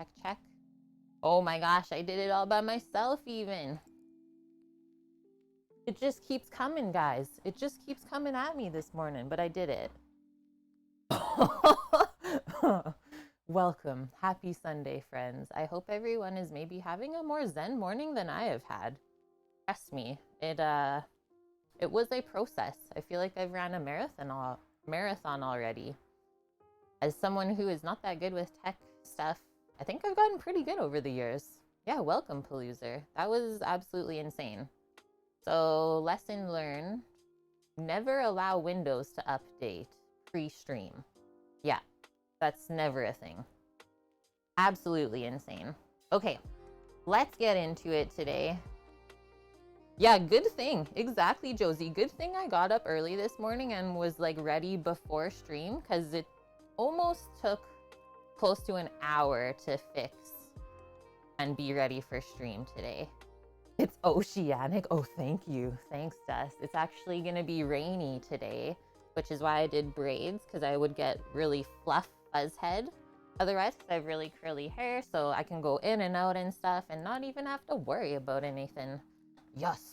Check, check. Oh my gosh, I did it all by myself even. It just keeps coming, guys. It just keeps coming at me this morning, but I did it. Welcome. Happy Sunday, friends. I hope everyone is maybe having a more zen morning than I have had. Trust me, it was a process. I feel like I've ran a marathon already. As someone who is not that good with tech stuff, I think I've gotten pretty good over the years. Yeah, welcome, Paloozer. That was absolutely insane. So, lesson learned, never allow Windows to update pre-stream. Yeah, that's never a thing. Absolutely insane. Okay, let's get into it today. Yeah, good thing. Exactly, Josie. Good thing I got up early this morning and was like ready before stream, because it almost took close to an hour to fix and be ready for stream today. It's oceanic. Oh, thank you. Thanks, Dust. It's actually going to be rainy today, which is why I did braids, because I would get really fluff fuzz head. Otherwise, I have really curly hair, so I can go in and out and stuff and not even have to worry about anything. Yes.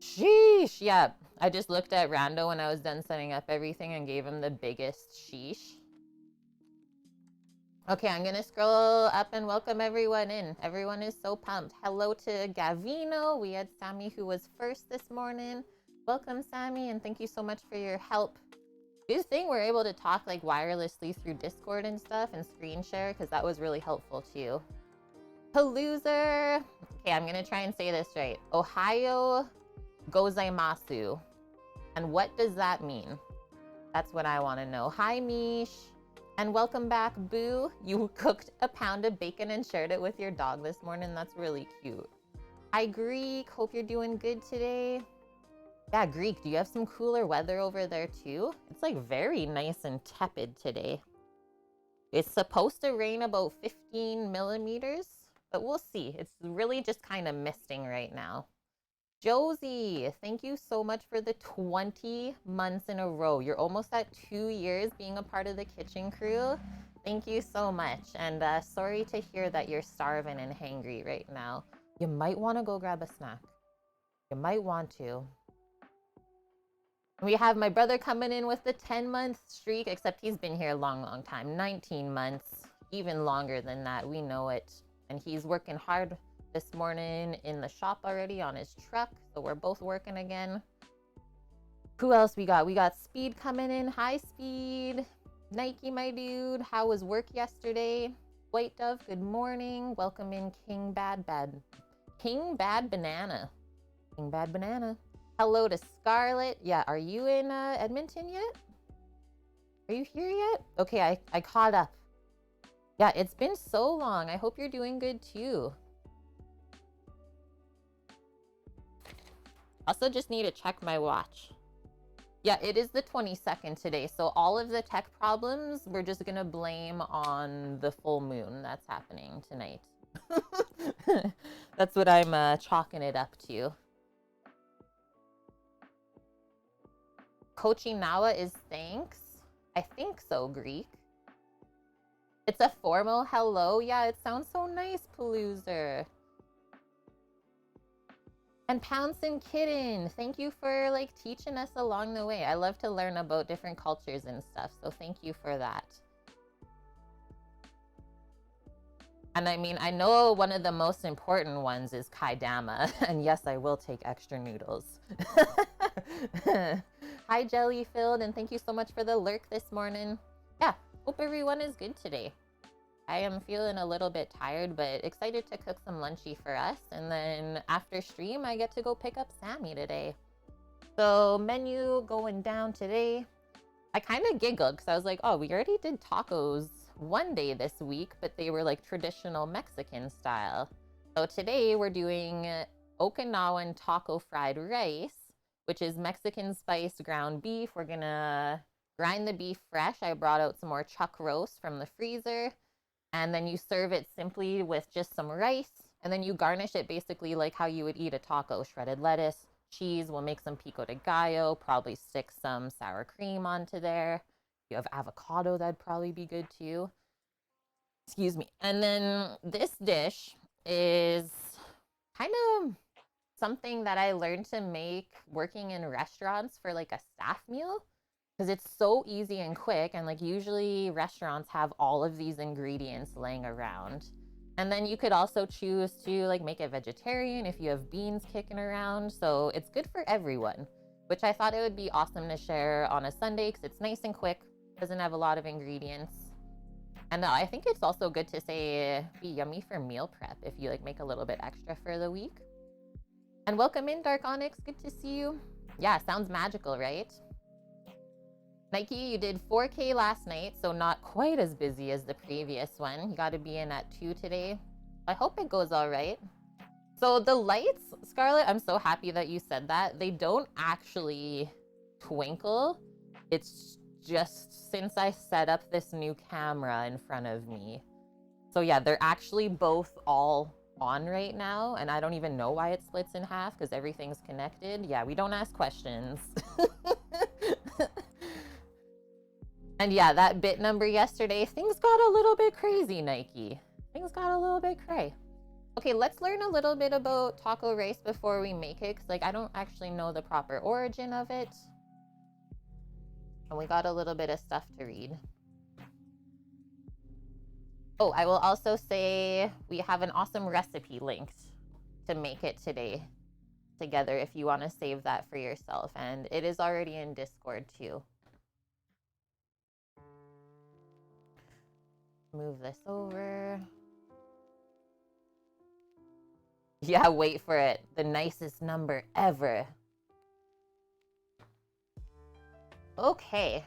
Sheesh. Yeah, I just looked at Rando when I was done setting up everything and gave him the biggest sheesh. Okay, I'm gonna scroll up and welcome everyone in. Everyone is so pumped. Hello to Gavino. We had Sammy who was first this morning. Welcome, Sammy, and thank you so much for your help. Good thing we're able to talk like wirelessly through Discord and stuff and screen share, because that was really helpful too. Paloozer. Okay, I'm gonna try and say this right. Ohio gozaimasu. And what does that mean? That's what I want to know. Hi, Mish. And welcome back, Boo. You cooked a pound of bacon and shared it with your dog this morning. That's really cute. Hi, Greek. Hope you're doing good today. Yeah, Greek, do you have some cooler weather over there too? It's like very nice and tepid today. It's supposed to rain about 15 millimeters, but we'll see. It's really just kind of misting right now. Josie, thank you so much for the 20 months in a row. You're almost at 2 years being a part of the kitchen crew. Thank you so much. And sorry to hear that you're starving and hangry right now. You might want to go grab a snack. You might want to. We have my brother coming in with the 10-month streak, except he's been here a long, long time. 19 months, even longer than that. We know it. And he's working hard this morning in the shop already on his truck, so we're both working again. Who else we got? We got Speed coming in. Hi, Speed. Nike, my dude. How was work yesterday? White Dove, good morning. Welcome in King Bad Banana. King Bad Banana. Hello to Scarlett. Yeah, are you in Edmonton yet? Are you here yet? Okay, I caught up. Yeah, it's been so long. I hope you're doing good too. Also just need to check my watch. Yeah, it is the 22nd today. So all of the tech problems, we're just going to blame on the full moon that's happening tonight. That's what I'm chalking it up to. Okinawa is thanks. I think so, Greek. It's a formal hello. Yeah, it sounds so nice, Paloozer. And Pounce and Kitten, thank you for like teaching us along the way. I love to learn about different cultures and stuff, so thank you for that. And I mean, I know one of the most important ones is kaidama, and yes, I will take extra noodles. Hi, Jellyfilled, and thank you so much for the lurk this morning. Yeah, hope everyone is good today. I am feeling a little bit tired, but excited to cook some lunchy for us. And then after stream, I get to go pick up Sammy today. So menu going down today. I kind of giggled because I was like, oh, we already did tacos one day this week, but they were like traditional Mexican style. So today we're doing Okinawan taco fried rice, which is Mexican spiced ground beef. We're gonna grind the beef fresh. I brought out some more chuck roast from the freezer. And then you serve it simply with just some rice. And then you garnish it basically like how you would eat a taco. Shredded lettuce, cheese. We'll make some Pico De Gallo. Probably stick some sour cream onto there. If you have avocado, that'd probably be good too. Excuse me. And then this dish is kind of something that I learned to make working in restaurants for like a staff meal because it's so easy and quick. And like usually restaurants have all of these ingredients laying around. And then you could also choose to like make it vegetarian if you have beans kicking around. So it's good for everyone, which I thought it would be awesome to share on a Sunday because it's nice and quick, doesn't have a lot of ingredients. And I think it's also good to say be yummy for meal prep if you like make a little bit extra for the week. And welcome in, Dark Onyx. Good to see you. Yeah, sounds magical, right? Nike, you did 4K last night, so not quite as busy as the previous one. You got to be in at 2 today. I hope it goes all right. So the lights, Scarlett, I'm so happy that you said that. They don't actually twinkle. It's just since I set up this new camera in front of me. So yeah, they're actually both all on right now, and I don't even know why it splits in half because everything's connected. Yeah, we don't ask questions. And yeah, that bit number yesterday, things got a little bit crazy, Nike. Things got a little bit cray. Okay, let's learn a little bit about taco rice before we make it, because like I don't actually know the proper origin of it. And we got a little bit of stuff to read. Oh, I will also say we have an awesome recipe linked to make it today together if you want to save that for yourself. And it is already in Discord too. Move this over. Yeah, wait for it. The nicest number ever. Okay.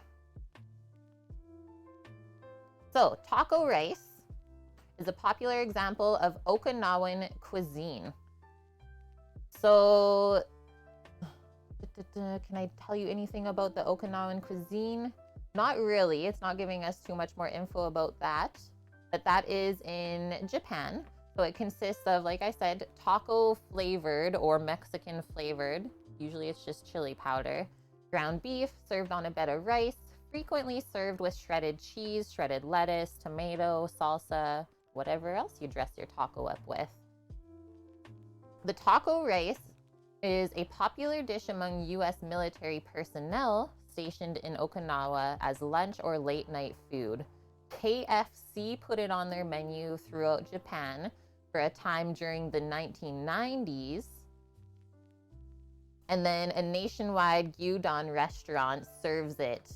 So, taco rice is a popular example of Okinawan cuisine. So, can I tell you anything about the Okinawan cuisine? Not really. It's not giving us too much more info about that. But that is in Japan. So it consists of, like I said, taco flavored or Mexican flavored. Usually it's just chili powder. Ground beef served on a bed of rice, frequently served with shredded cheese, shredded lettuce, tomato, salsa, whatever else you dress your taco up with. The taco rice is a popular dish among U.S. military personnel stationed in Okinawa as lunch or late night food. KFC put it on their menu throughout Japan for a time during the 1990s. And then a nationwide gyudon restaurant serves it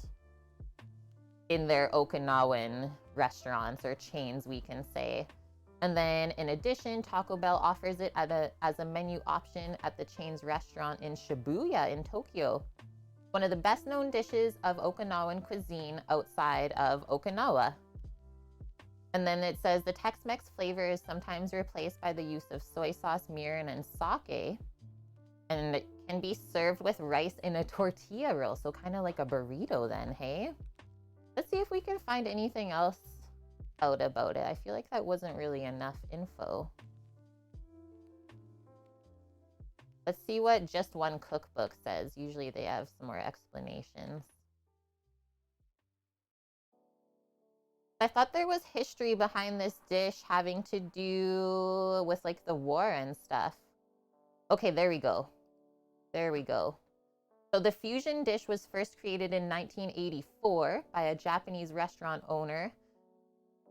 in their Okinawan restaurants or chains, we can say. And then in addition, Taco Bell offers it as a menu option at the chain's restaurant in Shibuya in Tokyo. One of the best known dishes of Okinawan cuisine outside of Okinawa. And then it says the Tex-Mex flavor is sometimes replaced by the use of soy sauce, mirin, and sake. And it can be served with rice in a tortilla roll. So kind of like a burrito then, hey? Let's see if we can find anything else out about it. I feel like that wasn't really enough info. Let's see what just one cookbook says. Usually they have some more explanations. I thought there was history behind this dish having to do with like the war and stuff. Okay, there we go. There we go. So the fusion dish was first created in 1984 by a Japanese restaurant owner,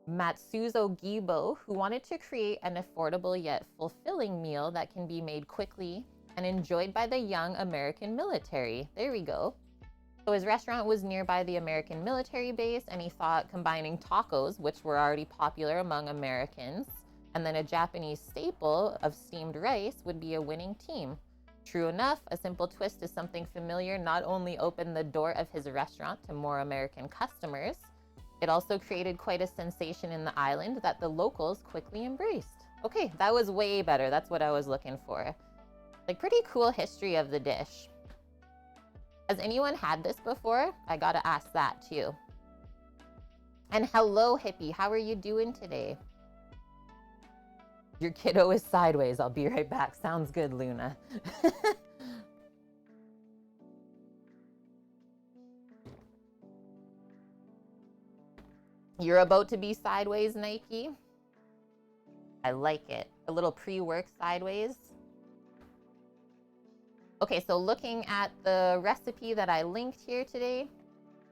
Matsuzo Gibo, who wanted to create an affordable yet fulfilling meal that can be made quickly and enjoyed by the young American military. There we go. So his restaurant was nearby the American military base, and he thought combining tacos, which were already popular among Americans, and then a Japanese staple of steamed rice would be a winning team. True enough, a simple twist to something familiar not only opened the door of his restaurant to more American customers, it also created quite a sensation in the island that the locals quickly embraced. Okay, that was way better. That's what I was looking for. Like, pretty cool history of the dish. Has anyone had this before? I gotta ask that too. And hello, hippie. How are you doing today? Your kiddo is sideways. I'll be right back. Sounds good, Luna. You're about to be sideways, Nike. I like it. A little pre-work sideways. Okay, so looking at the recipe that I linked here today,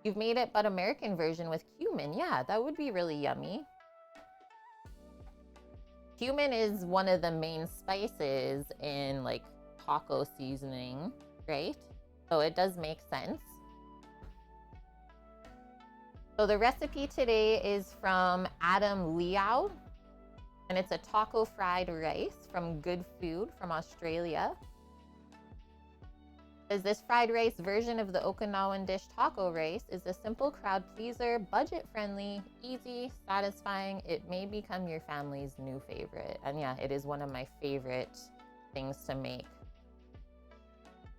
you've made it but American version with cumin. Yeah, that would be really yummy. Cumin is one of the main spices in like taco seasoning, right? So it does make sense. So the recipe today is from Adam Liaw, and it's a taco fried rice from GoodFood from Australia. As this fried rice version of the Okinawan dish taco rice is a simple crowd pleaser, budget-friendly, easy, satisfying. It may become your family's new favorite. And yeah, it is one of my favorite things to make.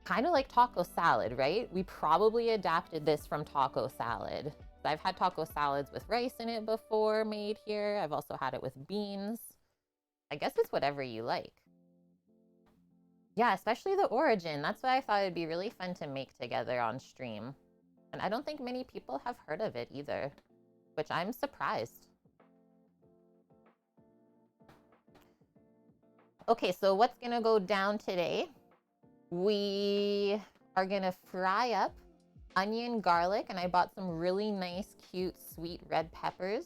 Kind of like taco salad, right? We probably adapted this from taco salad. I've had taco salads with rice in it before made here. I've also had it with beans. I guess it's whatever you like. Yeah, especially the origin. That's why I thought it'd be really fun to make together on stream. And I don't think many people have heard of it either, which I'm surprised. Okay, so what's gonna go down today? We are gonna fry up onion, garlic, and I bought some really nice, cute, sweet red peppers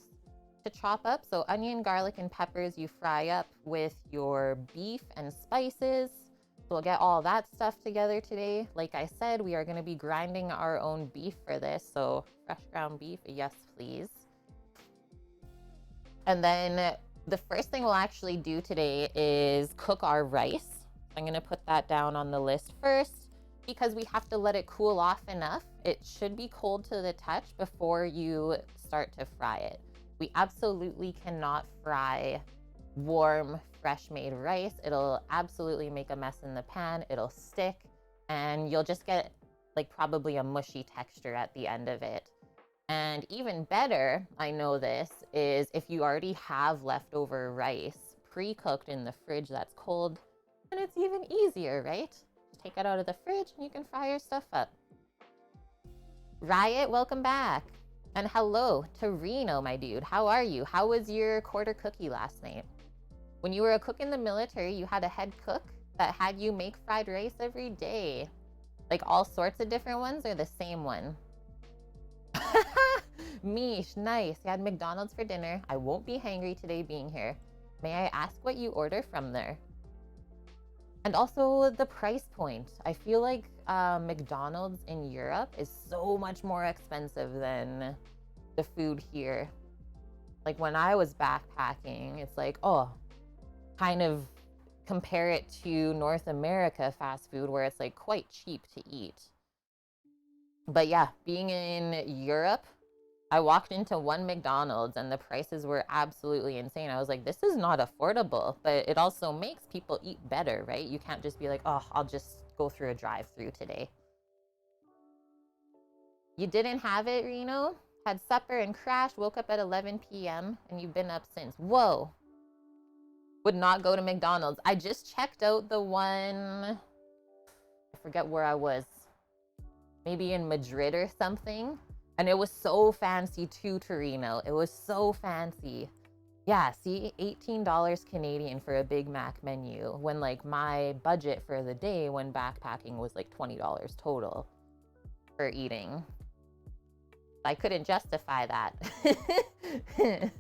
to chop up. So onion, garlic, and peppers you fry up with your beef and spices. So we'll get all that stuff together today. Like I said, we are going to be grinding our own beef for this. So fresh ground beef, yes, please. And then the first thing we'll actually do today is cook our rice. I'm going to put that down on the list first because we have to let it cool off enough. It should be cold to the touch before you start to fry it. We absolutely cannot fry warm, fresh made rice. It'll absolutely make a mess in the pan. It'll stick and you'll just get like probably a mushy texture at the end of it. And even better, I know this, is if you already have leftover rice pre-cooked in the fridge that's cold, then it's even easier, right? Just take it out of the fridge and you can fry your stuff up. Riot, welcome back. And hello to Reno, my dude. How are you? How was your quarter cookie last night? When you were a cook in the military, you had a head cook that had you make fried rice every day. Like all sorts of different ones or the same one? Mish, nice. You had McDonald's for dinner. I won't be hangry today being here. May I ask what you order from there? And also the price point. I feel like McDonald's in Europe is so much more expensive than the food here. Like when I was backpacking, it's like, oh, kind of compare it to North America fast food where it's like quite cheap to eat. But yeah, being in Europe, I walked into one McDonald's and the prices were absolutely insane. I was like, this is not affordable, but it also makes people eat better, right? You can't just be like, oh, I'll just go through a drive-through today. You didn't have it, Reno? Had supper and crashed, woke up at 11 p.m. and you've been up since. Whoa. Would not go to McDonald's. I just checked out the one, I forget where I was, maybe in Madrid or something. And it was so fancy too, Torino. It was so fancy. Yeah, see, $18 Canadian for a Big Mac menu when like my budget for the day when backpacking was like $20 total for eating. I couldn't justify that.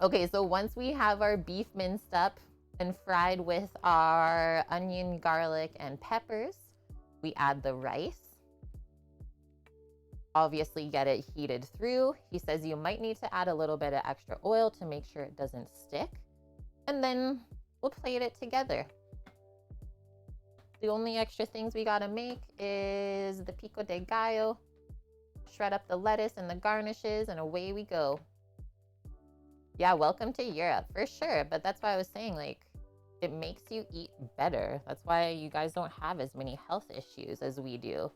Okay, so once we have our beef minced up and fried with our onion, garlic, and peppers, we add the rice. Obviously get it heated through. He says you might need to add a little bit of extra oil to make sure it doesn't stick. And then we'll plate it together. The only extra things we gotta make is the Pico De Gallo, shred up the lettuce and the garnishes, and away we go. Yeah, welcome to Europe, for sure. But that's why I was saying, like, it makes you eat better. That's why you guys don't have as many health issues as we do.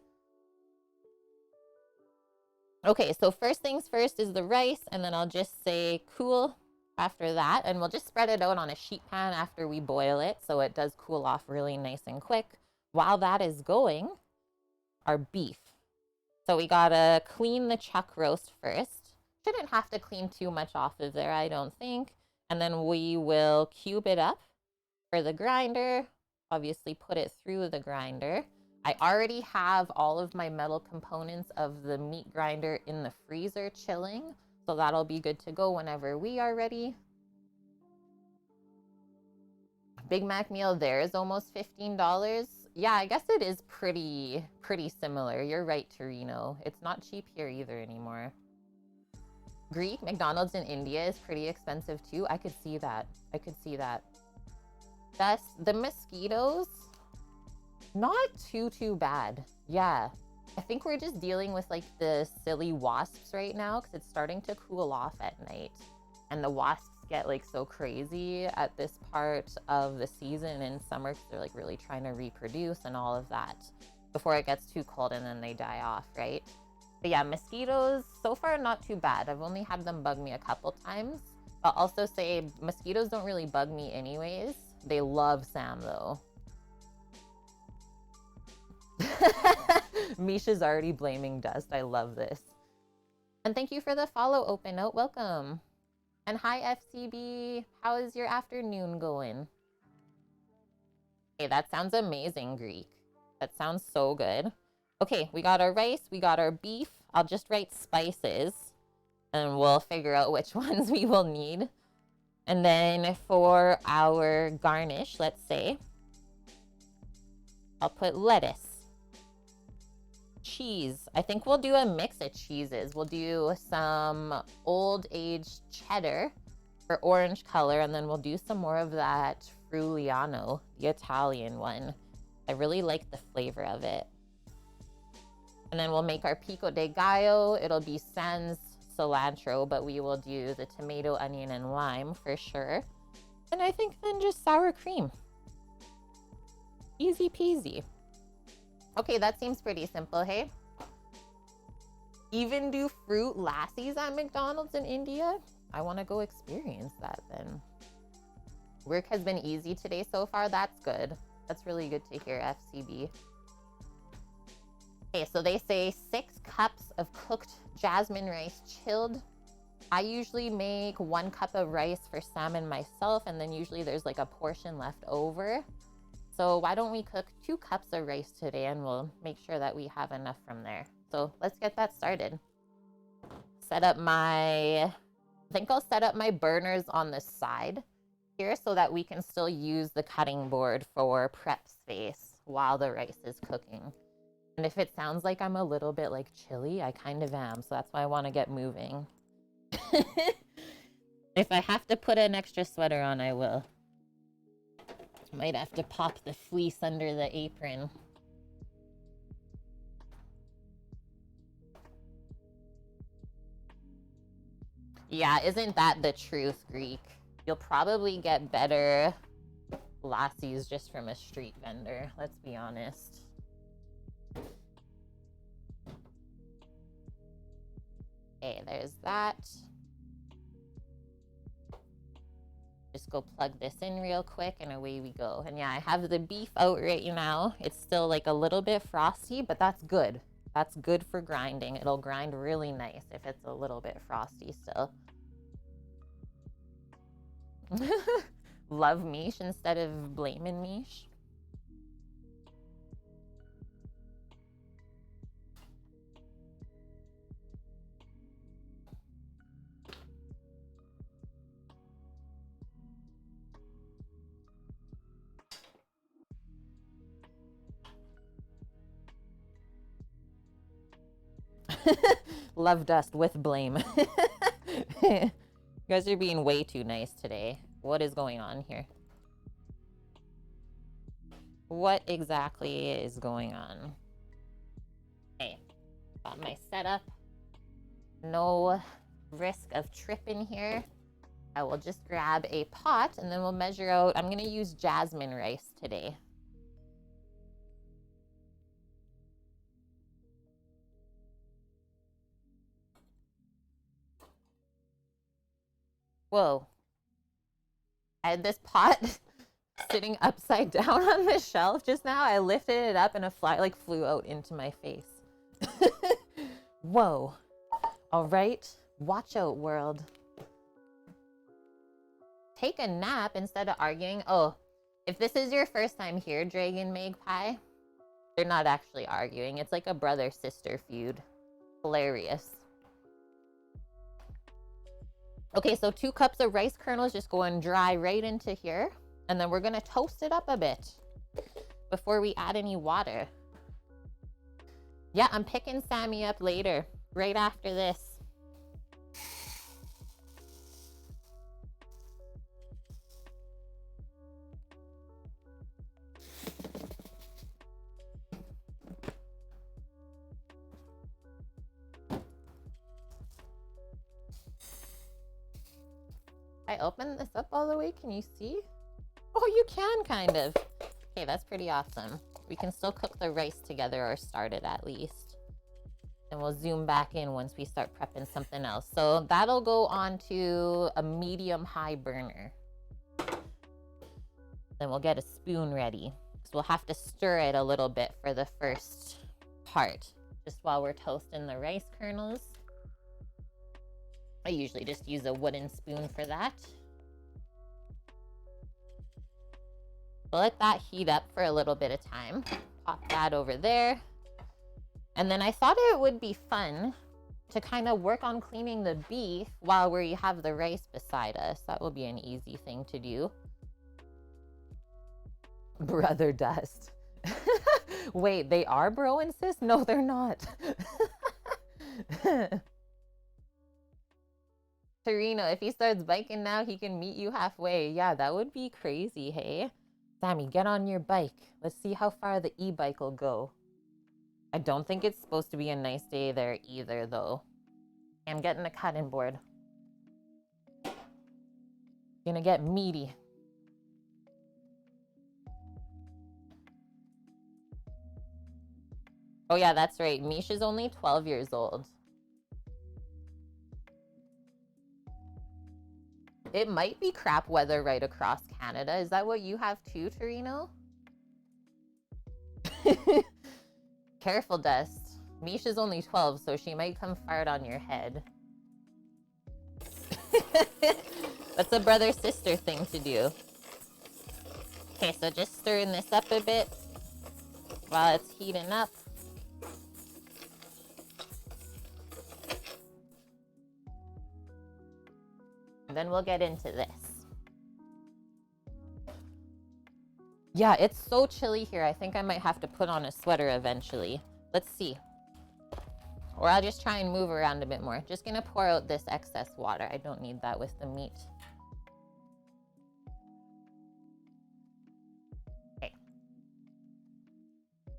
Okay, so first things first is the rice, and then I'll just say cool after that, and we'll just spread it out on a sheet pan after we boil it so it does cool off really nice and quick. While that is going, our beef. So we gotta clean the chuck roast first, Shouldn't have to clean too much off of there, I don't think. And then we will cube it up for the grinder. Obviously put it through the grinder. I already have all of my metal components of the meat grinder in the freezer chilling, so that'll be good to go whenever we are ready. Big Mac meal there is almost $15. Yeah, I guess it is pretty similar. You're right, Torino. It's not cheap here either anymore. Greek McDonald's in India is pretty expensive too. I could see that. I could see that. That's the mosquitoes. Not too bad. Yeah. I think we're just dealing with like the silly wasps right now because it's starting to cool off at night. And the wasps get like so crazy at this part of the season in summer because they're like really trying to reproduce and all of that before it gets too cold and then they die off, right? But yeah, mosquitoes, so far not too bad. I've only had them bug me a couple times. I'll also say mosquitoes don't really bug me anyways. They love Sam though. Misha's already blaming dust. I love this. And thank you for the follow, Open Note. Welcome. And hi, FCB. How is your afternoon going? Hey, that sounds amazing, Greek. That sounds so good. Okay, we got our rice. We got our beef. I'll just write spices and we'll figure out which ones we will need. And then for our garnish, let's say, I'll put lettuce. Cheese. I think we'll do a mix of cheeses. We'll do some old aged cheddar for orange color, and then we'll do some more of that Friulano, the Italian one. I really like the flavor of it. And then we'll make our Pico De Gallo. It'll be sans cilantro, but we will do the tomato, onion, and lime for sure. And I think then just sour cream. Easy peasy. Okay, that seems pretty simple, hey? Even do fruit lassies at McDonald's in India? I want to go experience that then. Work has been easy today so far. That's good. That's really good to hear, FCB. Okay, so they say 6 cups of cooked jasmine rice chilled. I usually make 1 cup of rice for Sam and myself, and then usually there's like a portion left over. So why don't we cook 2 cups of rice today and we'll make sure that we have enough from there. So let's get that started. Set up I think I'll set up my burners on the side here so that we can still use the cutting board for prep space while the rice is cooking. And if it sounds like I'm a little bit like chilly, I kind of am. So that's why I want to get moving. If I have to put an extra sweater on, I will. Might have to pop the fleece under the apron. Yeah, isn't that the truth, Greek? You'll probably get better lassies just from a street vendor, let's be honest. Okay, there's that. Just go plug this in real quick and away we go. And yeah, I have the beef out right now. It's still like a little bit frosty, but that's good. That's good for grinding. It'll grind really nice if it's a little bit frosty still. Love Mish instead of blaming Mish. Love dust with blame. You guys are being way too nice today. What is going on here? What exactly is going on? Okay, got my setup. No risk of tripping here. I will just grab a pot and then we'll measure out. I'm going to use jasmine rice today. Whoa. I had this pot sitting upside down on the shelf just now. I lifted it up and a fly like flew out into my face. Whoa. All right. Watch out, world. Take a nap instead of arguing. Oh, if this is your first time here, Dragon Magpie, they're not actually arguing. It's like a brother-sister feud. Hilarious. Okay, so 2 cups of rice kernels just going dry right into here. And then we're going to toast it up a bit before we add any water. Yeah, I'm picking Sammy up later, right after this. I opened this up all the way. Can you see? Oh, you can kind of. Okay, that's pretty awesome. We can still cook the rice together, or start it at least. And we'll zoom back in once we start prepping something else. So that'll go on to a medium-high burner. Then we'll get a spoon ready. So we'll have to stir it a little bit for the first part, just while we're toasting the rice kernels. I usually just use a wooden spoon for that. We'll let that heat up for a little bit of time. Pop that over there. And then I thought it would be fun to kind of work on cleaning the beef while we have the rice beside us. That will be an easy thing to do. Brother dust. Wait, they are bro and sis? No, they're not. Torino, if he starts biking now, he can meet you halfway. Yeah, that would be crazy, hey? Sammy, get on your bike. Let's see how far the e-bike will go. I don't think it's supposed to be a nice day there either, though. I'm getting a cutting board. Gonna get meaty. Oh yeah, that's right. Misha's only 12 years old. It might be crap weather right across Canada. Is that what you have too, Torino? Careful, Dust. Misha's only 12, so she might come fart on your head. That's a brother-sister thing to do. Okay, so just stirring this up a bit while it's heating up. And then we'll get into this. Yeah, it's so chilly here. I think I might have to put on a sweater eventually. Let's see. Or I'll just try and move around a bit more. Just gonna pour out this excess water. I don't need that with the meat. Okay.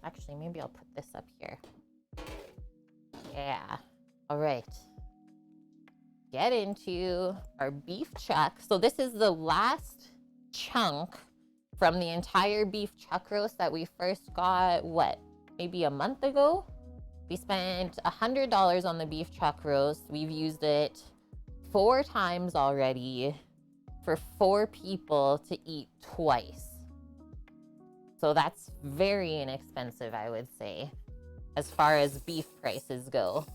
Actually, maybe I'll put this up here. Yeah. All right. Get into our beef chuck. So this is the last chunk from the entire beef chuck roast that we first got, what, maybe a month ago? We spent $100 on the beef chuck roast. We've used it 4 times already for 4 people to eat twice. So that's very inexpensive, I would say, as far as beef prices go.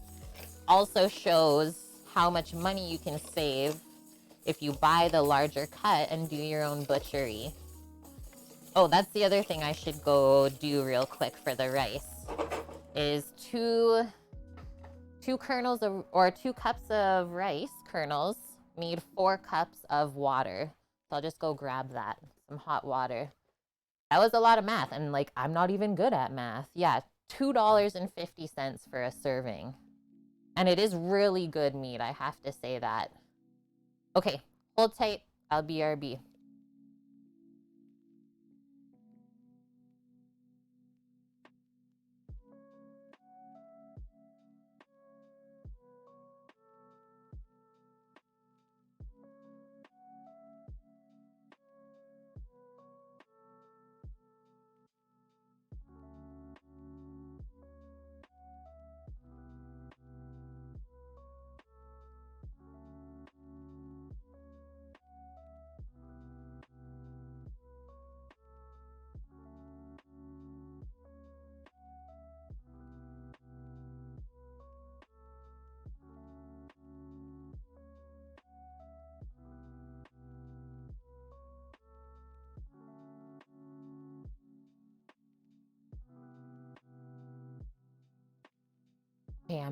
Also shows how much money you can save if you buy the larger cut and do your own butchery. Oh, that's the other thing I should go do real quick for the rice, is 2 kernels of, or 2 cups of rice kernels need 4 cups of water. So I'll just go grab that, some hot water. That was a lot of math, and like, I'm not even good at math. Yeah, $2.50 for a serving. And it is really good meat, I have to say that. Okay, hold tight, I'll BRB.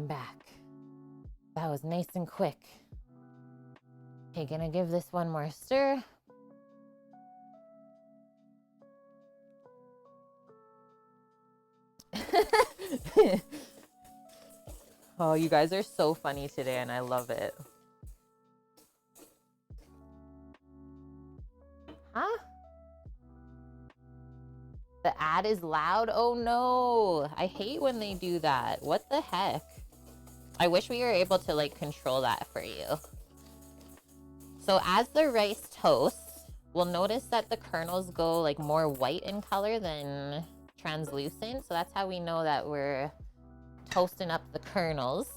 I'm back. That was nice and quick. Okay, gonna give this one more stir. Oh, you guys are so funny today and I love it. Huh? The ad is loud? Oh no. I hate when they do that. What the heck? I wish we were able to like control that for you. So as the rice toasts, we'll notice that the kernels go like more white in color than translucent. So that's how we know that we're toasting up the kernels.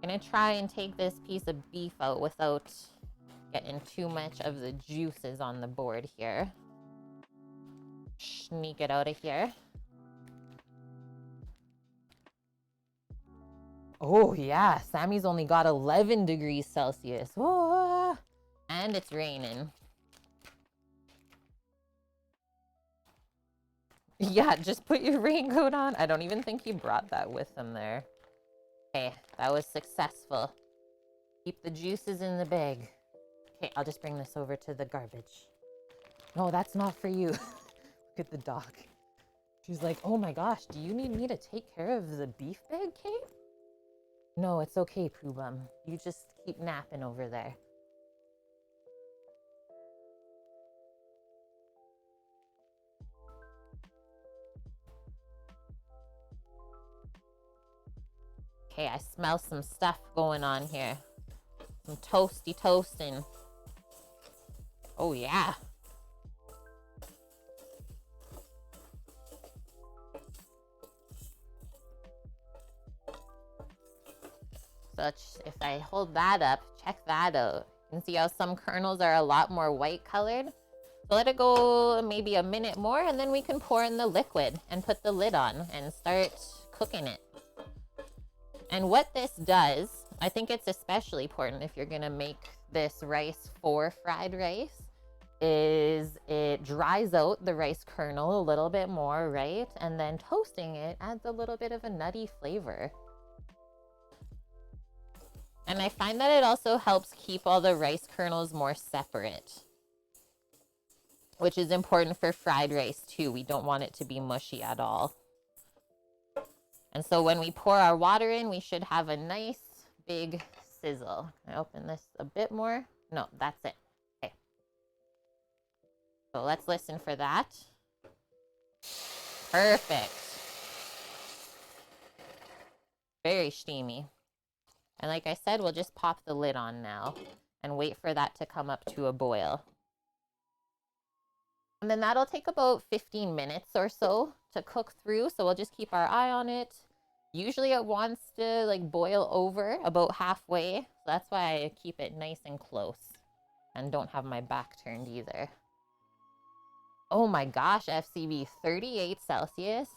I'm gonna try and take this piece of beef out without getting too much of the juices on the board here. Sneak it out of here. Oh yeah, Sammy's only got 11 degrees Celsius. Whoa. And it's raining. Yeah, just put your raincoat on. I don't even think he brought that with him there. Okay, that was successful. Keep the juices in the bag. Okay, I'll just bring this over to the garbage. No, that's not for you. Look at the dog. She's like, oh my gosh, do you need me to take care of the beef bag, Kate? No, it's okay, Pooh Bum. You just keep napping over there. Okay, I smell some stuff going on here. Some toasty toasting. Oh yeah. If I hold that up, check that out. You can see how some kernels are a lot more white colored. So let it go maybe a minute more and then we can pour in the liquid and put the lid on and start cooking it. And what this does, I think it's especially important if you're gonna make this rice for fried rice, is it dries out the rice kernel a little bit more, right? And then toasting it adds a little bit of a nutty flavor. And I find that it also helps keep all the rice kernels more separate, which is important for fried rice too. We don't want it to be mushy at all. And so when we pour our water in, we should have a nice big sizzle. Can I open this a bit more? No, that's it. Okay. So let's listen for that. Perfect. Very steamy. And like I said, we'll just pop the lid on now and wait for that to come up to a boil. And then that'll take about 15 minutes or so to cook through. So we'll just keep our eye on it. Usually it wants to like boil over about halfway. So that's why I keep it nice and close and don't have my back turned either. Oh my gosh, FCB, 38 Celsius.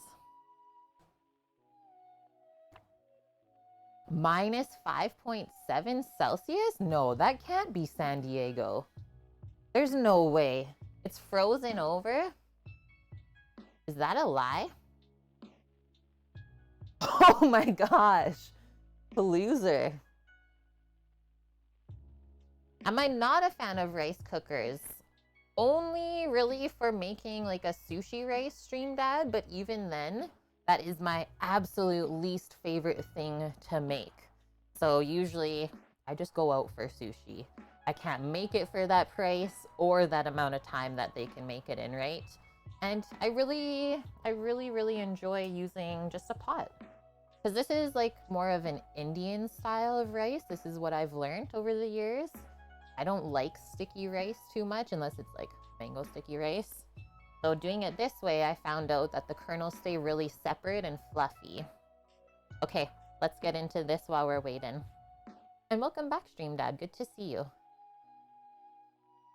Minus 5.7 Celsius? No, that can't be San Diego. There's no way. It's frozen over? Is that a lie? Oh my gosh. Loser. Am I not a fan of rice cookers? Only really for making like a sushi rice stream dad, but even then, that is my absolute least favorite thing to make. So usually I just go out for sushi. I can't make it for that price or that amount of time that they can make it in, right? And I really enjoy using just a pot. Because this is like more of an Indian style of rice. This is what I've learned over the years. I don't like sticky rice too much unless it's like mango sticky rice. So doing it this way, I found out that the kernels stay really separate and fluffy. Okay, let's get into this while we're waiting. And welcome back, Stream Dad. Good to see you.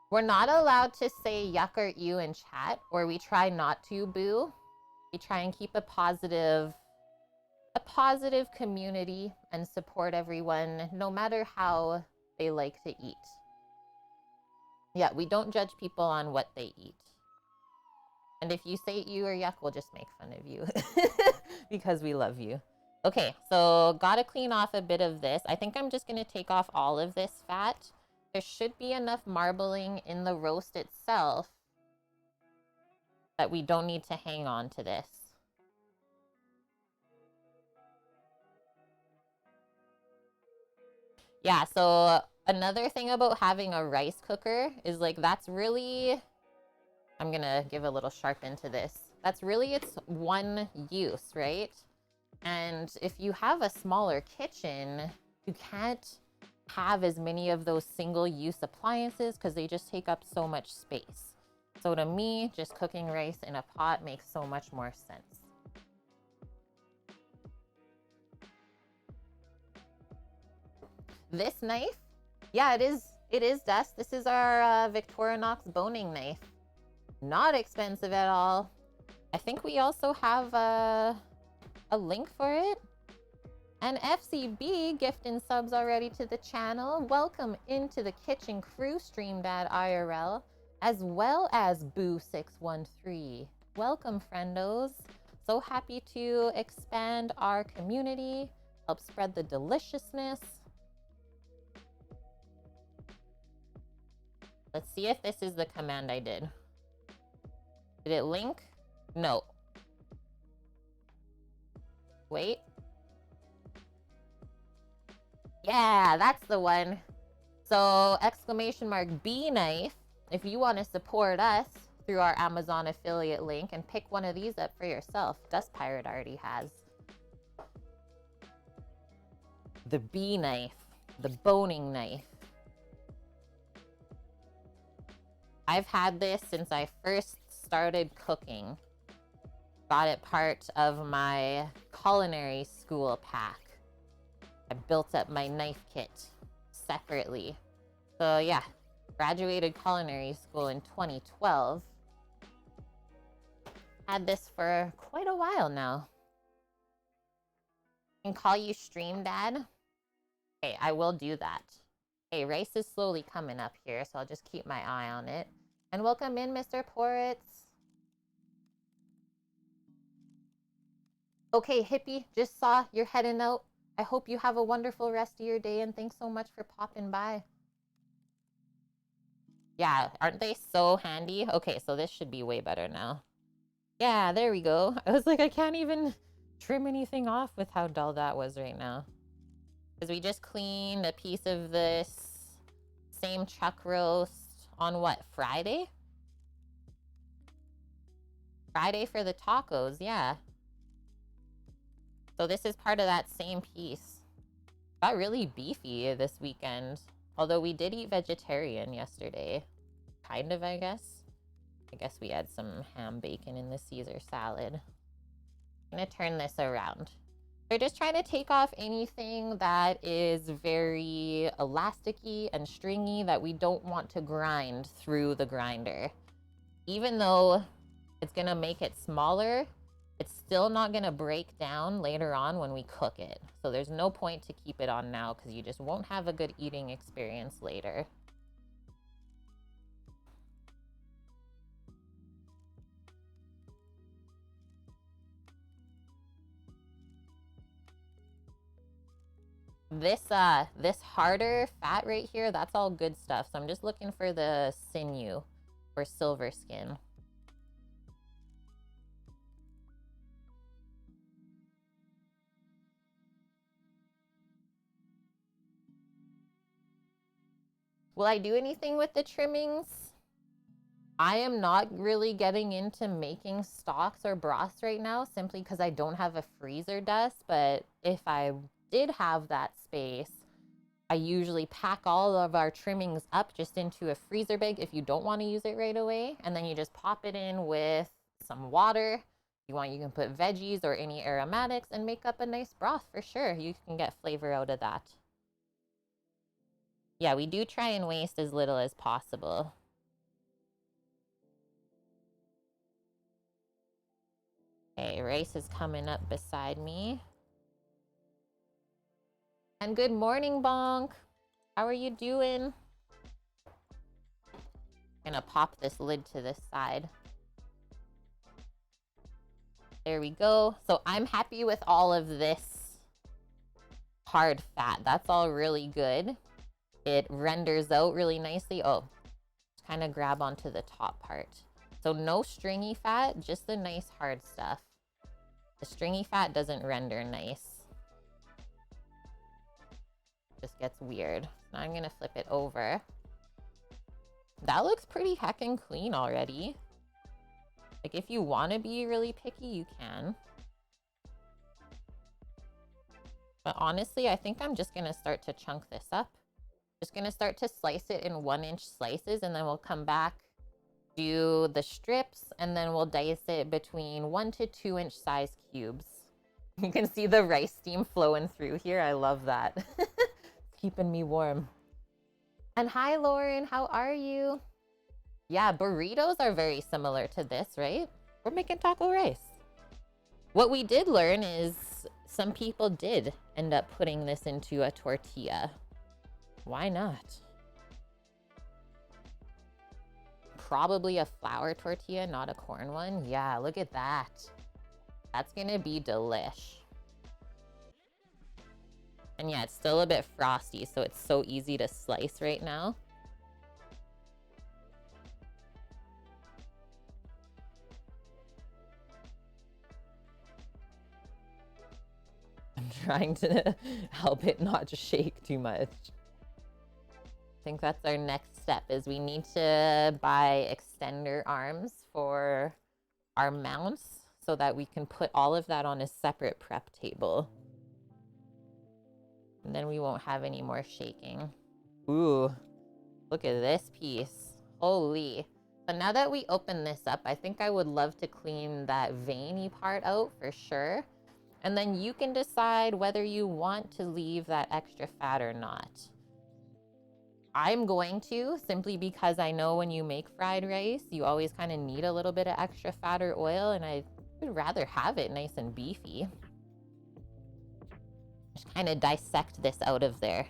We're not allowed to say yuck or ew in chat, or we try not to, boo. We try and keep a positive community and support everyone, no matter how they like to eat. Yeah, we don't judge people on what they eat. And if you say ew or yuck, we'll just make fun of you because we love you. Okay, so gotta clean off a bit of this. I think I'm just gonna take off all of this fat. There should be enough marbling in the roast itself that we don't need to hang on to this. Yeah, so another thing about having a rice cooker is like that's really, I'm gonna give a little sharpen to this. That's really its one use, right? And if you have a smaller kitchen, you can't have as many of those single-use appliances because they just take up so much space. So to me, just cooking rice in a pot makes so much more sense. This knife, yeah, it is Dust. This is our Victorinox boning knife. Not expensive at all. I think we also have a link for it. And FCB gifting subs already to the channel. Welcome into the kitchen crew, Stream Dad IRL, as well as Boo613. Welcome, friendos. So happy to expand our community, help spread the deliciousness. Let's see if this is the command I did. Did it link? No. Wait. Yeah, that's the one. So exclamation mark B knife. If you want to support us through our Amazon affiliate link and pick one of these up for yourself. Dust Pirate already has. The B knife. The boning knife. I've had this since I first started cooking. Got it part of my culinary school pack. I built up my knife kit separately. So yeah, graduated culinary school in 2012. Had this for quite a while now. I can call you Stream Dad. Okay, I will do that. Okay, rice is slowly coming up here, so I'll just keep my eye on it. And welcome in, Mr. Poritz. Okay, Hippie, just saw you're heading out. I hope you have a wonderful rest of your day, and thanks so much for popping by. Yeah, aren't they so handy? Okay, so this should be way better now. Yeah, there we go. I was like, I can't even trim anything off with how dull that was right now. Because we just cleaned a piece of this same chuck roast on what, Friday? Friday for the tacos, yeah. So this is part of that same piece. Got really beefy this weekend. Although we did eat vegetarian yesterday. Kind of, I guess. I guess we had some ham bacon in the Caesar salad. I'm gonna turn this around. We're just trying to take off anything that is very elasticy and stringy that we don't want to grind through the grinder. Even though it's gonna make it smaller, it's still not gonna break down later on when we cook it. So there's no point to keep it on now because you just won't have a good eating experience later. This harder fat right here, that's all good stuff. So I'm just looking for the sinew or silver skin. Will I do anything with the trimmings? I am not really getting into making stocks or broths right now simply because I don't have a freezer, Dust. But if I did have that space, I usually pack all of our trimmings up just into a freezer bag if you don't want to use it right away. And then you just pop it in with some water. If you want, you can put veggies or any aromatics and make up a nice broth for sure. You can get flavor out of that. Yeah, we do try and waste as little as possible. Okay, rice is coming up beside me. And good morning, Bonk. How are you doing? I'm gonna pop this lid to this side. There we go. So I'm happy with all of this hard fat. That's all really good. It renders out really nicely. Oh, just kind of grab onto the top part. So no stringy fat, just the nice hard stuff. The stringy fat doesn't render nice. Just gets weird. So now I'm gonna flip it over. That looks pretty heckin' clean already. Like, if you want to be really picky, you can. But honestly, I think I'm just gonna start to chunk this up. Just gonna start to slice it in 1-inch slices, and then we'll come back, do the strips, and then we'll dice it between 1 to 2-inch size cubes. You can see the rice steam flowing through here. I love that. Keeping me warm. And hi, Lauren. How are you? Yeah, burritos are very similar to this, right? We're making taco rice. What we did learn is some people did end up putting this into a tortilla. Why not? Probably a flour tortilla, not a corn one. Yeah, look at that. That's gonna be delish. And yeah, it's still a bit frosty, so it's so easy to slice right now. I'm trying to help it not shake too much. I think that's our next step, is we need to buy extender arms for our mounts so that we can put all of that on a separate prep table. And then we won't have any more shaking. Ooh, look at this piece. Holy. But now that we open this up, I think I would love to clean that veiny part out for sure. And then you can decide whether you want to leave that extra fat or not. I'm going to, simply because I know when you make fried rice, you always kind of need a little bit of extra fat or oil, and I would rather have it nice and beefy. Just kind of dissect this out of there.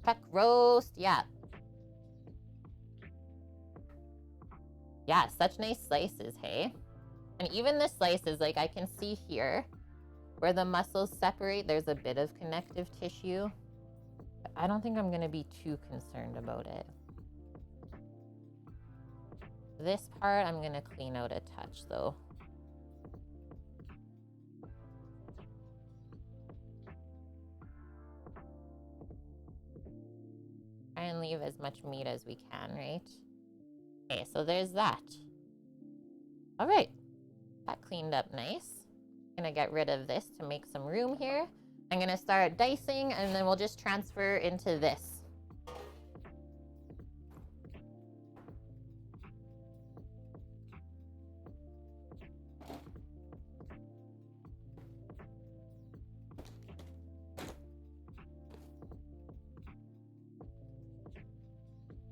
Chuck roast, yeah. Yeah, such nice slices, hey? And even the slices, like I can see here, where the muscles separate, there's a bit of connective tissue. But I don't think I'm gonna be too concerned about it. This part, I'm gonna clean out a touch though. Try and leave as much meat as we can, right? Okay, so there's that. All right, that cleaned up nice. Gonna get rid of this to make some room here. I'm gonna start dicing, and then we'll just transfer into this.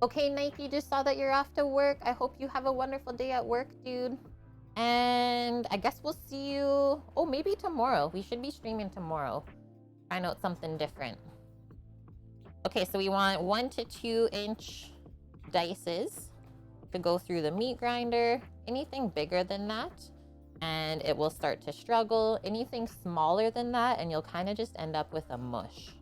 Okay, Nike, just saw that you're off to work. I hope you have a wonderful day at work, dude. And I guess we'll see you, oh, maybe tomorrow. We should be streaming tomorrow. Find out something different. Okay, so we want 1 to 2-inch dices to go through the meat grinder. Anything bigger than that, and it will start to struggle. Anything smaller than that, and you'll kind of just end up with a mush.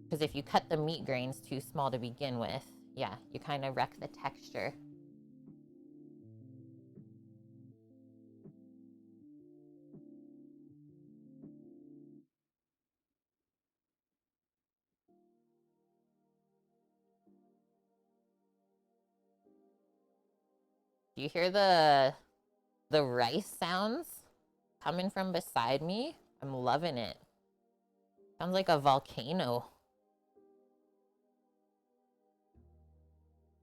Because if you cut the meat grains too small to begin with, yeah, you kind of wreck the texture. Do you hear the rice sounds coming from beside me? I'm loving it. Sounds like a volcano.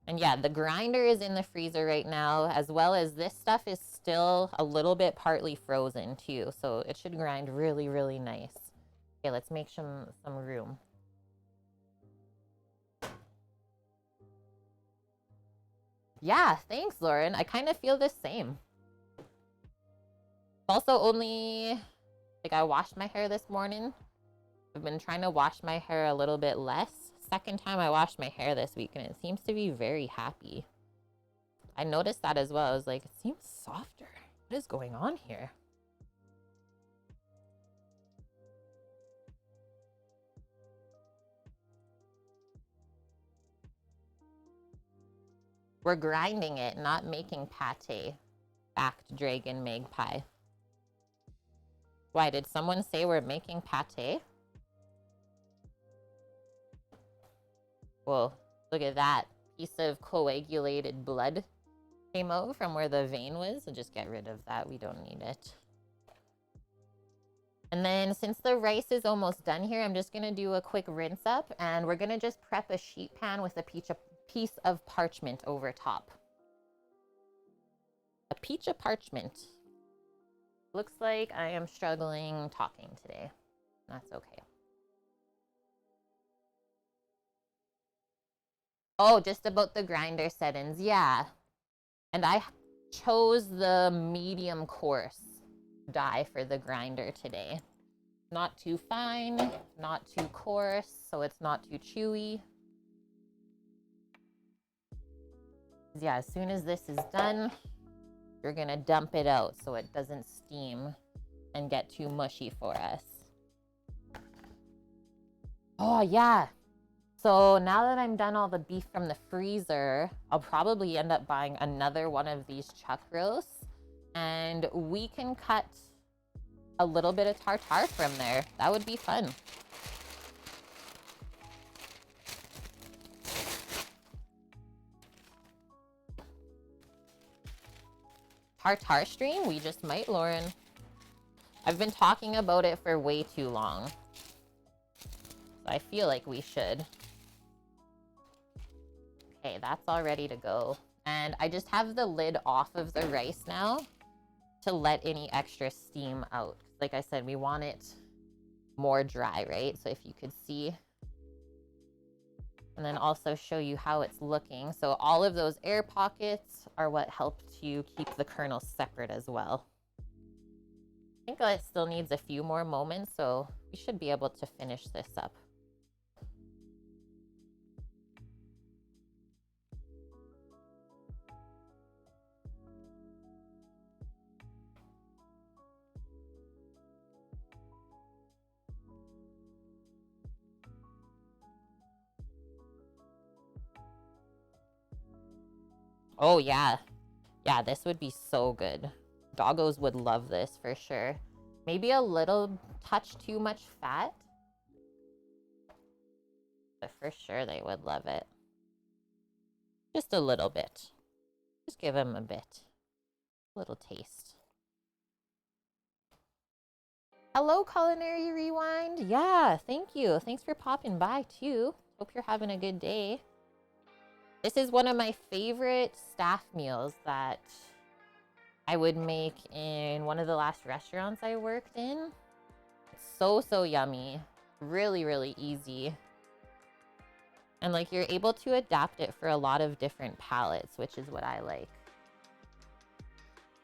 And yeah, the grinder is in the freezer right now, as well as this stuff is still a little bit partly frozen too. So it should grind really, really nice. Okay, let's make some room. Yeah, thanks, Lauren. I kind of feel the same. Also, only, like, I washed my hair this morning. I've been trying to wash my hair a little bit less. Second time I washed my hair this week, and it seems to be very happy. I noticed that as well. I was like, it seems softer. What is going on here? We're grinding it, not making pate. Backed Dragon Magpie. Why, did someone say we're making pate? Well, look at that. Piece of coagulated blood came out from where the vein was. So just get rid of that. We don't need it. And then since the rice is almost done here, I'm just going to do a quick rinse up. And we're going to just prep a sheet pan with a piece of parchment over top. A peach of parchment. Looks like I am struggling talking today. That's okay. Oh, just about the grinder settings. Yeah. And I chose the medium coarse die for the grinder today. Not too fine, not too coarse, so it's not too chewy. Yeah, as soon as this is done, you're gonna dump it out so it doesn't steam and get too mushy for us. Oh yeah. So now that I'm done all the beef from the freezer, I'll probably end up buying another one of these chuck roasts, and we can cut a little bit of tartare from there. That would be fun. Tartare stream? We just might, Lauren. I've been talking about it for way too long. So I feel like we should. Okay, that's all ready to go. And I just have the lid off of the rice now to let any extra steam out. Like I said, we want it more dry, right? So if you could see. And then also show you how it's looking. So all of those air pockets are what helped you keep the kernels separate as well. I think it still needs a few more moments, so we should be able to finish this up. Oh, yeah. Yeah, this would be so good. Doggos would love this for sure. Maybe a little touch too much fat. But for sure they would love it. Just a little bit. Just give them a bit. A little taste. Hello, Culinary Rewind. Yeah, thank you. Thanks for popping by too. Hope you're having a good day. This is one of my favorite staff meals that I would make in one of the last restaurants I worked in. It's so yummy. Really, really easy. And like you're able to adapt it for a lot of different palates, which is what I like.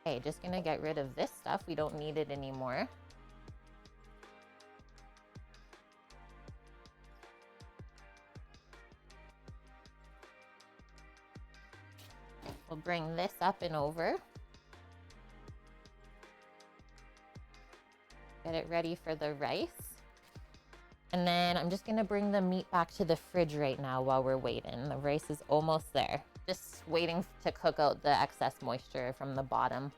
Okay, just gonna get rid of this stuff. We don't need it anymore. We'll bring this up and over. Get it ready for the rice. And then I'm just gonna bring the meat back to the fridge right now while we're waiting. The rice is almost there. Just waiting to cook out the excess moisture from the bottom.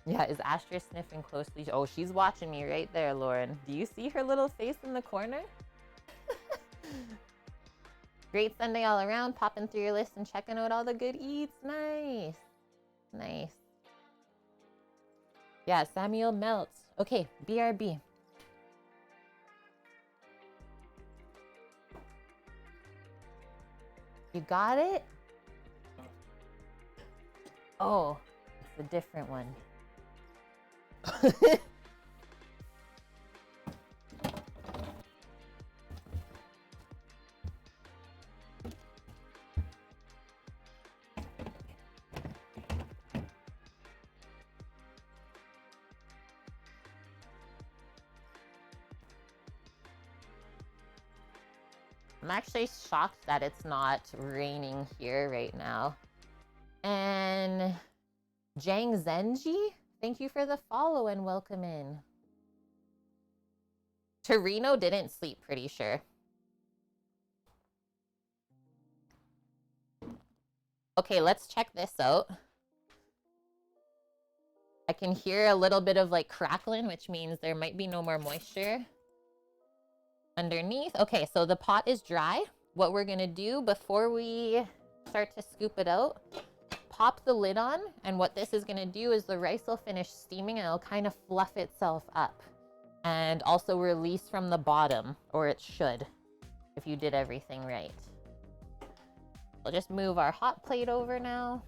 Yeah, is Astra sniffing closely? Oh, she's watching me right there, Lauren. Do you see her little face in the corner? Great Sunday all around. Popping through your list and checking out all the good eats. Nice. Nice. Yeah, Samuel melts. Okay, BRB. You got it? Oh, it's a different one. I'm actually shocked that it's not raining here right now. And Jang Zenji, thank you for the follow and welcome in. Torino didn't sleep, pretty sure. Okay, let's check this out. I can hear a little bit of like crackling, which means there might be no more moisture underneath. Okay, so the pot is dry. What we're gonna do before we start to scoop it out, pop the lid on, and what this is gonna do is the rice will finish steaming and it'll kind of fluff itself up and also release from the bottom, or it should, if you did everything right. We'll just move our hot plate over now.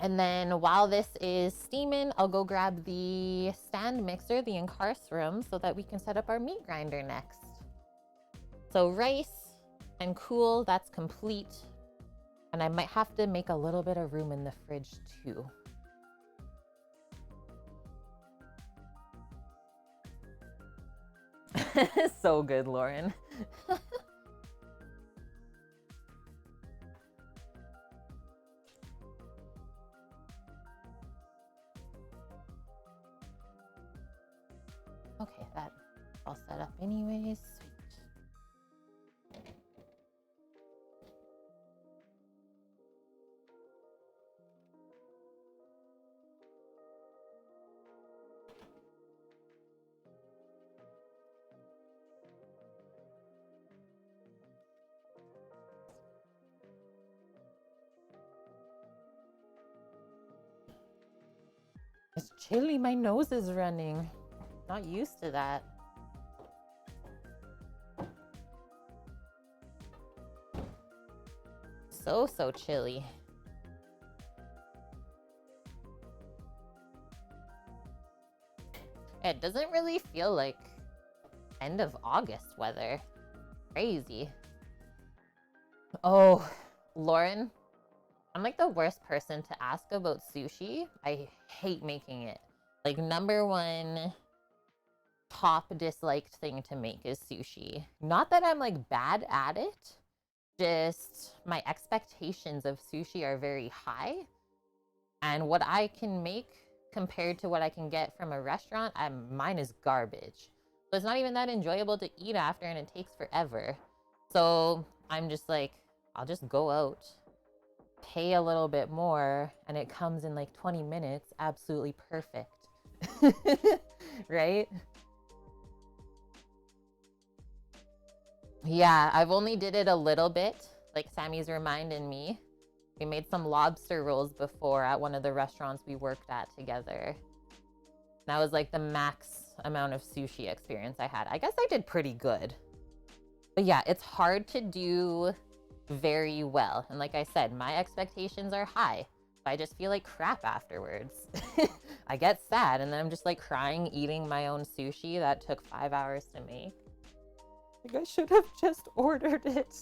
And then while this is steaming, I'll go grab the stand mixer, the Incarcerum, so that we can set up our meat grinder next. So rice and cool, that's complete. And I might have to make a little bit of room in the fridge too. So good, Lauren. Okay, that's all set up anyways. Sweet. It's chilly, my nose is running. Not used to that. So chilly. It doesn't really feel like end of August weather. Crazy. Oh, Lauren, I'm like the worst person to ask about sushi. I hate making it. Like, #1 top disliked thing to make is sushi. Not that I'm like bad at it, just my expectations of sushi are very high, and what I can make compared to what I can get from a restaurant, mine is garbage. So it's not even that enjoyable to eat after, and it takes forever. So I'm just like, I'll just go out, pay a little bit more, and it comes in like 20 minutes, absolutely perfect. Right? Yeah, I've only did it a little bit, like Sammy's reminding me. We made some lobster rolls before at one of the restaurants we worked at together. That was like the max amount of sushi experience I had. I guess I did pretty good. But yeah, it's hard to do very well. And like I said, my expectations are high. I just feel like crap afterwards. I get sad and then I'm just like crying eating my own sushi that took 5 hours to make. Like, I should have just ordered it.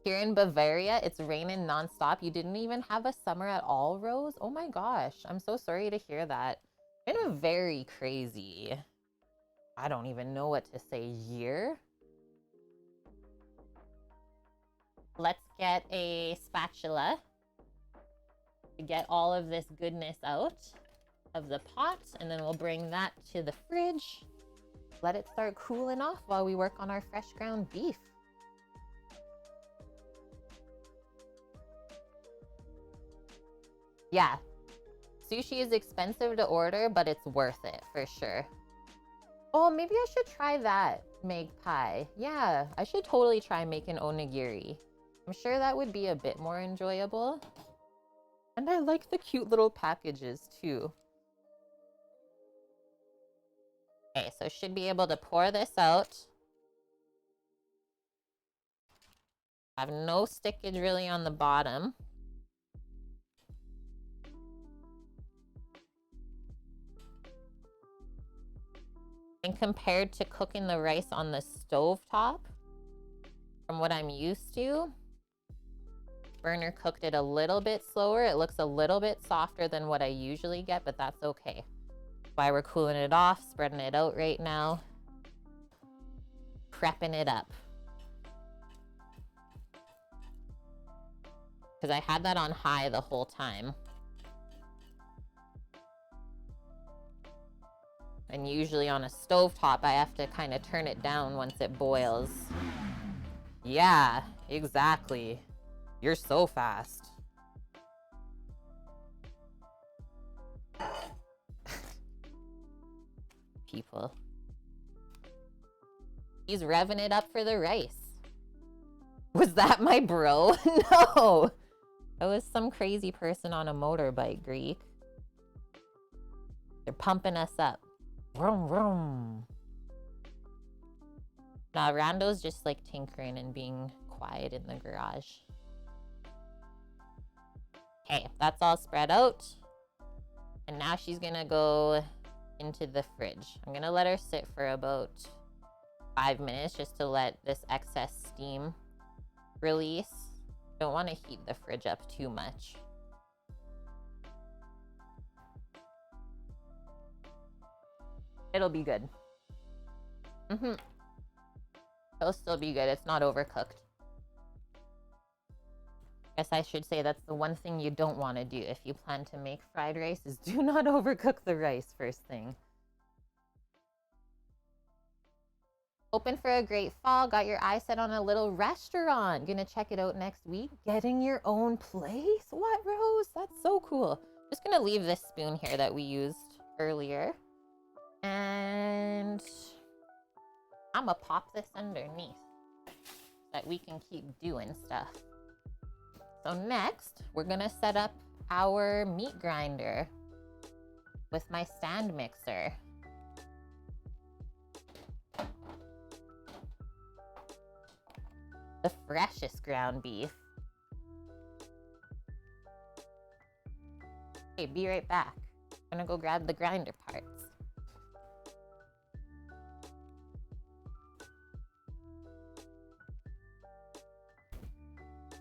Here in Bavaria, it's raining nonstop. You didn't even have a summer at all, Rose? Oh my gosh, I'm so sorry to hear that. Been a very crazy, I don't even know what to say, year. Let's get a spatula to get all of this goodness out of the pot, and then we'll bring that to the fridge. Let it start cooling off while we work on our fresh ground beef. Yeah, sushi is expensive to order, but it's worth it for sure. Oh, maybe I should try that, Meg Pie. Yeah, I should totally try making onigiri. I'm sure that would be a bit more enjoyable. And I like the cute little packages too. Okay, so should be able to pour this out. I have no stickage really on the bottom. And compared to cooking the rice on the stove top, from what I'm used to, burner cooked it a little bit slower. It looks a little bit softer than what I usually get, but that's okay. Why we're cooling it off, spreading it out right now. Prepping it up. Because I had that on high the whole time. And usually on a stovetop, I have to kind of turn it down once it boils. Yeah, exactly. You're so fast. People. He's revving it up for the rice. Was that my bro? No. That was some crazy person on a motorbike, Greek. They're pumping us up. Vroom, vroom. Nah, Rando's just like tinkering and being quiet in the garage. Okay, that's all spread out. And now she's gonna go into the fridge. I'm gonna let her sit for about 5 minutes just to let this excess steam release. Don't want to heat the fridge up too much. It'll be good. It'll still be good. It's not overcooked. Guess I should say that's the one thing you don't want to do if you plan to make fried rice is do not overcook the rice first thing. Hoping for a great fall. Got your eye set on a little restaurant. Gonna check it out next week. Getting your own place? What, Rose? That's so cool. Just gonna leave this spoon here that we used earlier. And I'm gonna pop this underneath so that we can keep doing stuff. So next, we're gonna set up our meat grinder with my stand mixer. The freshest ground beef. Okay, be right back. I'm gonna go grab the grinder parts.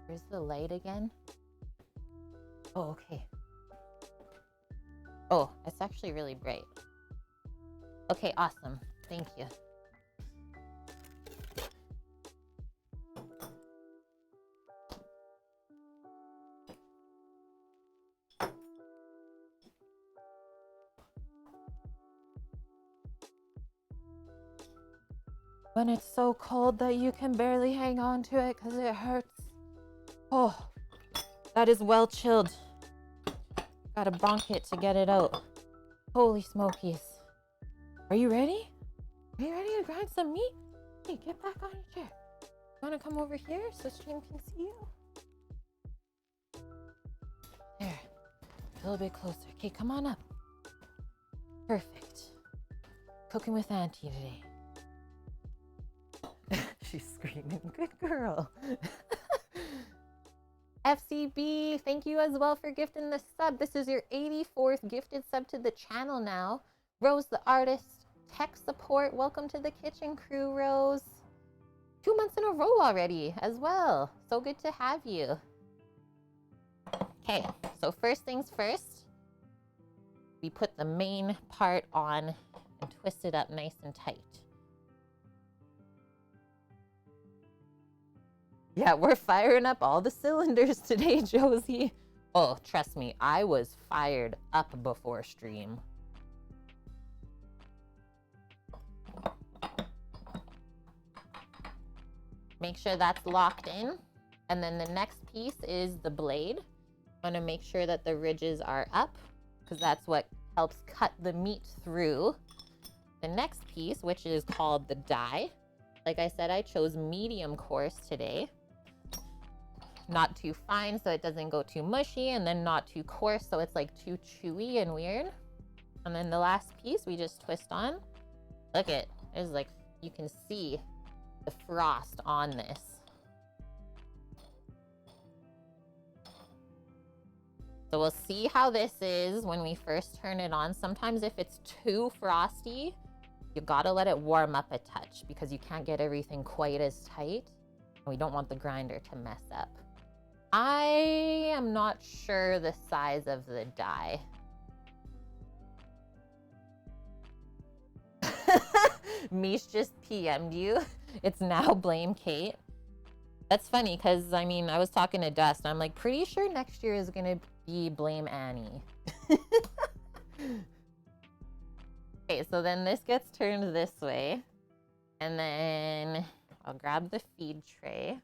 Where's the light again? Oh, okay. Oh, it's actually really bright. Okay, awesome. Thank you. When it's so cold that you can barely hang on to it because it hurts. Oh, that is well chilled. Gotta bonk it to get it out. Holy smokies. Are you ready? Are you ready to grind some meat? Hey, get back on your chair. You wanna come over here so stream can see you? There, a little bit closer. Okay, come on up. Perfect. Cooking with Auntie today. She's screaming, good girl. FCB, thank you as well for gifting the sub. This is your 84th gifted sub to the channel now. Rose the artist, tech support, welcome to the kitchen crew, Rose. 2 months in a row already as well. So good to have you. Okay, so first things first, we put the main part on and twist it up nice and tight. Yeah, we're firing up all the cylinders today, Josie. Oh, trust me, I was fired up before stream. Make sure that's locked in. And then the next piece is the blade. I'm gonna make sure that the ridges are up because that's what helps cut the meat through. The next piece, which is called the die. Like I said, I chose medium coarse today. Not too fine so it doesn't go too mushy, and then not too coarse so it's like too chewy and weird. And then the last piece we just twist on. Look it, there's like, you can see the frost on this. So we'll see how this is when we first turn it on. Sometimes if it's too frosty, you gotta let it warm up a touch because you can't get everything quite as tight. And we don't want the grinder to mess up. I am not sure the size of the die. Mish just PM'd you. It's now blame Kate. That's funny because, I mean, I was talking to Dust. I'm like, pretty sure next year is going to be blame Annie. Okay, so then this gets turned this way. And then I'll grab the feed tray.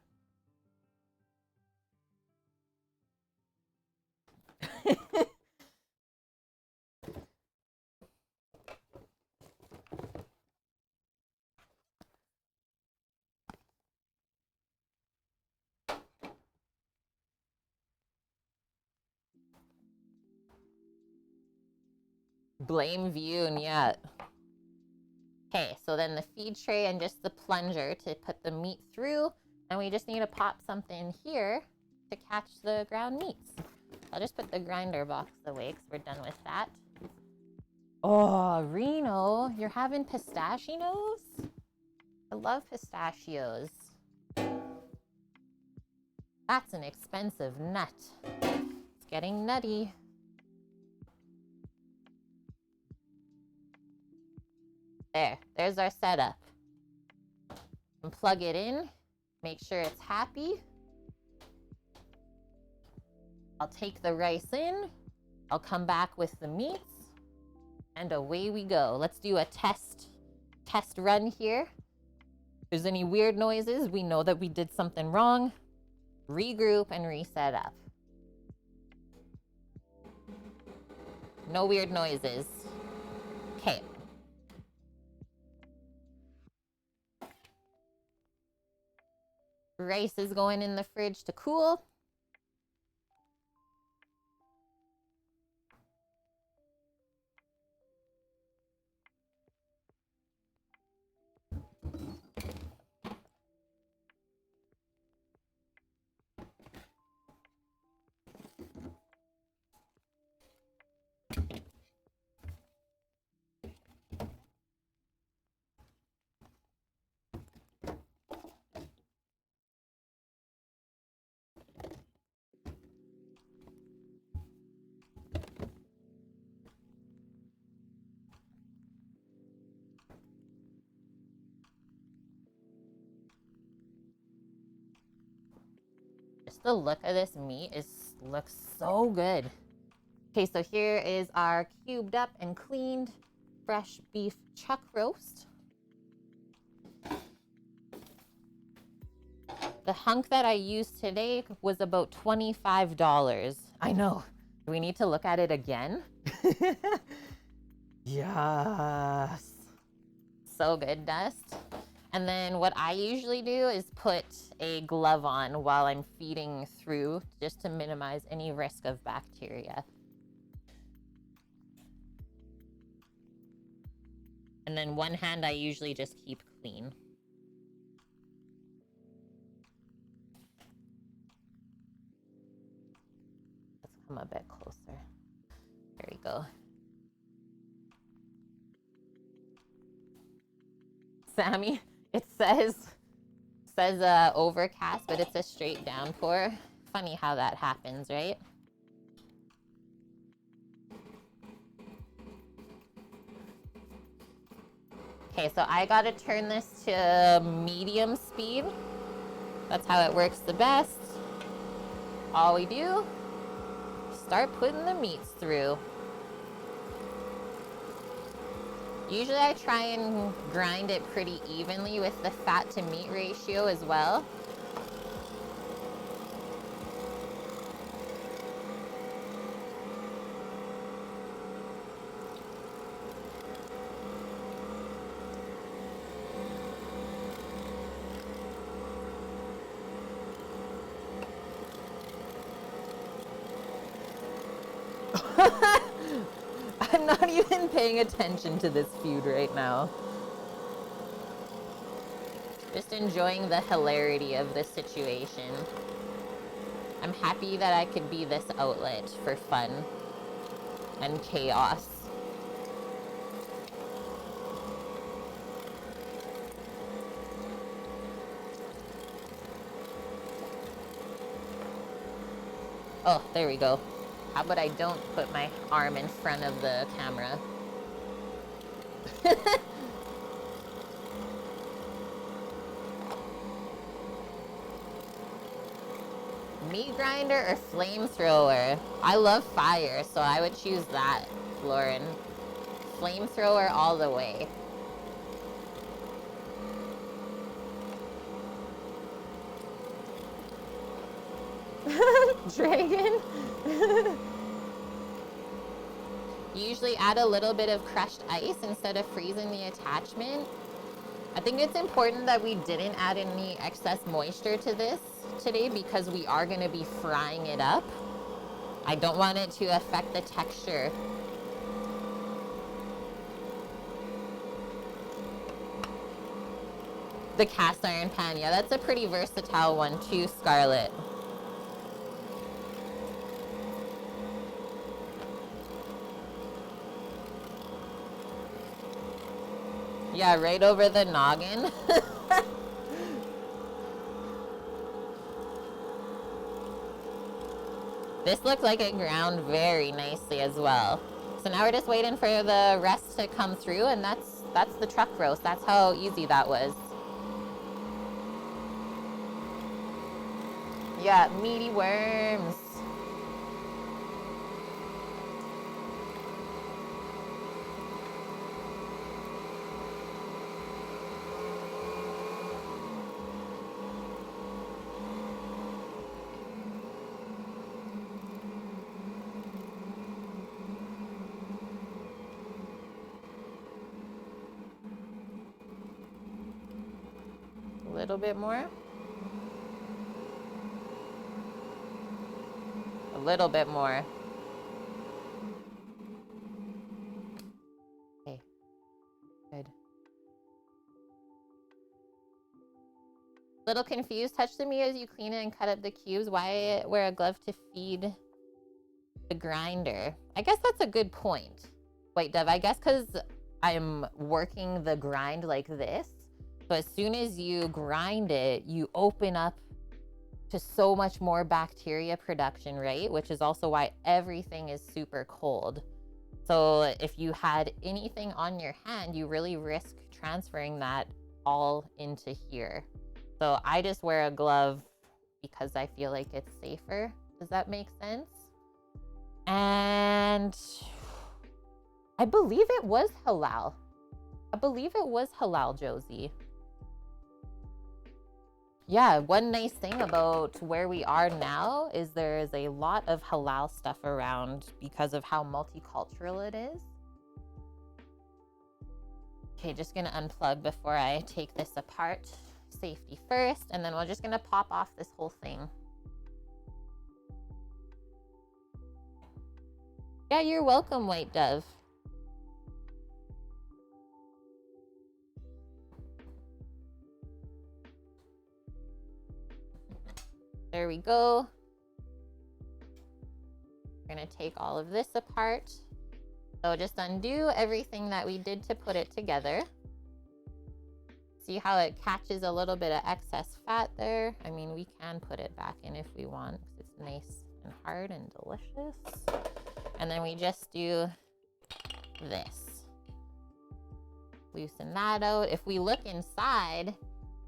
Blame Vune, yeah. Okay, so then the feed tray and just the plunger to put the meat through. And we just need to pop something here to catch the ground meats. I'll just put the grinder box away because we're done with that. Oh, Reno, you're having pistachios? I love pistachios. That's an expensive nut. It's getting nutty. There's our setup. And plug it in, make sure it's happy. I'll take the rice in, I'll come back with the meats, and away we go. Let's do a test run here. If there's any weird noises, we know that we did something wrong. Regroup and reset up. No weird noises. Okay. Rice is going in the fridge to cool. Just the look of this meat looks so good. Okay, so here is our cubed up and cleaned fresh beef chuck roast. The hunk that I used today was about $25. I know. Do we need to look at it again? Yes. So good, Dust. And then what I usually do is put a glove on while I'm feeding through just to minimize any risk of bacteria. And then one hand I usually just keep clean. Let's come a bit closer. There we go. Sammy, it says overcast, but it's a straight downpour. Funny how that happens, right? Okay, so I gotta turn this to medium speed. That's how it works the best. All we do, start putting the meats through. Usually I try and grind it pretty evenly with the fat to meat ratio as well. I'm not even paying attention to this feud right now. Just enjoying the hilarity of the situation. I'm happy that I could be this outlet for fun and chaos. Oh, there we go. How about I don't put my arm in front of the camera? meat grinder or flamethrower? I love fire, so I would choose that, Lauren. Flamethrower all the way. Dragon. Usually add a little bit of crushed ice instead of freezing the attachment. I think it's important that we didn't add any excess moisture to this today because we are going to be frying it up. I don't want it to affect the texture. The cast iron pan, yeah, that's a pretty versatile one too, Scarlett. Yeah, right over the noggin. This looks like it ground very nicely as well. So now we're just waiting for the rest to come through, and that's the truck roast. That's how easy that was. Yeah, meaty worms. A little bit more. A little bit more. Okay, good. Little confused. Touch the meat as you clean it and cut up the cubes. Why wear a glove to feed the grinder? I guess that's a good point, White Dove. I guess because I'm working the grind like this. So as soon as you grind it, you open up to so much more bacteria production, right? Which is also why everything is super cold. So if you had anything on your hand, you really risk transferring that all into here. So I just wear a glove because I feel like it's safer. Does that make sense? And I believe it was halal. I believe it was halal, Josie. Yeah, one nice thing about where we are now is there is a lot of halal stuff around because of how multicultural it is. Okay, just gonna unplug before I take this apart. Safety first, and then we're just gonna pop off this whole thing. Yeah, you're welcome, White Dove. There we go. We're gonna take all of this apart. So just undo everything that we did to put it together. See how it catches a little bit of excess fat there? I mean, we can put it back in if we want because it's nice and hard and delicious. And then we just do this. Loosen that out. If we look inside,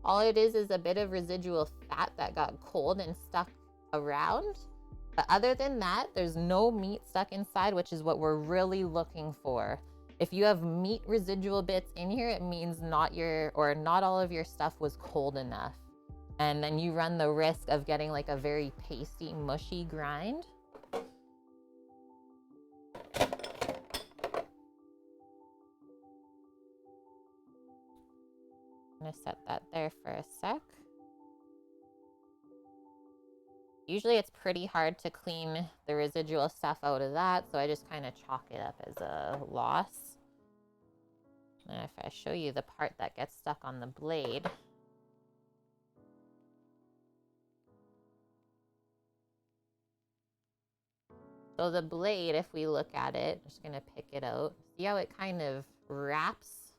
all it is a bit of residual fat that got cold and stuck around. But other than that, there's no meat stuck inside, which is what we're really looking for. If you have meat residual bits in here, it means not all of your stuff was cold enough. And then you run the risk of getting like a very pasty, mushy grind. I'm gonna set that there for a sec. Usually it's pretty hard to clean the residual stuff out of that, so I just kind of chalk it up as a loss. And if I show you the part that gets stuck on the blade, so the blade, if we look at it, I'm just gonna pick it out. See how it kind of wraps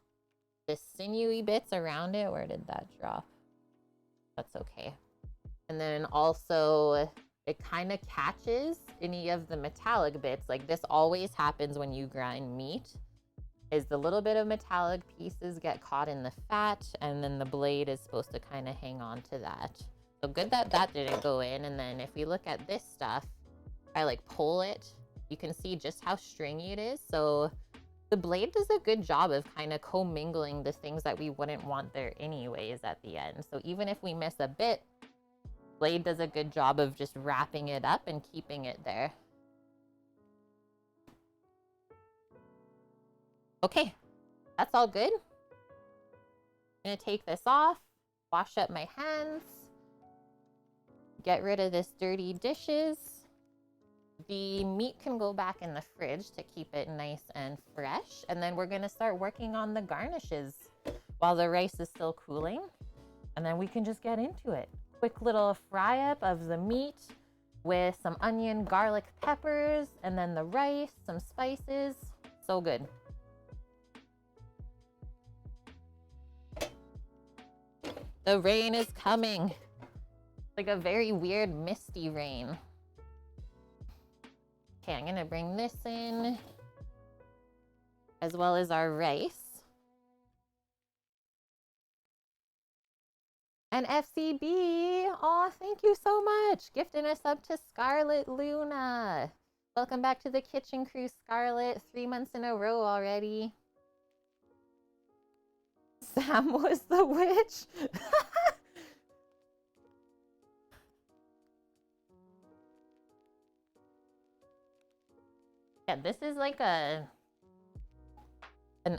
the sinewy bits around it? Where did that drop? That's okay. And then also it kind of catches any of the metallic bits. Like this always happens when you grind meat, is the little bit of metallic pieces get caught in the fat, and then the blade is supposed to kind of hang on to that. So good that that didn't go in. And then if we look at this stuff, I like pull it, you can see just how stringy it is. So the blade does a good job of kind of commingling the things that we wouldn't want there anyways at the end. So even if we miss a bit, blade does a good job of just wrapping it up and keeping it there. Okay, that's all good. I'm gonna take this off, wash up my hands, get rid of this dirty dishes. The meat can go back in the fridge to keep it nice and fresh. And then we're gonna start working on the garnishes while the rice is still cooling. And then we can just get into it. Quick little fry up of the meat with some onion, garlic, peppers, and then the rice, some spices. So good. The rain is coming. Like a very weird misty rain. Okay, I'm gonna bring this in as well as our rice. And FCB, oh, thank you so much. Gifting us up to Scarlet Luna. Welcome back to the kitchen crew, Scarlet. 3 months in a row already. Sam was the witch. Yeah, this is like an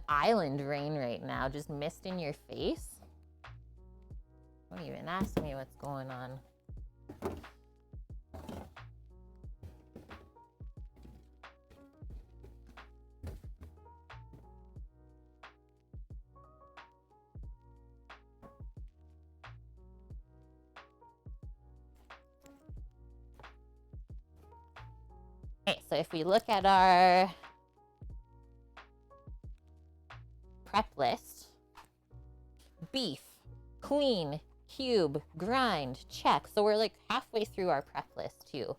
island rain right now, just mist in your face. Don't even ask me what's going on. Okay, so if we look at our prep list, beef, clean, cube, grind, check. So we're like halfway through our prep list too.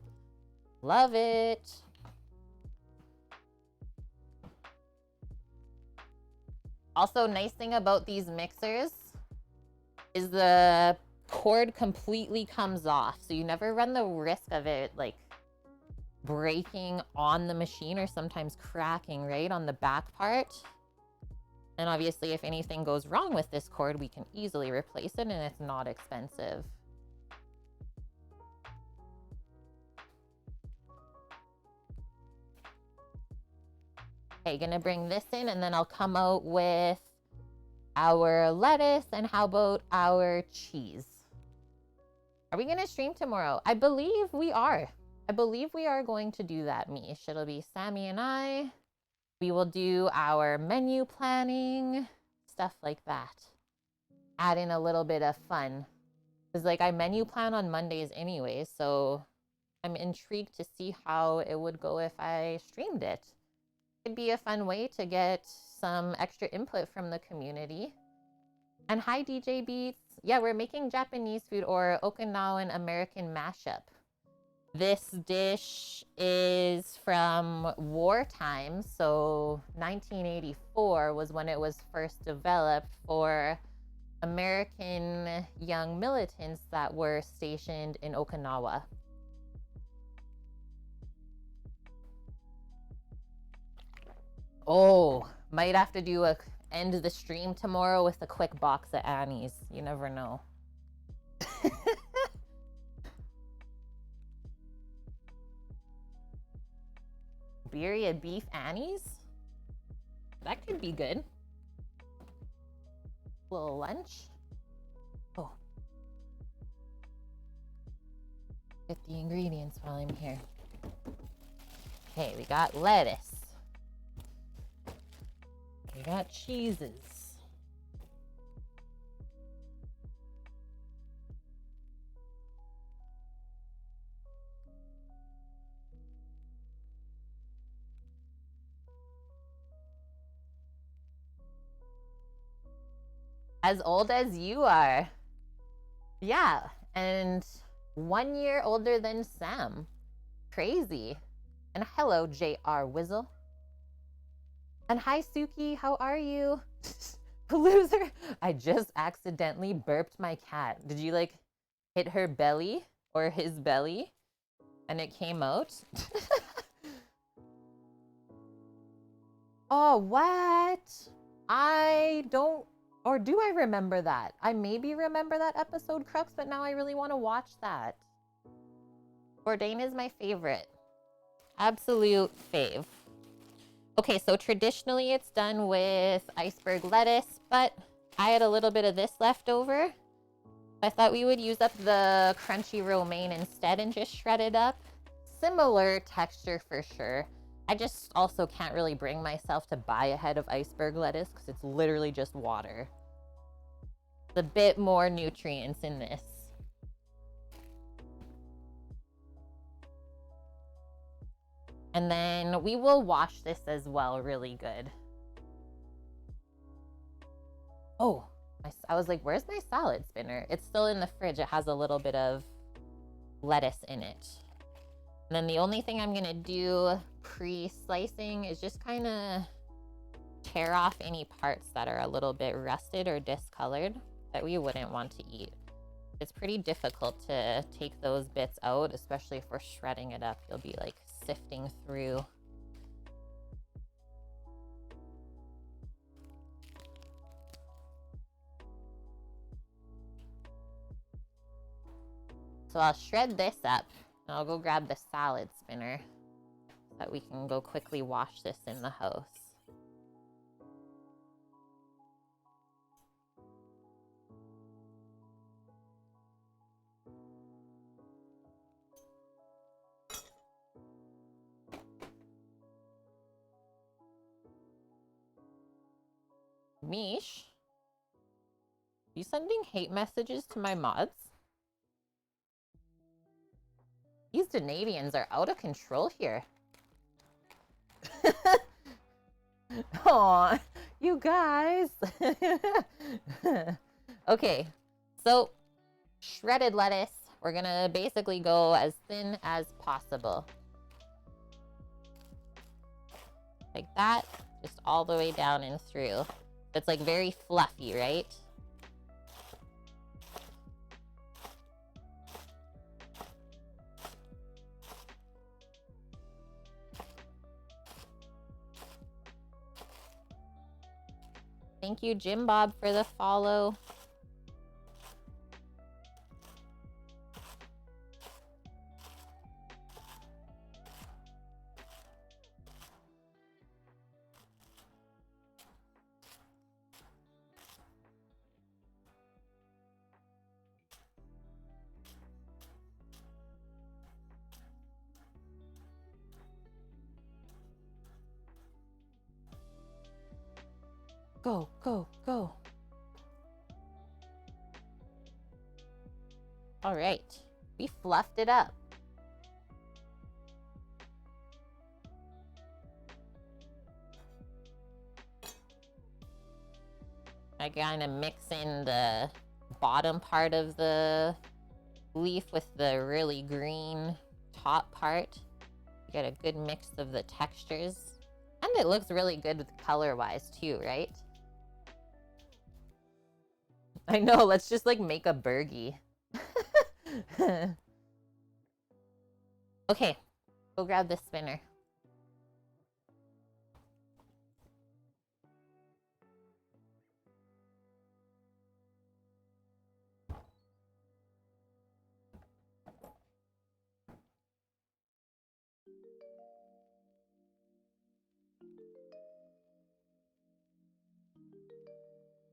Love it. Also, nice thing about these mixers is the cord completely comes off. So you never run the risk of it like breaking on the machine or sometimes cracking right on the back part. And obviously if anything goes wrong with this cord, we can easily replace it and it's not expensive. Okay, gonna bring this in and then I'll come out with our lettuce and how about our cheese? Are we gonna stream tomorrow? I believe we are. I believe we are going to do that, Mish. It'll be Sammy and I. We will do our menu planning, stuff like that. Add in a little bit of fun. Because like I menu plan on Mondays anyway, so I'm intrigued to see how it would go if I streamed it. It'd be a fun way to get some extra input from the community. And hi, DJ Beats. Yeah, we're making Japanese food or Okinawan American mashup. This dish is from wartime, so 1984 was when it was first developed for American young militants that were stationed in Okinawa. Oh, might have to do a end the stream tomorrow with a quick box of Annie's. You never know. Birria beef Annie's? That could be good. A little lunch. Oh. Get the ingredients while I'm here. Okay, we got lettuce. We got cheeses. As old as you are. Yeah, and 1 year older than Sam. Crazy. And hello, J.R. Wizzle. And hi, Suki, how are you? Loser. I just accidentally burped my cat. Did you like hit her belly or his belly and it came out. Oh, what? I don't, or do I remember that? I maybe remember that episode, Crux, but now I really want to watch that. Bourdain is my favorite. Absolute fave. Okay, so traditionally it's done with iceberg lettuce, but I had a little bit of this left over. I thought we would use up the crunchy romaine instead and just shred it up. Similar texture for sure. I just also can't really bring myself to buy a head of iceberg lettuce because it's literally just water. It's a bit more nutrients in this. And then we will wash this as well really good. Oh, I was like, where's my salad spinner? It's still in the fridge. It has a little bit of lettuce in it. And then the only thing I'm gonna do pre-slicing is just kind of tear off any parts that are a little bit rusted or discolored that we wouldn't want to eat. It's pretty difficult to take those bits out, especially if we're shredding it up. You'll be like sifting through. So I'll shred this up and I'll go grab the salad spinner so that we can go quickly wash this in the house. Mish, you sending hate messages to my mods? These Canadians are out of control here. Aw, you guys. Okay, so shredded lettuce. We're gonna basically go as thin as possible. Like that, just all the way down and through. It's like very fluffy, right? Thank you, Jim Bob, for the follow. Go, go, go. All right, we fluffed it up. I kind of mix in the bottom part of the leaf with the really green top part. You get a good mix of the textures. And it looks really good color-wise too, right? I know, let's just like make a burgie. Okay, go grab this spinner.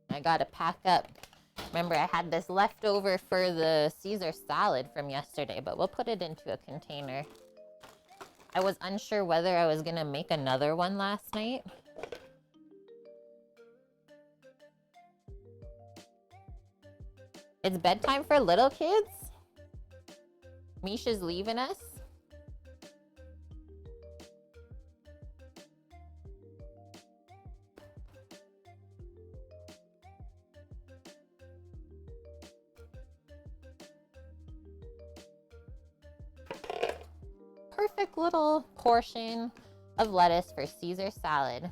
I gotta pack up. Remember, I had this leftover for the Caesar salad from yesterday, but we'll put it into a container. I was unsure whether I was gonna make another one last night. It's bedtime for little kids? Misha's leaving us? Perfect little portion of lettuce for Caesar salad.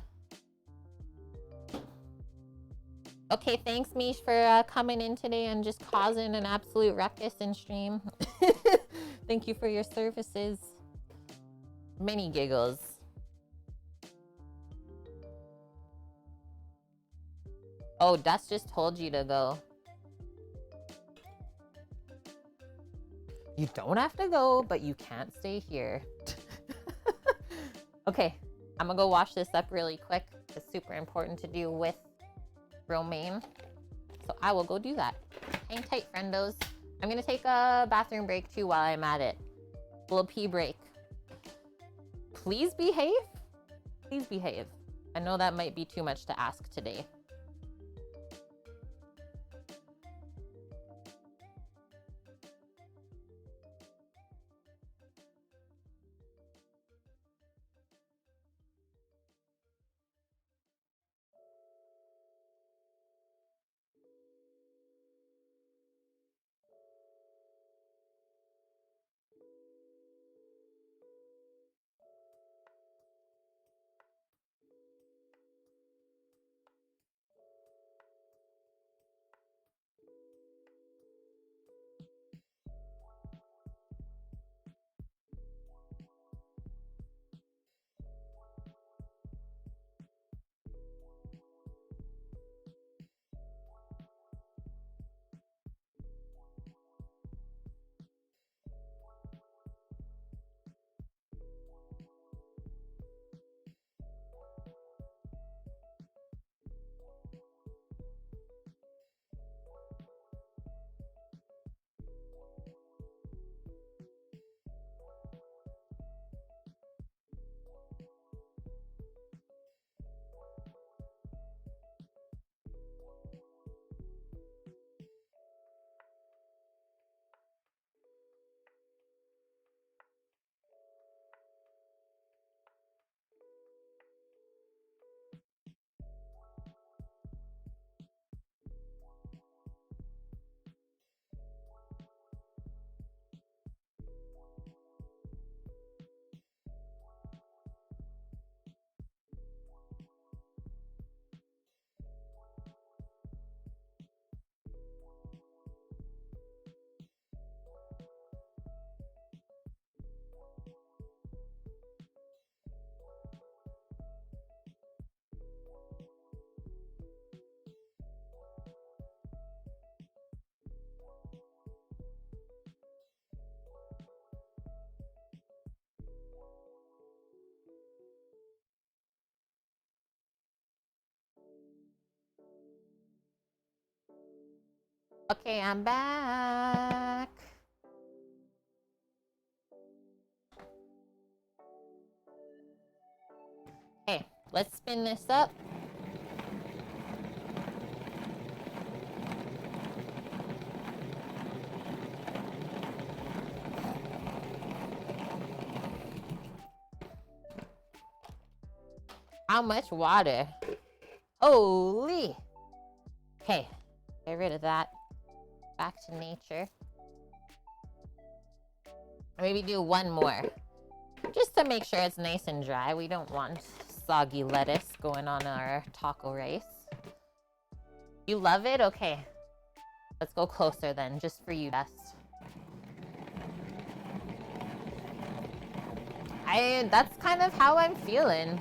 Okay, thanks, Mish, for coming in today and just causing an absolute ruckus in stream. Thank you for your services. Many giggles. Oh, Dust just told you to go. You don't have to go, but you can't stay here. Okay, I'm gonna go wash this up really quick. It's super important to do with romaine. So I will go do that. Hang tight, friendos. I'm gonna take a bathroom break too while I'm at it. A little pee break. Please behave. Please behave. I know that might be too much to ask today. Okay, I'm back. Okay, let's spin this up. How much water? Holy. Okay, get rid of that. Back to nature. Maybe do one more. Just to make sure it's nice and dry. We don't want soggy lettuce going on our taco rice. You love it? Okay. Let's go closer then, just for you, Dust. That's kind of how I'm feeling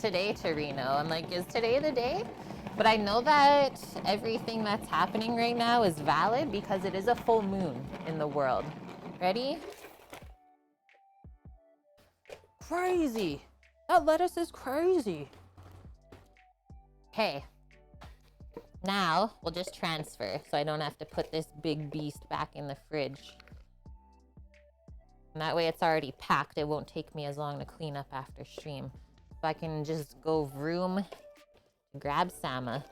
today, Torino. I'm like, is today the day? But I know that everything that's happening right now is valid because it is a full moon in the world. Ready? Crazy. That lettuce is crazy. Okay. Now we'll just transfer so I don't have to put this big beast back in the fridge. And that way it's already packed. It won't take me as long to clean up after stream. So I can just go vroom, grab Sama.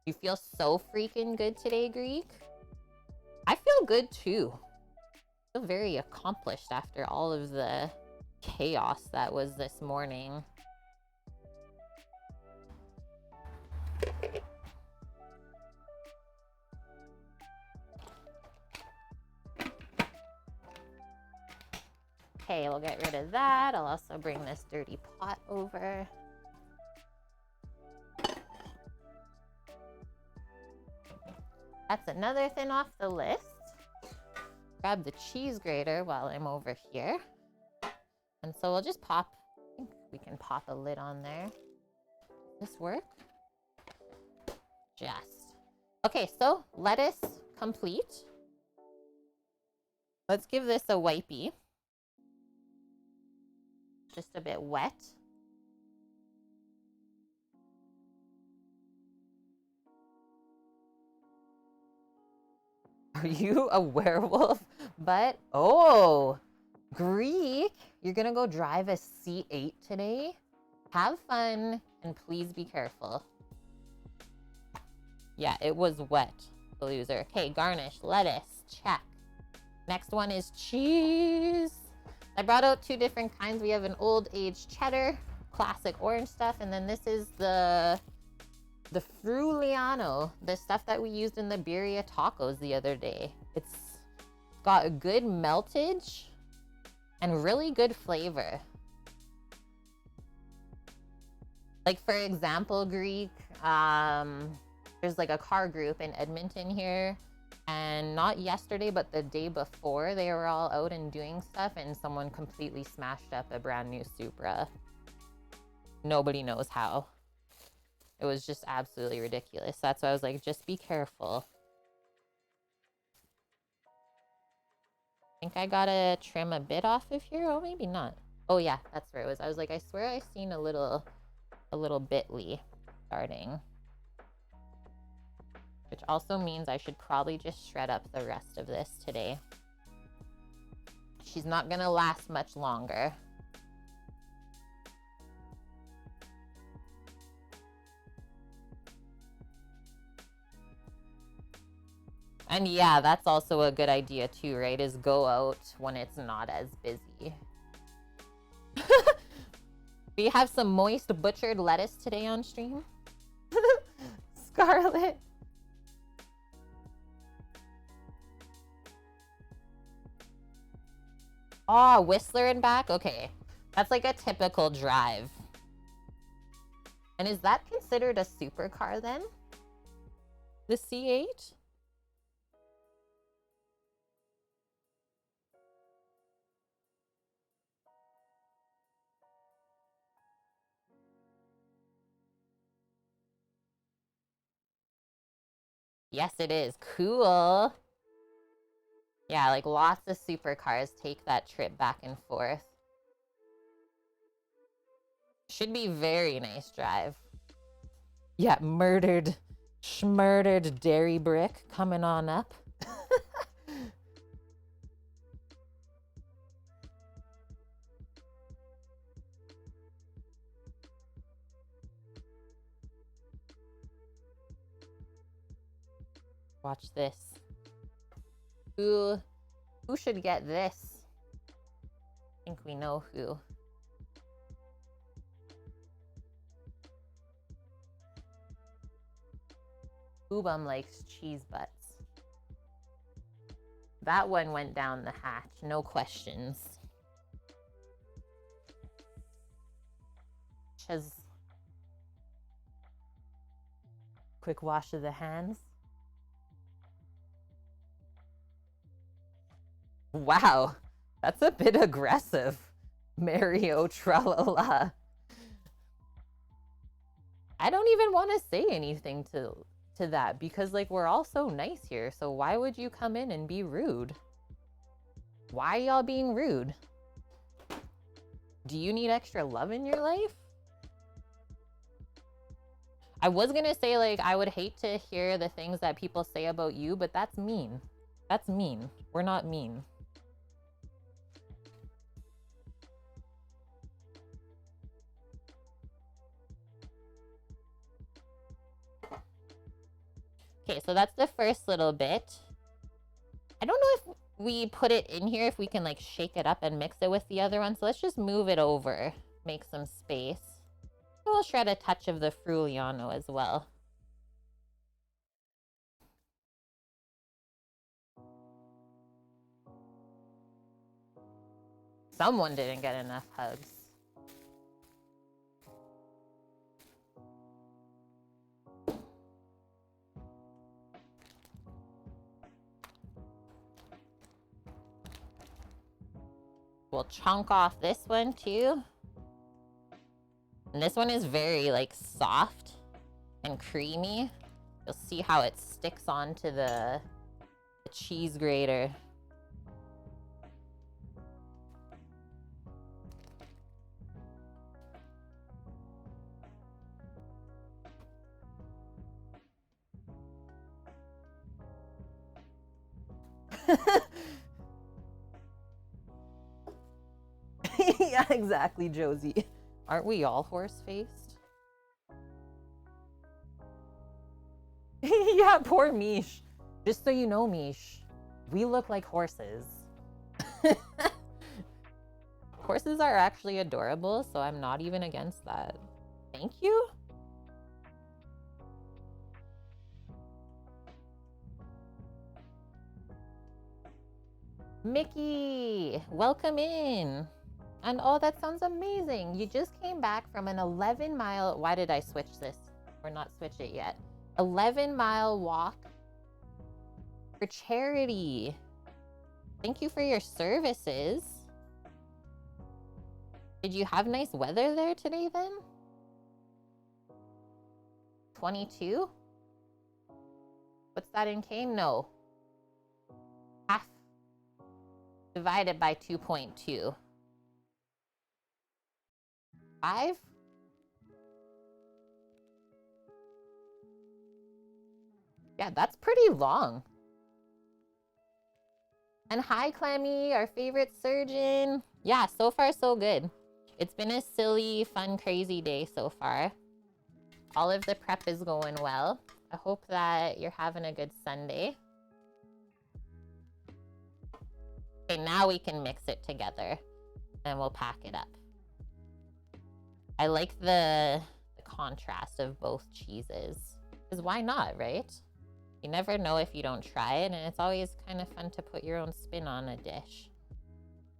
You feel so freaking good today, Greek? I feel good too. I feel very accomplished after all of the chaos that was this morning. Okay, we'll get rid of that. I'll also bring this dirty pot over. That's another thing off the list. Grab the cheese grater while I'm over here. And so we'll just pop, I think we can pop a lid on there. Does this work? Just. Okay, so lettuce complete. Let's give this a wipey. Just a bit wet. Are you a werewolf? But, oh, Greek, you're gonna go drive a C8 today? Have fun and please be careful. Yeah, it was wet, the loser. Okay, garnish, lettuce, check. Next one is cheese. I brought out 2 different kinds. We have an old aged cheddar, classic orange stuff, and then this is the Friuliano, the stuff that we used in the birria tacos the other day. It's got a good meltage and really good flavor. Like, for example, Greek, there's like a car group in Edmonton here, and not yesterday, but the day before, they were all out and doing stuff, and someone completely smashed up a brand new Supra. Nobody knows how. It was just absolutely ridiculous. That's why I was like, just be careful. I think I gotta trim a bit off of here. Oh, maybe not. Oh yeah, that's where it was. I was like, I swear I seen a little bit.ly starting. Which also means I should probably just shred up the rest of this today. She's not gonna last much longer. And yeah, that's also a good idea too, right? Is go out when it's not as busy. We have some moist butchered lettuce today on stream. Scarlet. Oh, Whistler and back? Okay. That's like a typical drive. And is that considered a supercar then? The C8? Yes, it is. Cool. Yeah, like lots of supercars take that trip back and forth. Should be very nice drive. Yeah, schmurdered dairy brick coming on up. Watch this. Who should get this? I think we know who. Boobum likes cheese butts. That one went down the hatch, no questions. Just quick wash of the hands. Wow, that's a bit aggressive, Mario Tralala. I don't even want to say anything to that because like we're all so nice here. So why would you come in and be rude? Why are y'all being rude? Do you need extra love in your life? I was gonna say like I would hate to hear the things that people say about you, but that's mean. That's mean. We're not mean. Okay, so that's the first little bit. I don't know if we put it in here, if we can like shake it up and mix it with the other one. So let's just move it over, make some space. We'll shred a touch of the Friuliano as well. Someone didn't get enough hugs. We'll chunk off this one too. And this one is very like soft and creamy. You'll see how it sticks onto the cheese grater. Yeah, exactly, Josie. Aren't we all horse-faced? Yeah, poor Mish. Just so you know, Mish, we look like horses. Horses are actually adorable, so I'm not even against that. Thank you. Mickey, welcome in. And oh, that sounds amazing. You just came back from an 11-mile, why did I switch this? Or not switch it yet. 11-mile walk for charity. Thank you for your services. Did you have nice weather there today then? 22? What's that in K? No. Half divided by 2.2. 5? Yeah, that's pretty long. And hi, Clemmy, our favorite surgeon. Yeah, so far so good. It's been a silly, fun, crazy day so far. All of the prep is going well. I hope that you're having a good Sunday. Okay, now we can mix it together and we'll pack it up. I like the contrast of both cheeses. Because why not, right? You never know if you don't try it, and it's always kind of fun to put your own spin on a dish.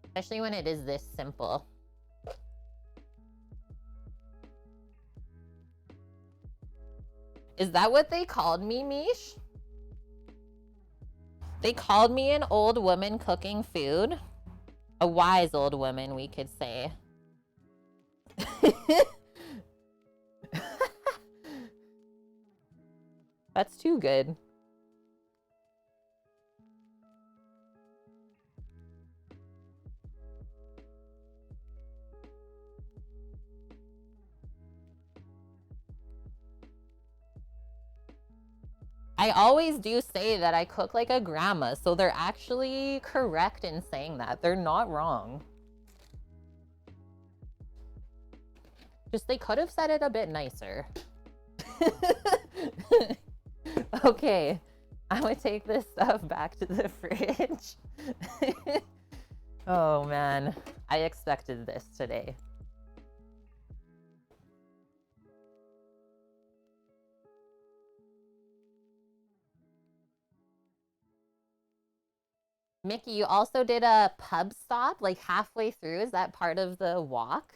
Especially when it is this simple. Is that what they called me, Mish? They called me an old woman cooking food. A wise old woman, we could say. That's too good. I always do say that I cook like a grandma, so they're actually correct in saying that. They're not wrong. Just they could have said it a bit nicer. Okay, I'm gonna take this stuff back to the fridge. Oh man, I expected this today. Mickey, you also did a pub stop like halfway through. Is that part of the walk?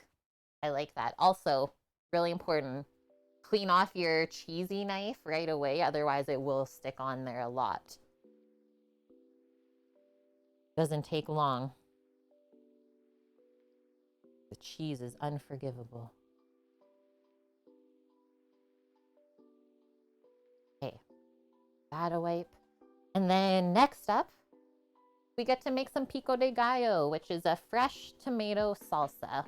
I like that. Also, really important, clean off your cheesy knife right away. Otherwise, it will stick on there a lot. Doesn't take long. The cheese is unforgivable. Okay, that a wipe. And then next up, we get to make some Pico De Gallo, which is a fresh tomato salsa.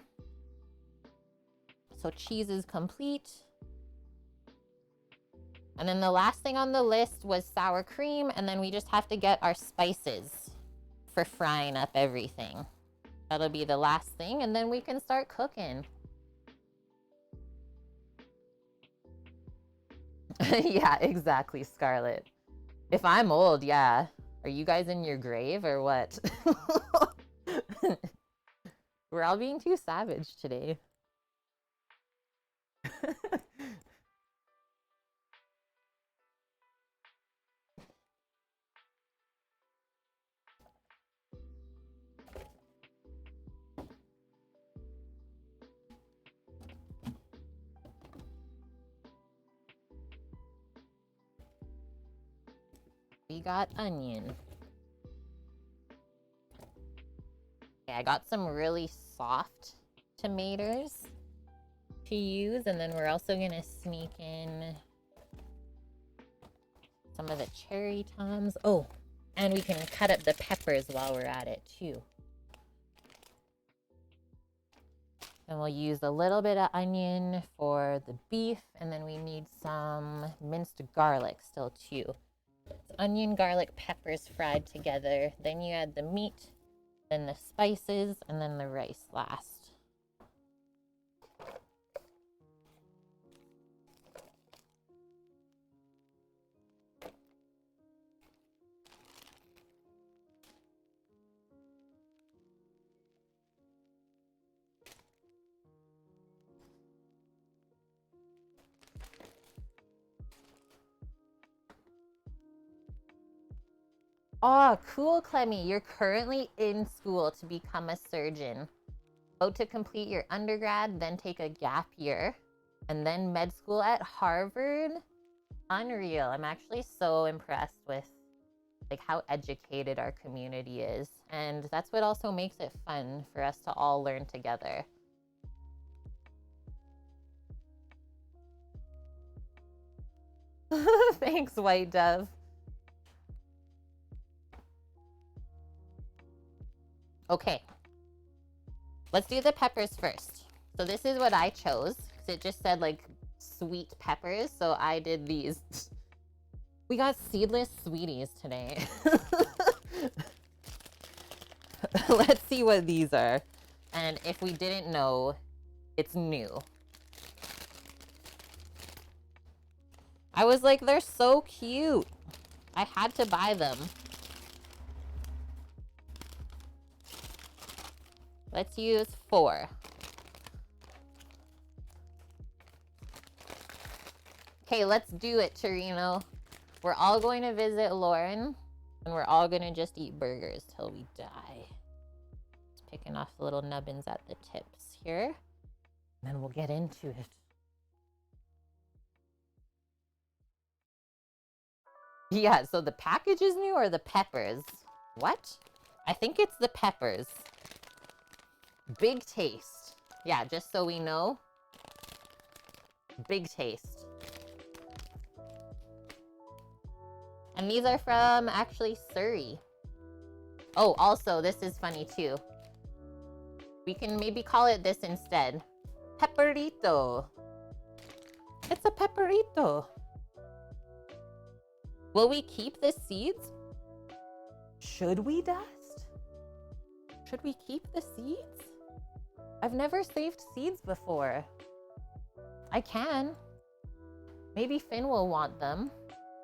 So cheese is complete. And then the last thing on the list was sour cream, and then we just have to get our spices for frying up everything. That'll be the last thing, and then we can start cooking. Yeah, exactly, Scarlett. If I'm old, yeah. Are you guys in your grave or what? We're all being too savage today. We got onion. Okay, I got some really soft tomatoes to use, and then we're also gonna sneak in some of the cherry toms. Oh, and we can cut up the peppers while we're at it too. And we'll use a little bit of onion for the beef, and then we need some minced garlic still too. It's onion, garlic, peppers fried together. Then you add the meat, then the spices, and then the rice last. Oh, cool, Clemmy. You're currently in school to become a surgeon. About to complete your undergrad, then take a gap year, and then med school at Harvard. Unreal. I'm actually so impressed with like how educated our community is. And that's what also makes it fun for us to all learn together. Thanks, White Dove. Okay, let's do the peppers first. So this is what I chose because it just said like sweet peppers. So I did these. We got seedless sweeties today. Let's see what these are. And if we didn't know, it's new. I was like, they're so cute. I had to buy them. Let's use 4. Okay, let's do it, Torino. We're all going to visit Lauren, and we're all going to just eat burgers till we die. Just picking off the little nubbins at the tips here. And then we'll get into it. Yeah, so the package is new or the peppers? What? I think it's the peppers. Big taste. Yeah, just so we know. Big taste. And these are from actually Surrey. Oh, also, this is funny too. We can maybe call it this instead. Pepperito. It's a pepperito. Will we keep the seeds? Should we, Dust? Should we keep the seeds? I've never saved seeds before. I can. Maybe Finn will want them.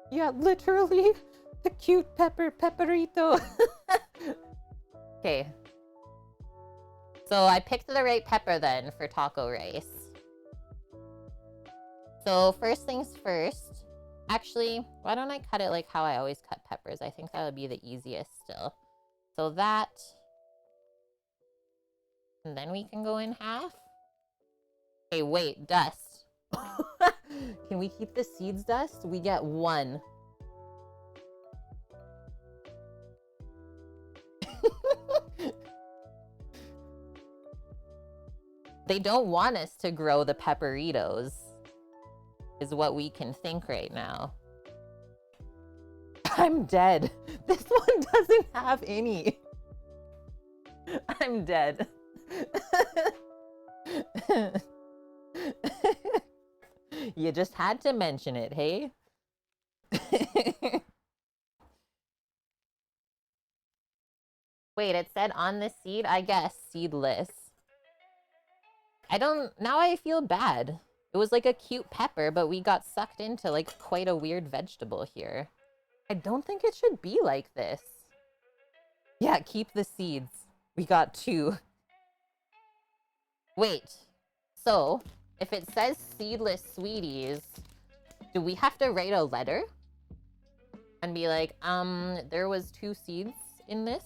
Yeah, literally. The cute pepperito. Okay. So I picked the right pepper then for taco rice. So first things first. Actually, why don't I cut it like how I always cut peppers? I think that would be the easiest still. So that. And then we can go in half. Hey, wait, Dust. Can we keep the seeds, Dust? We get 1. They don't want us to grow the pepperitos, is what we can think right now. I'm dead. This one doesn't have any. I'm dead. You just had to mention it, hey? Wait, it said on the seed? I guess seedless. Now I feel bad. It was like a cute pepper, but we got sucked into like quite a weird vegetable here. I don't think it should be like this. Yeah, keep the seeds. We got 2. Wait, so if it says seedless sweeties, do we have to write a letter? And be like, there was 2 seeds in this?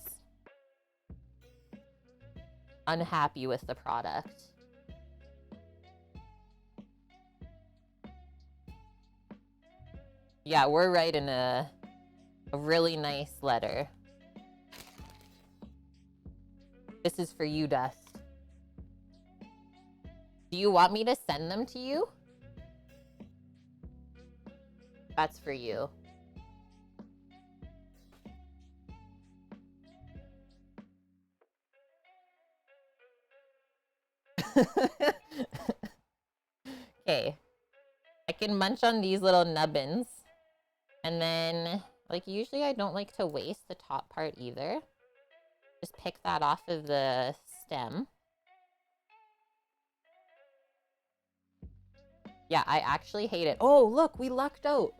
Unhappy with the product. Yeah, we're writing a really nice letter. This is for you, Dust. Do you want me to send them to you? That's for you. Okay. I can munch on these little nubbins. And then, like, usually I don't like to waste the top part either. Just pick that off of the stem. Yeah, I actually hate it. Oh, look, we lucked out.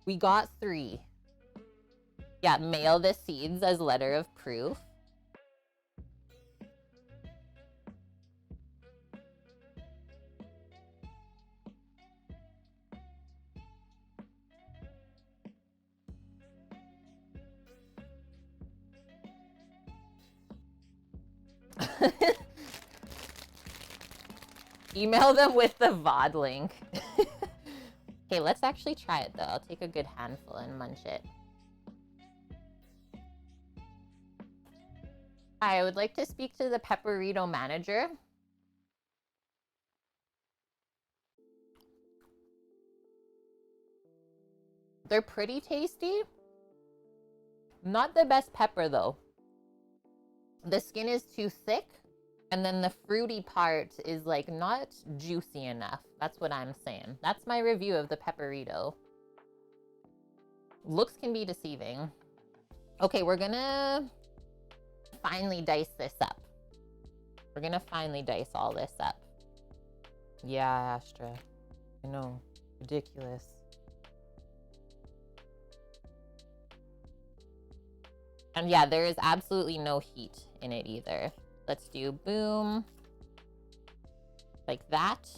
We got 3. Yeah, mail the seeds as letter of proof. Email them with the VOD link. Okay, let's actually try it though. I'll take a good handful and munch it. Hi, I would like to speak to the Pepperito manager. They're pretty tasty. Not the best pepper though. The skin is too thick, and then the fruity part is like not juicy enough. That's what I'm saying. That's my review of the Pepperito. Looks can be deceiving. Okay, we're gonna finally dice this up. We're gonna finally dice all this up. Yeah, Astra. I know. Ridiculous. And yeah, there is absolutely no heat in it either. Let's do boom. Like that.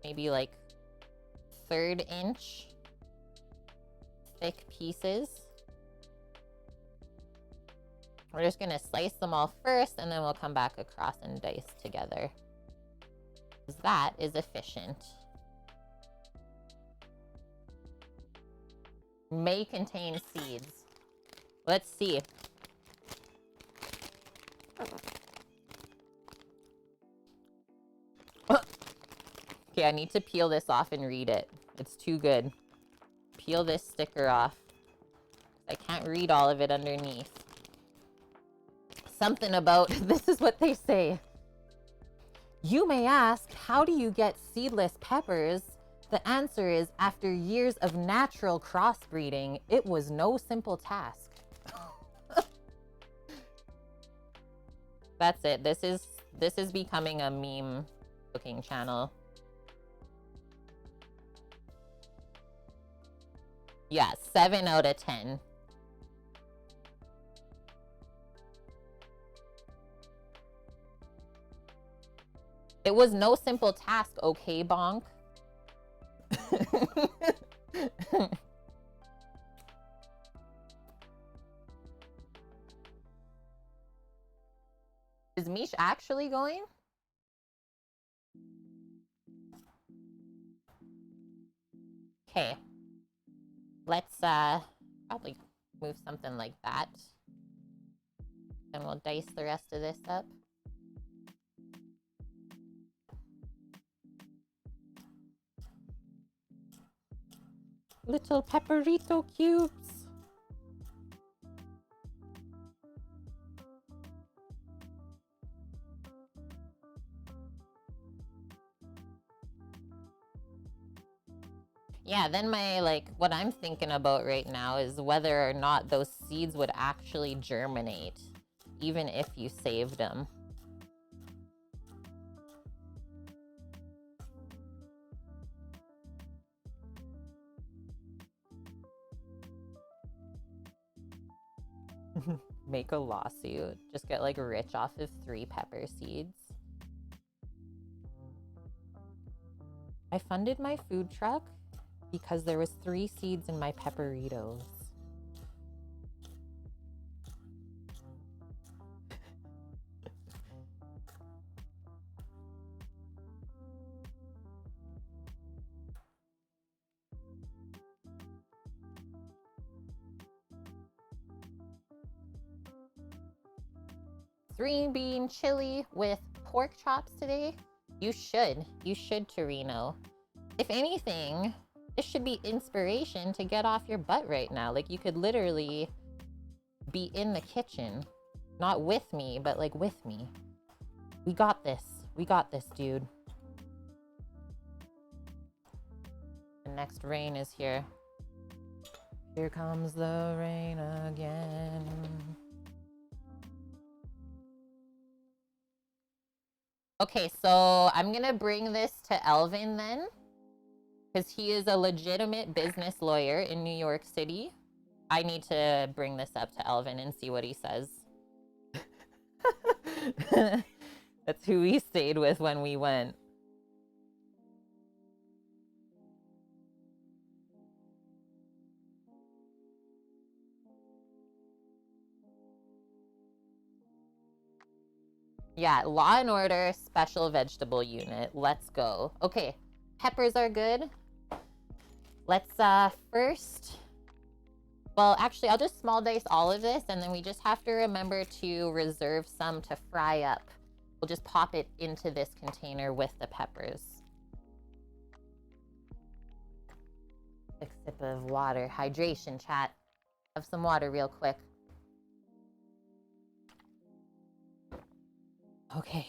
Maybe like 1/3 inch thick pieces. We're just gonna slice them all first, and then we'll come back across and dice together. Because that is efficient. May contain seeds. Let's see. Okay, I need to peel this off and read it. It's too good. Peel this sticker off. I can't read all of it underneath. Something about, this is what they say. You may ask, how do you get seedless peppers? The answer is, after years of natural crossbreeding, it was no simple task. That's it. This is becoming a meme cooking channel. Yeah, 7 out of 10. It was no simple task, okay, Bonk? Is Mish actually going? Okay. Let's probably move something like that. And we'll dice the rest of this up. Little pepperito cubes. Yeah, then what I'm thinking about right now is whether or not those seeds would actually germinate, even if you saved them. Make a lawsuit. Just get like rich off of 3 pepper seeds. I funded my food truck because there was 3 seeds in my pepperitos. 3-bean chili with pork chops today. You should, Torino. If anything, this should be inspiration to get off your butt right now. Like, you could literally be in the kitchen. Not with me, but like with me. We got this. We got this, dude. The next rain is here. Here comes the rain again. Okay, so I'm gonna bring this to Elvin then, because he is a legitimate business lawyer in New York City. I need to bring this up to Elvin and see what he says. That's who we stayed with when we went. Yeah, Law and Order Special Vegetable Unit. Let's go. Okay, peppers are good. Let's first... Well, actually, I'll just small dice all of this, and then we just have to remember to reserve some to fry up. We'll just pop it into this container with the peppers. Quick sip of water. Hydration, chat. Have some water real quick. Okay.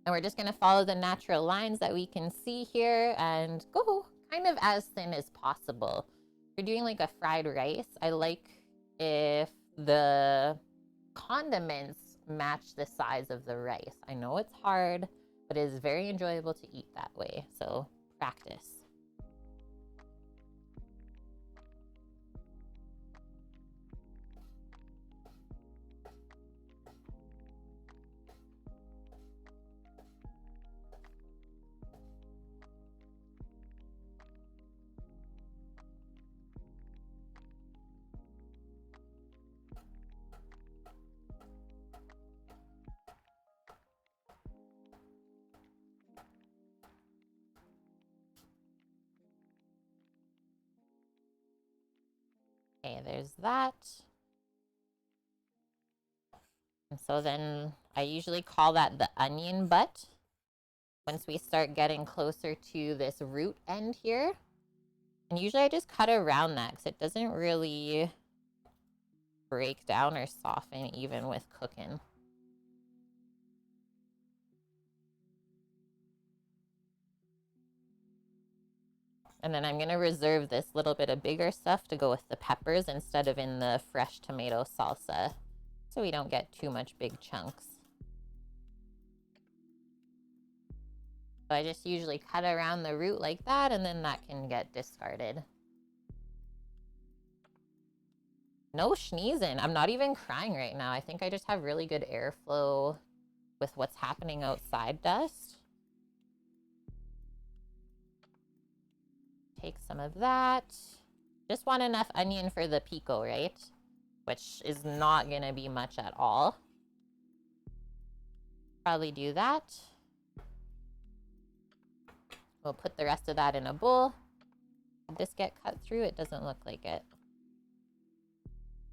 And we're just going to follow the natural lines that we can see here and go kind of as thin as possible. If you're doing like a fried rice, I like if the condiments match the size of the rice. I know it's hard, but it is very enjoyable to eat that way. So practice. Okay, there's that. And so then I usually call that the onion butt. Once we start getting closer to this root end here. And usually I just cut around that because it doesn't really break down or soften even with cooking. And then I'm going to reserve this little bit of bigger stuff to go with the peppers instead of in the fresh tomato salsa, so we don't get too much big chunks. So I just usually cut around the root like that, and then that can get discarded. No sneezing. I'm not even crying right now. I think I just have really good airflow with what's happening outside dust. Take some of that. Just want enough onion for the pico, right? Which is not going to be much at all. Probably do that. We'll put the rest of that in a bowl. Did this get cut through? It doesn't look like it.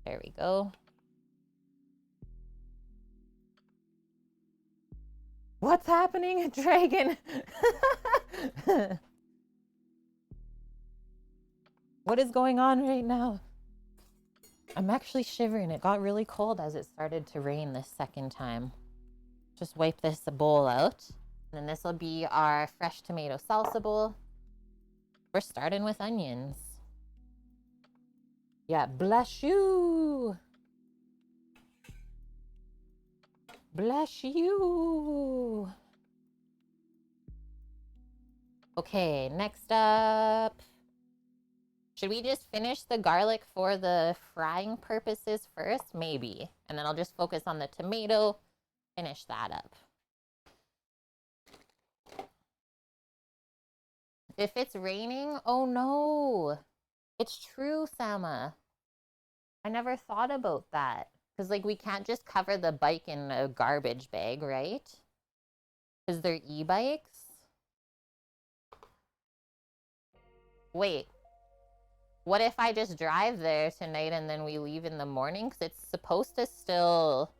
There we go. What's happening, Dragon? What is going on right now? I'm actually shivering. It got really cold as it started to rain this second time. Just wipe this bowl out. And then this will be our fresh tomato salsa bowl. We're starting with onions. Yeah, bless you. Bless you. Okay, next up. Should we just finish the garlic for the frying purposes first? Maybe. And then I'll just focus on the tomato, finish that up. If it's raining, oh no. It's true, Sama. I never thought about that. Because, like, we can't just cover the bike in a garbage bag, right? Because they're e-bikes. Wait. What if I just drive there tonight and then we leave in the morning? Because it's supposed to still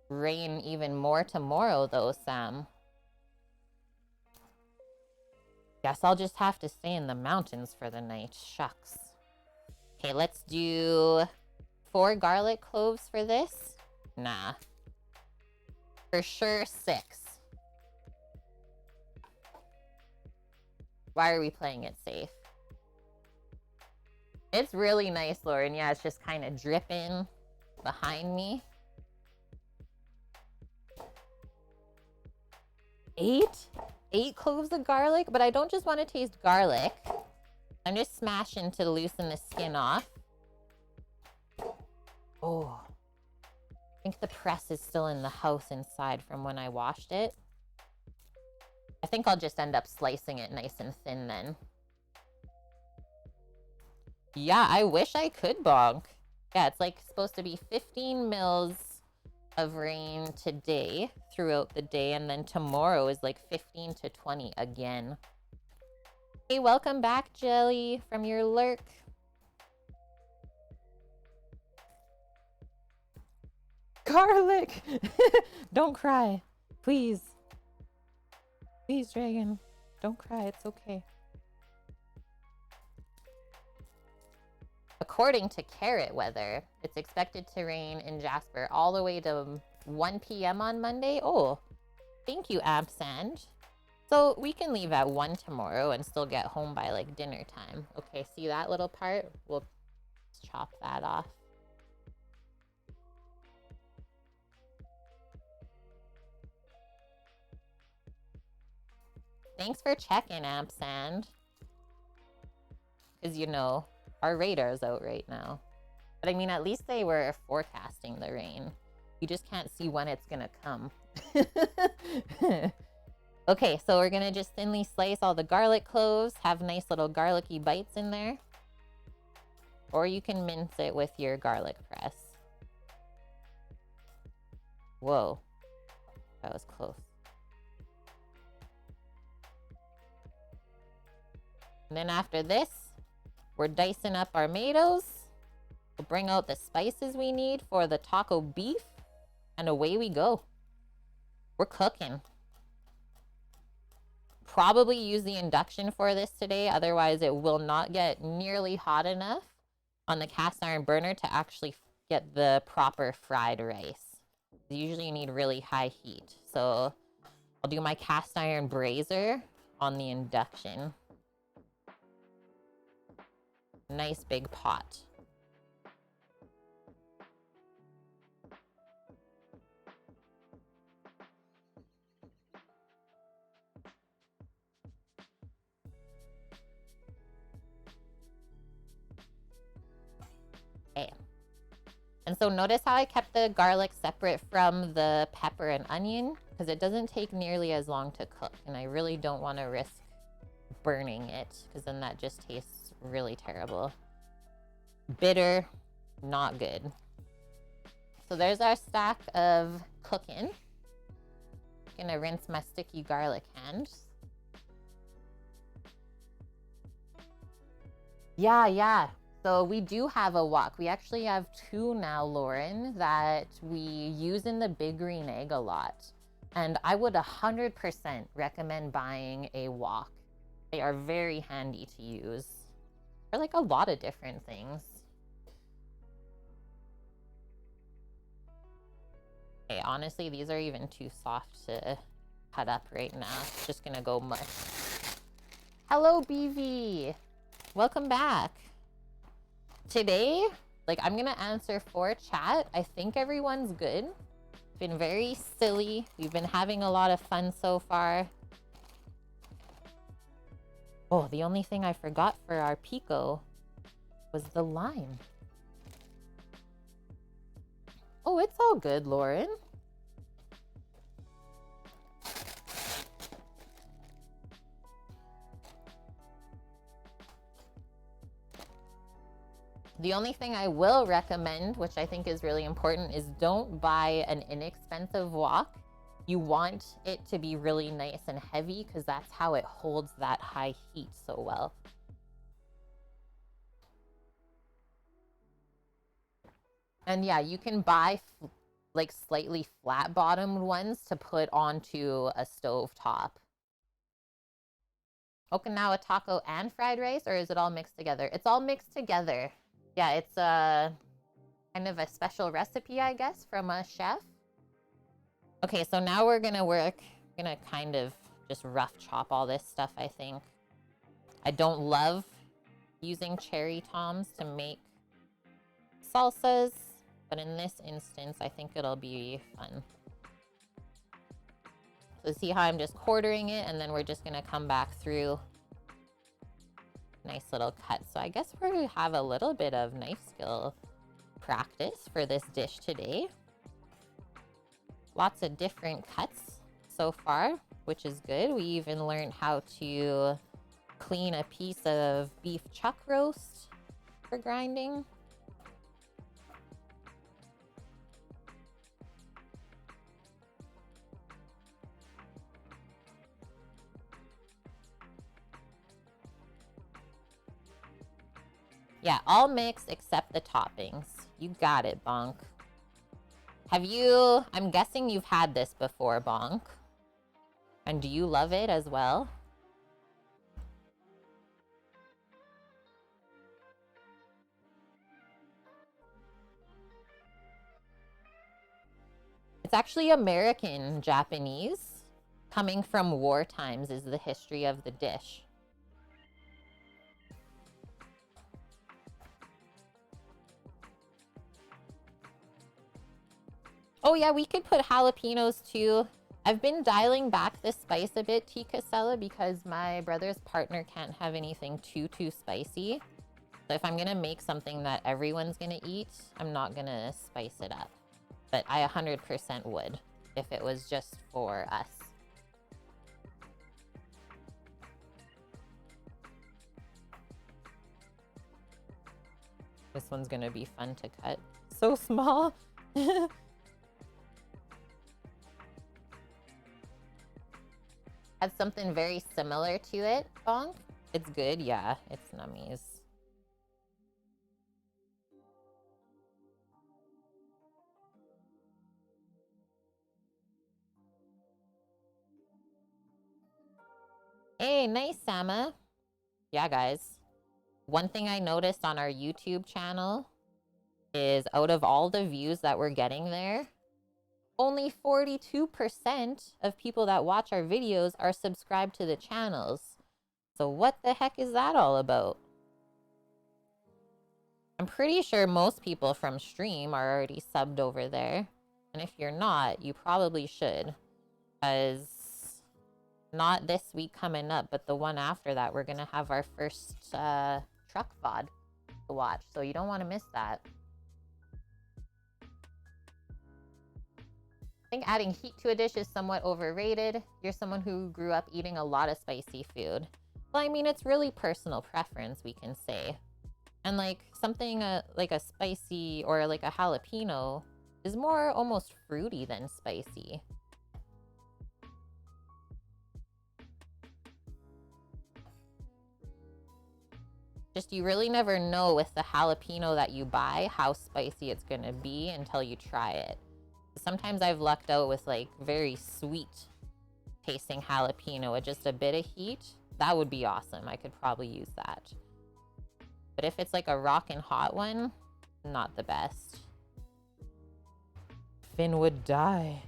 rain even more tomorrow though, Sam. Guess I'll just have to stay in the mountains for the night. Shucks. Okay, let's do 4 garlic cloves for this. Nah. For sure 6. Why are we playing it safe? It's really nice, Lauren. Yeah, it's just kind of dripping behind me. 8? 8 cloves of garlic? But I don't just want to taste garlic. I'm just smashing to loosen the skin off. Oh. I think the press is still in the house inside from when I washed it. I think I'll just end up slicing it nice and thin then. Yeah, I wish I could bonk. Yeah, it's like supposed to be 15 mils of rain today throughout the day, and then tomorrow is like 15 to 20 again. Hey, welcome back, Jelly, from your lurk. Garlic! Don't cry. Please. Please, Dragon. Don't cry. It's okay. According to Carrot Weather, it's expected to rain in Jasper all the way to 1 p.m. on Monday. Oh, thank you, Absand. So we can leave at 1 tomorrow and still get home by like dinner time. Okay, see that little part? We'll chop that off. Thanks for checking, Absand. Because, you know, our radar's out right now. But I mean, at least they were forecasting the rain. You just can't see when it's gonna come. Okay, so we're gonna just thinly slice all the garlic cloves, have nice little garlicky bites in there. Or you can mince it with your garlic press. Whoa, that was close. And then after this, we're dicing up our tomatoes. We'll bring out the spices we need for the taco beef, and away we go. We're cooking. Probably use the induction for this today, otherwise it will not get nearly hot enough on the cast iron burner to actually get the proper fried rice. Usually you need really high heat. So I'll do my cast iron brazier on the induction. Nice big pot. Okay. And so notice how I kept the garlic separate from the pepper and onion, because it doesn't take nearly as long to cook, and I really don't want to risk burning it, because then that just tastes really terrible. Bitter, not good. So there's our stack of cooking. Gonna rinse my sticky garlic hands. Yeah. So we do have a wok. We actually have 2 now, Lauren, that we use in the Big Green Egg a lot. And I would 100% recommend buying a wok. They are very handy to use for like a lot of different things. Okay, honestly, these are even too soft to cut up right now. It's just gonna go mush. Hello, BV. Welcome back. Today, like, I'm gonna answer for chat. I think everyone's good. It's been very silly. We've been having a lot of fun so far. Oh, the only thing I forgot for our pico was the lime. Oh, it's all good, Lauren. The only thing I will recommend, which I think is really important, is don't buy an inexpensive wok. You want it to be really nice and heavy, because that's how it holds that high heat so well. And yeah, you can buy like slightly flat bottomed ones to put onto a stove top. Okinawa taco and fried rice, or is it all mixed together? It's all mixed together. Yeah, it's a kind of a special recipe, I guess, from a chef. Okay, so now we're gonna kind of just rough chop all this stuff, I think. I don't love using cherry toms to make salsas, but in this instance, I think it'll be fun. So see how I'm just quartering it, and then we're just gonna come back through. Nice little cut. So I guess we're gonna have a little bit of knife skill practice for this dish today. Lots of different cuts so far, which is good. We even learned how to clean a piece of beef chuck roast for grinding. Yeah, all mixed except the toppings. You got it, Bonk. Have you, I'm guessing you've had this before, Bonk. And do you love it as well? It's actually American Japanese. Coming from war times is the history of the dish. Oh yeah, we could put jalapenos too. I've been dialing back the spice a bit, Tikasela, because my brother's partner can't have anything too spicy. So if I'm gonna make something that everyone's gonna eat, I'm not gonna spice it up. But I 100% would if it was just for us. This one's gonna be fun to cut. So small. Has something very similar to it, Bonk. It's good, yeah. It's nummies. Hey, nice, Sama. Yeah, guys. One thing I noticed on our YouTube channel is out of all the views that we're getting there, only 42% of people that watch our videos are subscribed to the channels. So what the heck is that all about? I'm pretty sure most people from stream are already subbed over there. And if you're not, you probably should. Because not this week coming up, but the one after that, we're going to have our first truck VOD to watch. So you don't want to miss that. I think adding heat to a dish is somewhat overrated. You're someone who grew up eating a lot of spicy food. Well, I mean, it's really personal preference, we can say. And like something like a spicy or like a jalapeno is more almost fruity than spicy. Just you really never know with the jalapeno that you buy how spicy it's gonna be until you try it. Sometimes I've lucked out with like very sweet tasting jalapeno with just a bit of heat. That would be awesome. I could probably use that. But if it's like a rockin' hot one, not the best. Finn would die.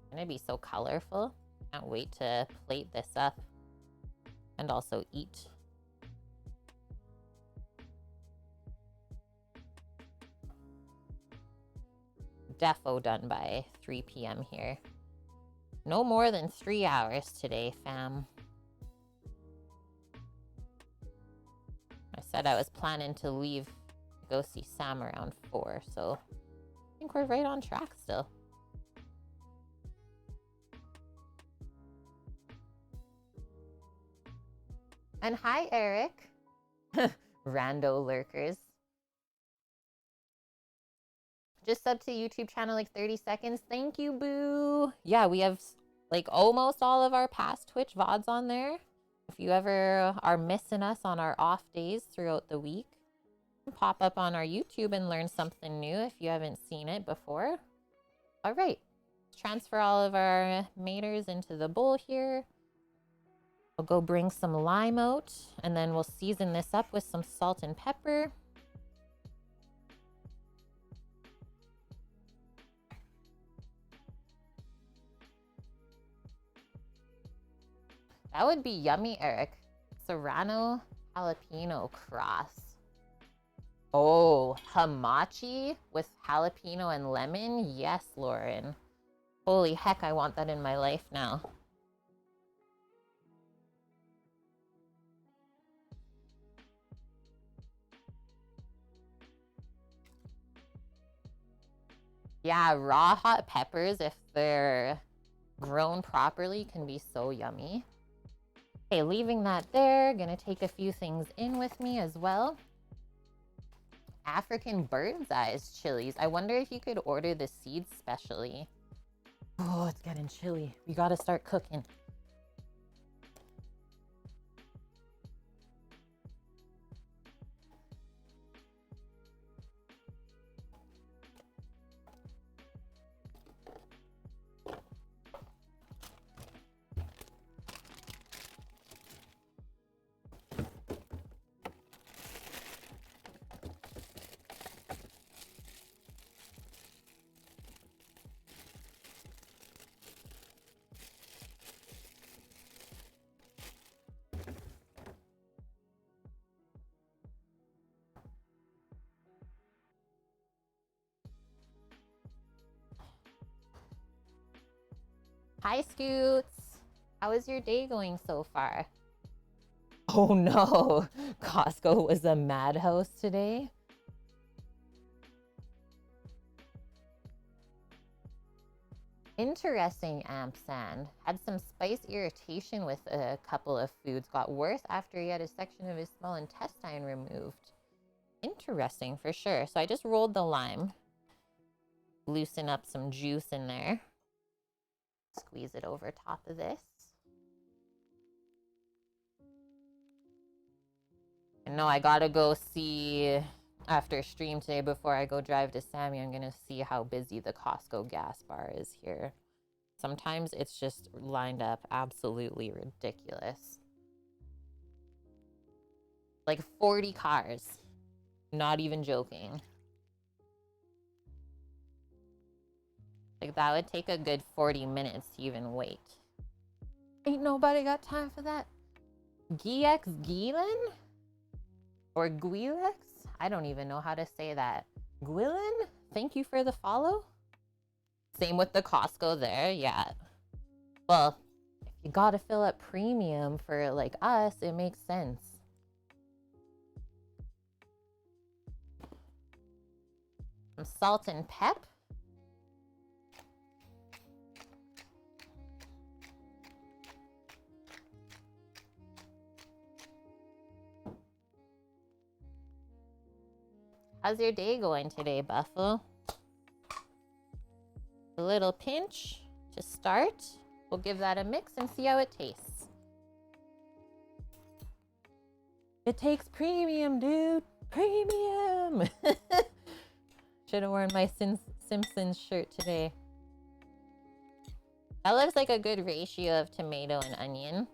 Gonna be so colorful. Can't wait to plate this up and also eat. Defo done by 3 p.m. here. No more than 3 hours today, fam. I said I was planning to leave to go see Sam around 4, so I think we're right on track still. And hi, Eric. rando lurkers. Just sub to YouTube channel like 30 seconds. Thank you, boo. Yeah, we have like almost all of our past Twitch VODs on there. If you ever are missing us on our off days throughout the week, pop up on our YouTube and learn something new if you haven't seen it before. All right, transfer all of our maters into the bowl here. We'll go bring some lime out, and then we'll season this up with some salt and pepper. That would be yummy, Eric. Serrano jalapeno cross. Oh, hamachi with jalapeno and lemon? Yes, Lauren. Holy heck, I want that in my life now. Yeah, raw hot peppers, if they're grown properly, can be so yummy. Okay, leaving that there, gonna take a few things in with me as well. African bird's eyes chilies. I wonder if you could order the seeds specially. Oh, it's getting chilly. We gotta start cooking. Hi, Scoots. How is your day going so far? Oh no, Costco was a madhouse today. Interesting, Ampersand. Had some spice irritation with a couple of foods. Got worse after he had a section of his small intestine removed. Interesting, for sure. So I just rolled the lime. Loosen up some juice in there. Squeeze it over top of this. And no, I gotta go see, after stream today, before I go drive to Sammy, I'm gonna see how busy the Costco gas bar is here. Sometimes it's just lined up absolutely ridiculous. Like 40 cars. Not even joking. Like that would take a good 40 minutes to even wait. Ain't nobody got time for that. Giex Gielen? Or Guilex? I don't even know how to say that. Gwilyn? Thank you for the follow. Same with the Costco there, yeah. Well, if you gotta fill up premium for like us, it makes sense. Some salt and pep. How's your day going today, Buffalo? A little pinch to start. We'll give that a mix and see how it tastes. It takes premium, dude. Premium. Should have worn my Simpsons shirt today. That looks like a good ratio of tomato and onion.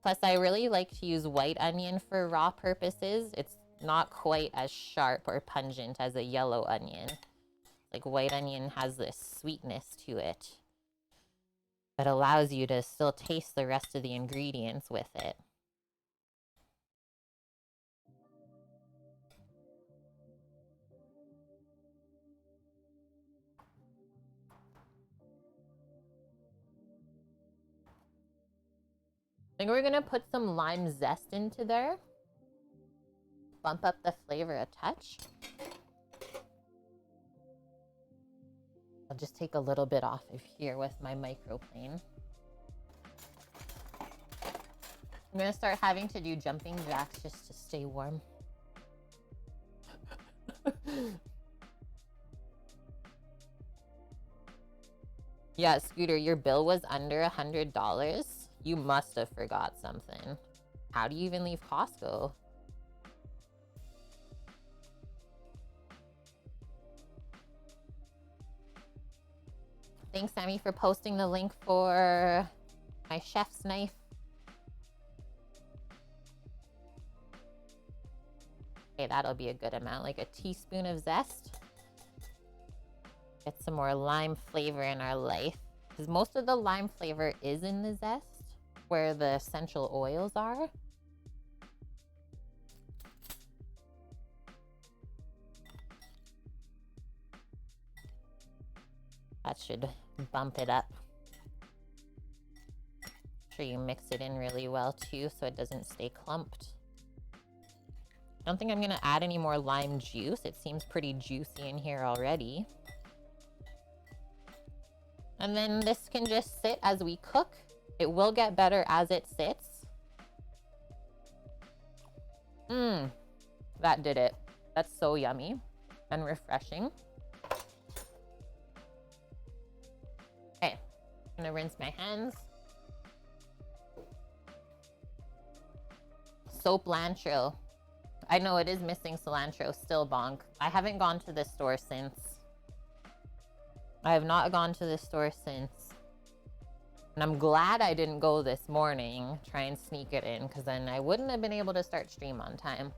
Plus, I really like to use white onion for raw purposes. It's not quite as sharp or pungent as a yellow onion. Like white onion has this sweetness to it that allows you to still taste the rest of the ingredients with it. I think we're gonna put some lime zest into there. Bump up the flavor a touch. I'll just take a little bit off of here with my microplane. I'm gonna start having to do jumping jacks just to stay warm. Yeah, Scooter, your bill was under $100. You must have forgot something. How do you even leave Costco? Thanks, Sammy, for posting the link for my chef's knife. Okay, that'll be a good amount, like a teaspoon of zest. Get some more lime flavor in our life. Because most of the lime flavor is in the zest, where the essential oils are. That should bump it up. Make sure you mix it in really well too so it doesn't stay clumped. I don't think I'm gonna add any more lime juice. It seems pretty juicy in here already. And then this can just sit as we cook. It will get better as it sits. That did it. That's so yummy and refreshing. Okay, I'm gonna rinse my hands. Soap cilantro. I know it is missing cilantro, still bonk. I haven't gone to the store since. I have not gone to the store since. And I'm glad I didn't go this morning, try and sneak it in, because then I wouldn't have been able to start stream on time.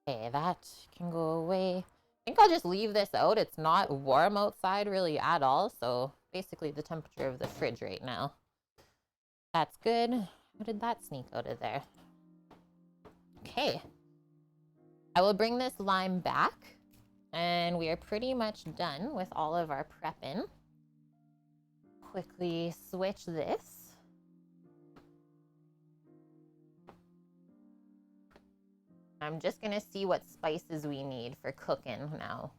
Okay, that can go away. I think I'll just leave this out. It's not warm outside really at all, so basically the temperature of the fridge right now. That's good. How did that sneak out of there? Okay. I will bring this lime back, and we are pretty much done with all of our prepping. Quickly switch this. I'm just gonna see what spices we need for cooking now.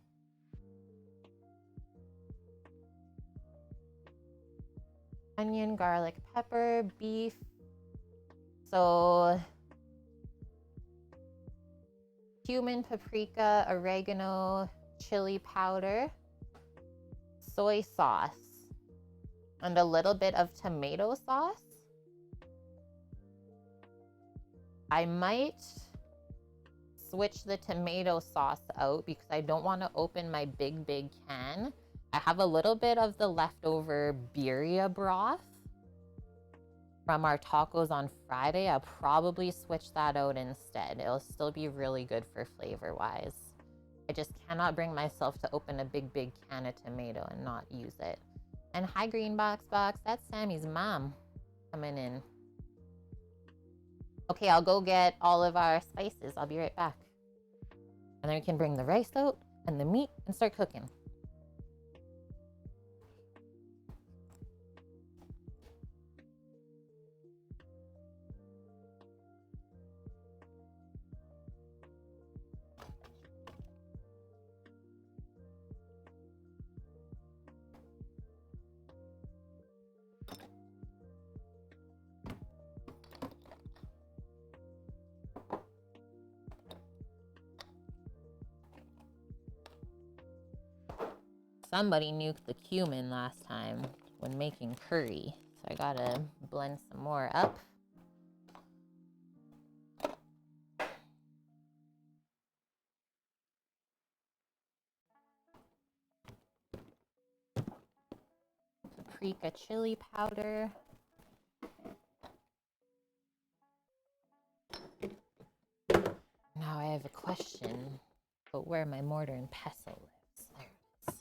Onion, garlic, pepper, beef. So cumin, paprika, oregano, chili powder, soy sauce, and a little bit of tomato sauce. I might switch the tomato sauce out because I don't want to open my big can. I have a little bit of the leftover birria broth from our tacos on Friday. I'll probably switch that out instead. It'll still be really good for flavor wise. I just cannot bring myself to open a big can of tomato and not use it. And hi Green Box, that's Sammy's mom coming in. Okay, I'll go get all of our spices. I'll be right back. And then we can bring the rice out and the meat and start cooking. Somebody nuked the cumin last time when making curry, so I gotta blend some more up. Paprika chili powder. Now I have a question about where my mortar and pestle lives. There it is.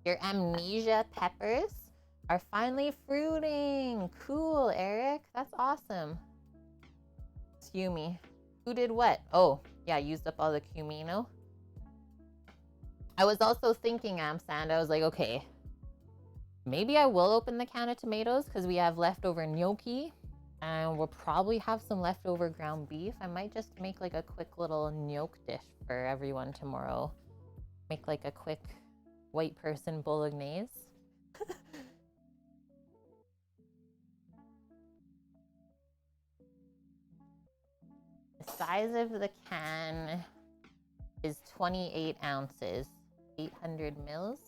Your amnesia peppers are finally fruiting. Cool, Eric. That's awesome. Excuse me. Who did what? Oh, yeah, used up all the cumino. I was also thinking, Amsand, I was like, okay, maybe I will open the can of tomatoes because we have leftover gnocchi and we'll probably have some leftover ground beef. I might just make like a quick little gnocchi dish for everyone tomorrow. Make like a quick white person bolognese. The size of the can is 28 ounces, 800 mils.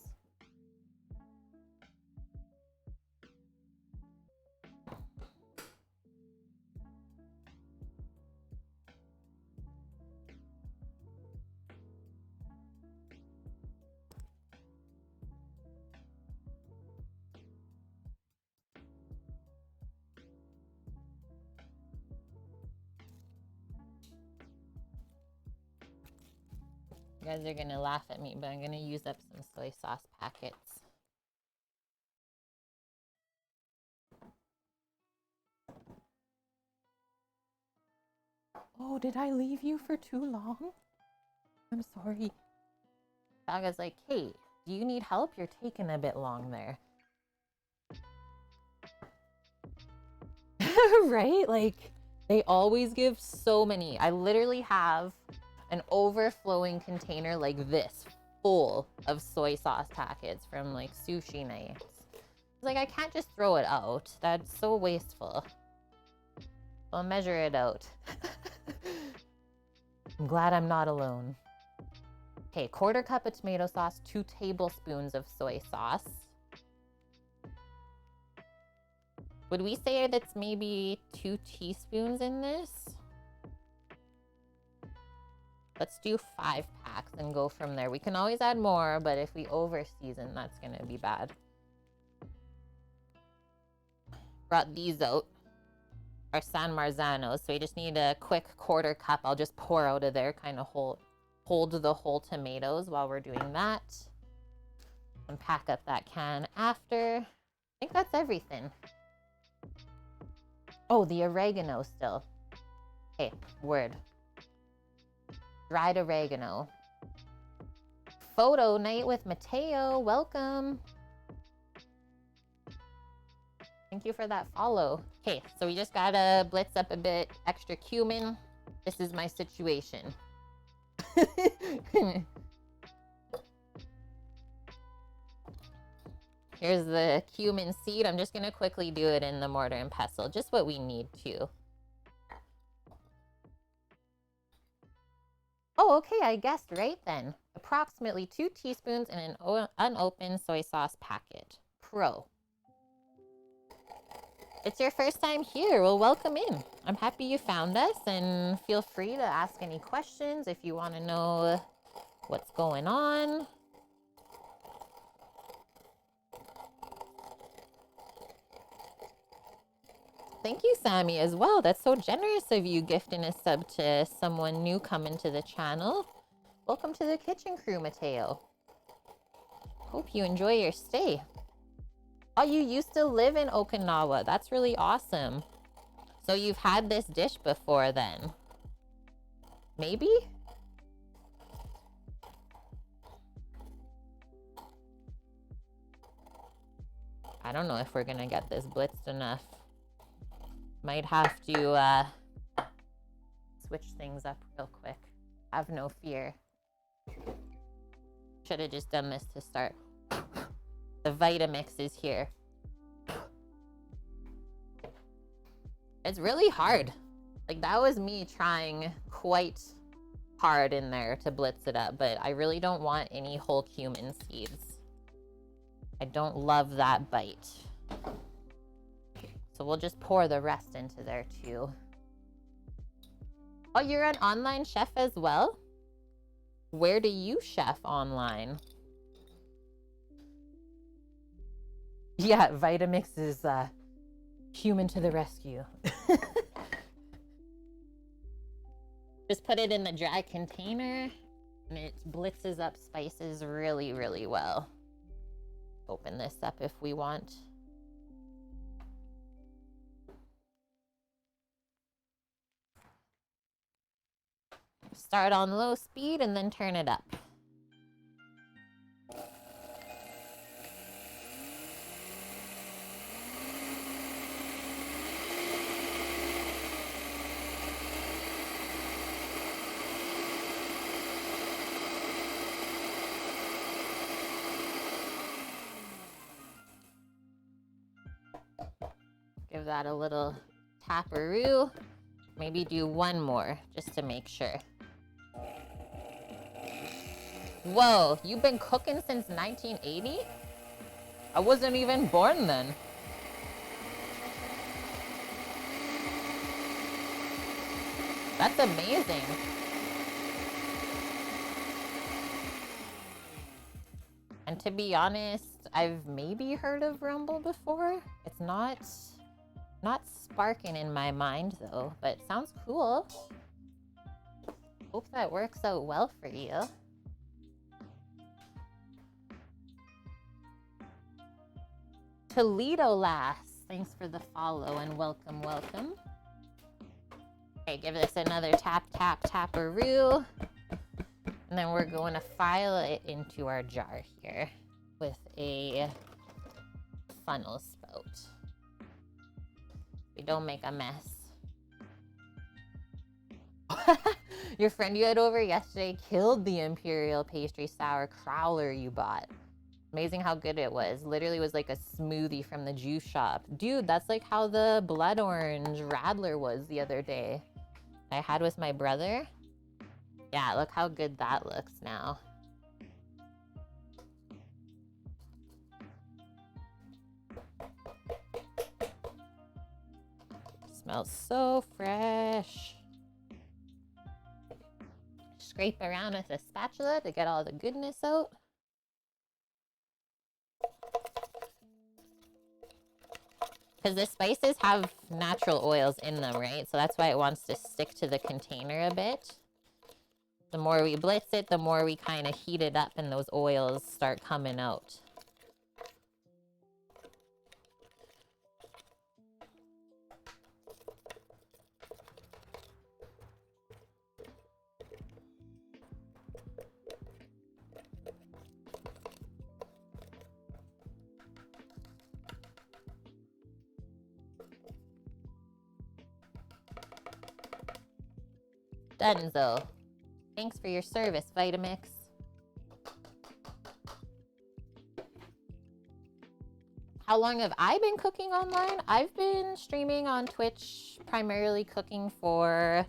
You guys are gonna laugh at me, but I'm gonna use up some soy sauce packets. Oh, did I leave you for too long? I'm sorry. Saga's like, hey, do you need help? You're taking a bit long there. Right? Like, they always give so many. I literally have an overflowing container like this full of soy sauce packets from like sushi nights. It's like, I can't just throw it out. That's so wasteful. I'll measure it out. I'm glad I'm not alone. Okay, 1/4 cup of tomato sauce, 2 tablespoons of soy sauce. Would we say that's maybe 2 teaspoons in this? Let's do 5 packs and go from there. We can always add more, but if we over season, that's gonna be bad. Brought these out. Our San Marzanos, so we just need a quick 1/4 cup. I'll just pour out of there, kind of hold the whole tomatoes while we're doing that. And pack up that can after. I think that's everything. Oh, the oregano still. Okay, word. Dried oregano. Photo night with Mateo. Welcome. Thank you for that follow. Okay, so we just gotta blitz up a bit extra cumin. This is my situation. Here's the cumin seed. I'm just gonna quickly do it in the mortar and pestle, just what we need to. Oh, okay, I guessed right then. Approximately 2 teaspoons in an unopened soy sauce packet. Pro. It's your first time here. Well, welcome in. I'm happy you found us, and feel free to ask any questions if you want to know what's going on. Thank you, Sammy, as well. That's so generous of you gifting a sub to someone new coming to the channel. Welcome to the kitchen crew, Mateo. Hope you enjoy your stay. Oh, you used to live in Okinawa. That's really awesome. So you've had this dish before then? Maybe? I don't know if we're gonna get this blitzed enough. Might have to switch things up real quick. Have no fear. Should have just done this to start. The Vitamix is here. It's really hard. Like, that was me trying quite hard in there to blitz it up, but I really don't want any whole cumin seeds. I don't love that bite. So we'll just pour the rest into there too. Oh, you're an online chef as well? Where do you chef online? Yeah, Vitamix is human to the rescue. Just put it in the dry container and it blitzes up spices really, really well. Open this up if we want. Start on low speed and then turn it up. that a little taparoo. Maybe do one more just to make sure. Whoa, you've been cooking since 1980? I wasn't even born then. That's amazing. And to be honest, I've maybe heard of Rumble before. It's not sparking in my mind though, but it sounds cool. Hope that works out well for you. Toledo Lass, thanks for the follow and welcome, welcome. Okay, give this another tap, tap, taparoo. And then we're going to file it into our jar here with a funnel spout. We don't make a mess. Your friend you had over yesterday killed the Imperial Pastry Sour Crowler you bought. Amazing how good it was. Literally was like a smoothie from the juice shop. Dude, that's like how the blood orange Radler was the other day. I had with my brother. Yeah, look how good that looks now. Smells so fresh. Scrape around with a spatula to get all the goodness out. Because the spices have natural oils in them, right? So that's why it wants to stick to the container a bit. The more we blitz it, the more we kind of heat it up and those oils start coming out. Dunzo. Thanks for your service, Vitamix. How long have I been cooking online? I've been streaming on Twitch, primarily cooking for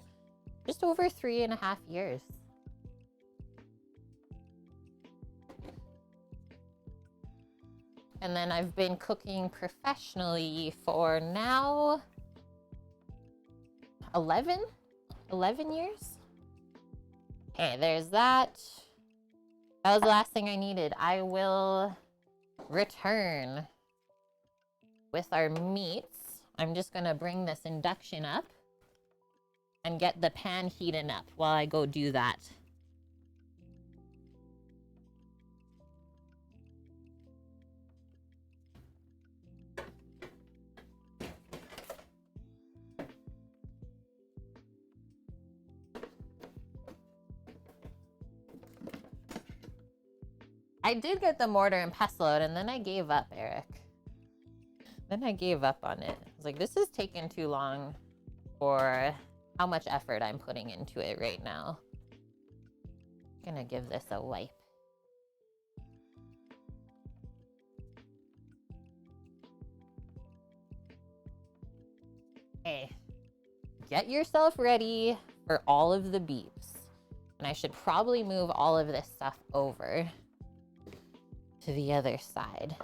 just over 3.5 years. And then I've been cooking professionally for now 11 years. Okay, there's that. That was the last thing I needed. I will return with our meats. I'm just gonna bring this induction up and get the pan heating up while I go do that. I did get the mortar and pestle out, and then I gave up, Eric. Then I gave up on it. I was like, this is taking too long for how much effort I'm putting into it right now. I'm gonna give this a wipe. Okay, get yourself ready for all of the beeps. And I should probably move all of this stuff over to the other side.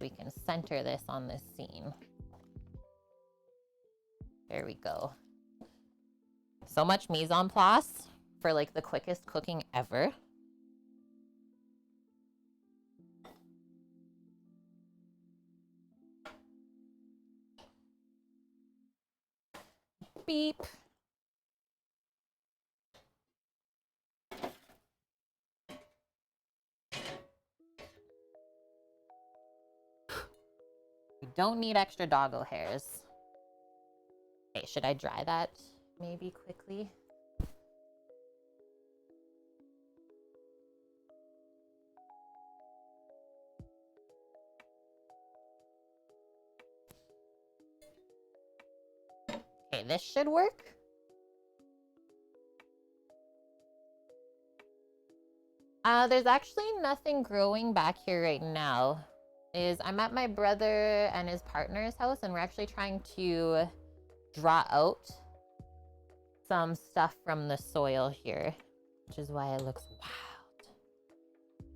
We can center this on this scene. There we go. So much mise en place for like the quickest cooking ever. Beep. We don't need extra doggo hairs. Okay, should I dry that maybe quickly? Okay, this should work. There's actually nothing growing back here right now. is I'm at my brother and his partner's house, and we're actually trying to draw out some stuff from the soil here, which is why it looks wild.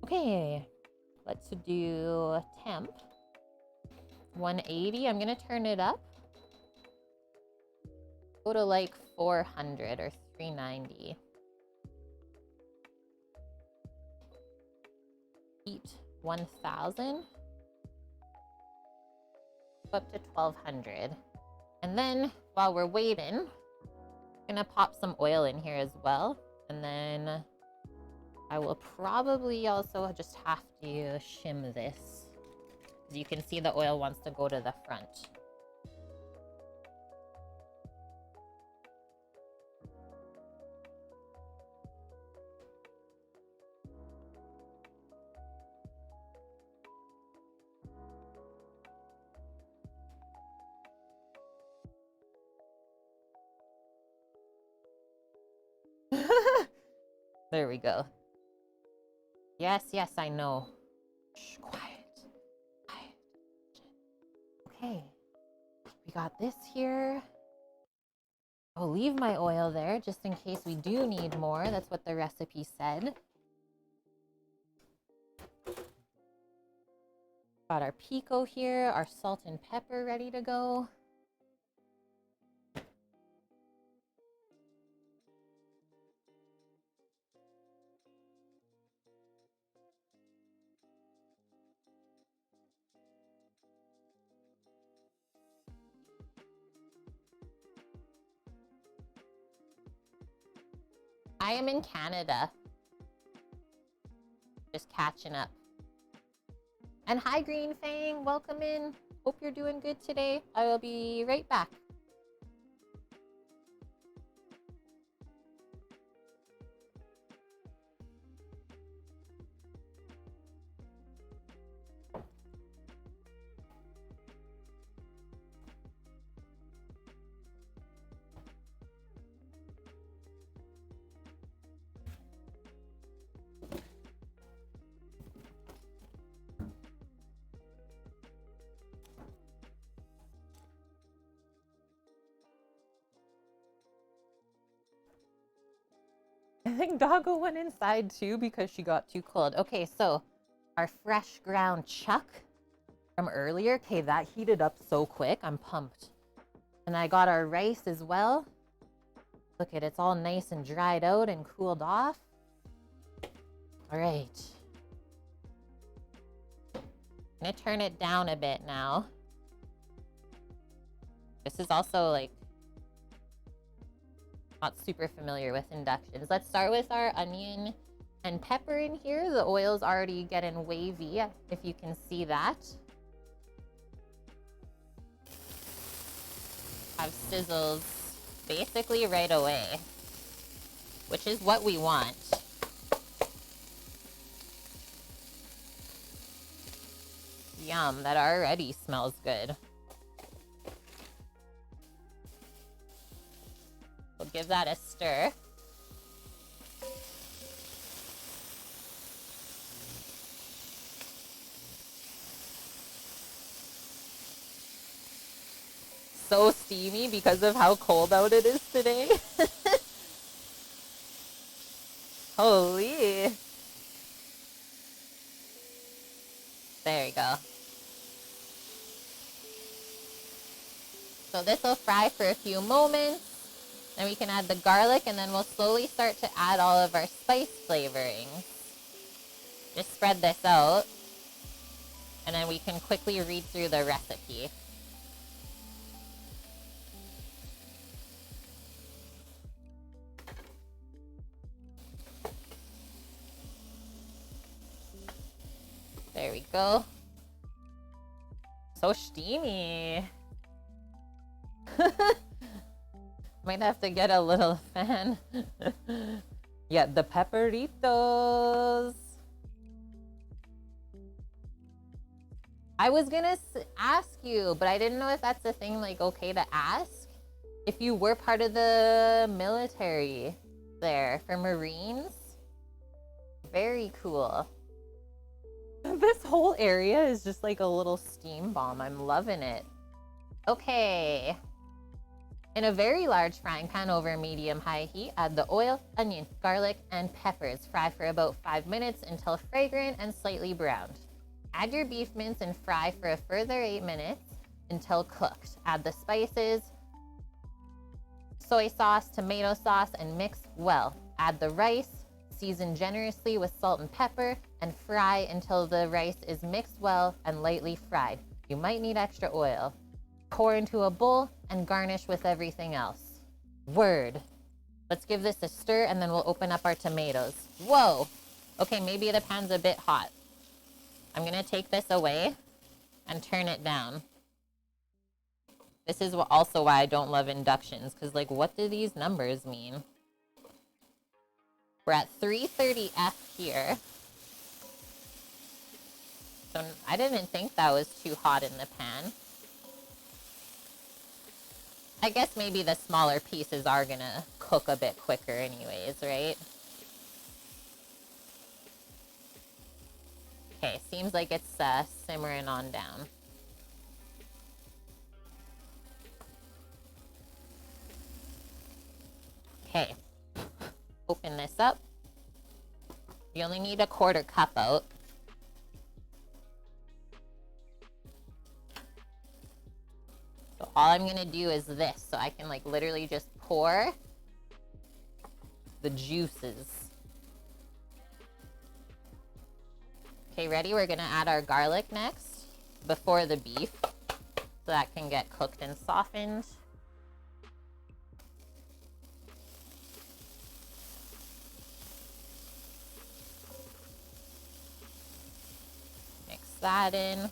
Okay, let's do temp 180. I'm gonna turn it up. Go to like 400 or 390. Heat 1000. Up to 1200. And then while we're waiting, I'm gonna pop some oil in here as well. And then I will probably also just have to shim this. As you can see, the oil wants to go to the front. There we go. Yes, yes, I know. Shh, quiet. Quiet. Okay. We got this here. I'll leave my oil there just in case we do need more. That's what the recipe said. Got our pico here, our salt and pepper ready to go. I am in Canada. Just catching up. And hi, Green Fang. Welcome in. Hope you're doing good today. I will be right back. I think Doggo went inside too because she got too cold. Okay, so our fresh ground chuck from earlier. Okay, that heated up so quick. I'm pumped. And I got our rice as well. Look at it, it's all nice and dried out and cooled off. All right. I'm gonna turn it down a bit now. This is also like not super familiar with inductions. Let's start with our onion and pepper in here. The oil's already getting wavy, if you can see that. Have sizzles basically right away, which is what we want. Yum, that already smells good. We'll give that a stir. So steamy because of how cold out it is today. Holy. There you go. So this will fry for a few moments. Then we can add the garlic, and then we'll slowly start to add all of our spice flavorings. Just spread this out, and then we can quickly read through the recipe. There we go. So steamy. Might have to get a little fan. Yeah, the pepperitos. I was gonna ask you, but I didn't know if that's a thing, like, okay to ask. If you were part of the military there for Marines. Very cool. This whole area is just like a little steam bomb. I'm loving it. Okay. In a very large frying pan over medium-high heat, add the oil, onion, garlic, and peppers. Fry for about 5 minutes until fragrant and slightly browned. Add your beef mince and fry for a further 8 minutes until cooked. Add the spices, soy sauce, tomato sauce, and mix well. Add the rice, season generously with salt and pepper, and fry until the rice is mixed well and lightly fried. You might need extra oil. Pour into a bowl and garnish with everything else. Word. Let's give this a stir and then we'll open up our tomatoes. Whoa. Okay, maybe the pan's a bit hot. I'm gonna take this away and turn it down. This is also why I don't love inductions, because like, what do these numbers mean? We're at 330 F here. So I didn't think that was too hot in the pan. I guess maybe the smaller pieces are gonna cook a bit quicker anyways, right? Okay, seems like it's simmering on down. Okay, open this up. You only need a 1/4 cup out. So all I'm gonna do is this, so I can like literally just pour the juices. Okay, ready? We're gonna add our garlic next before the beef, so that can get cooked and softened. Mix that in.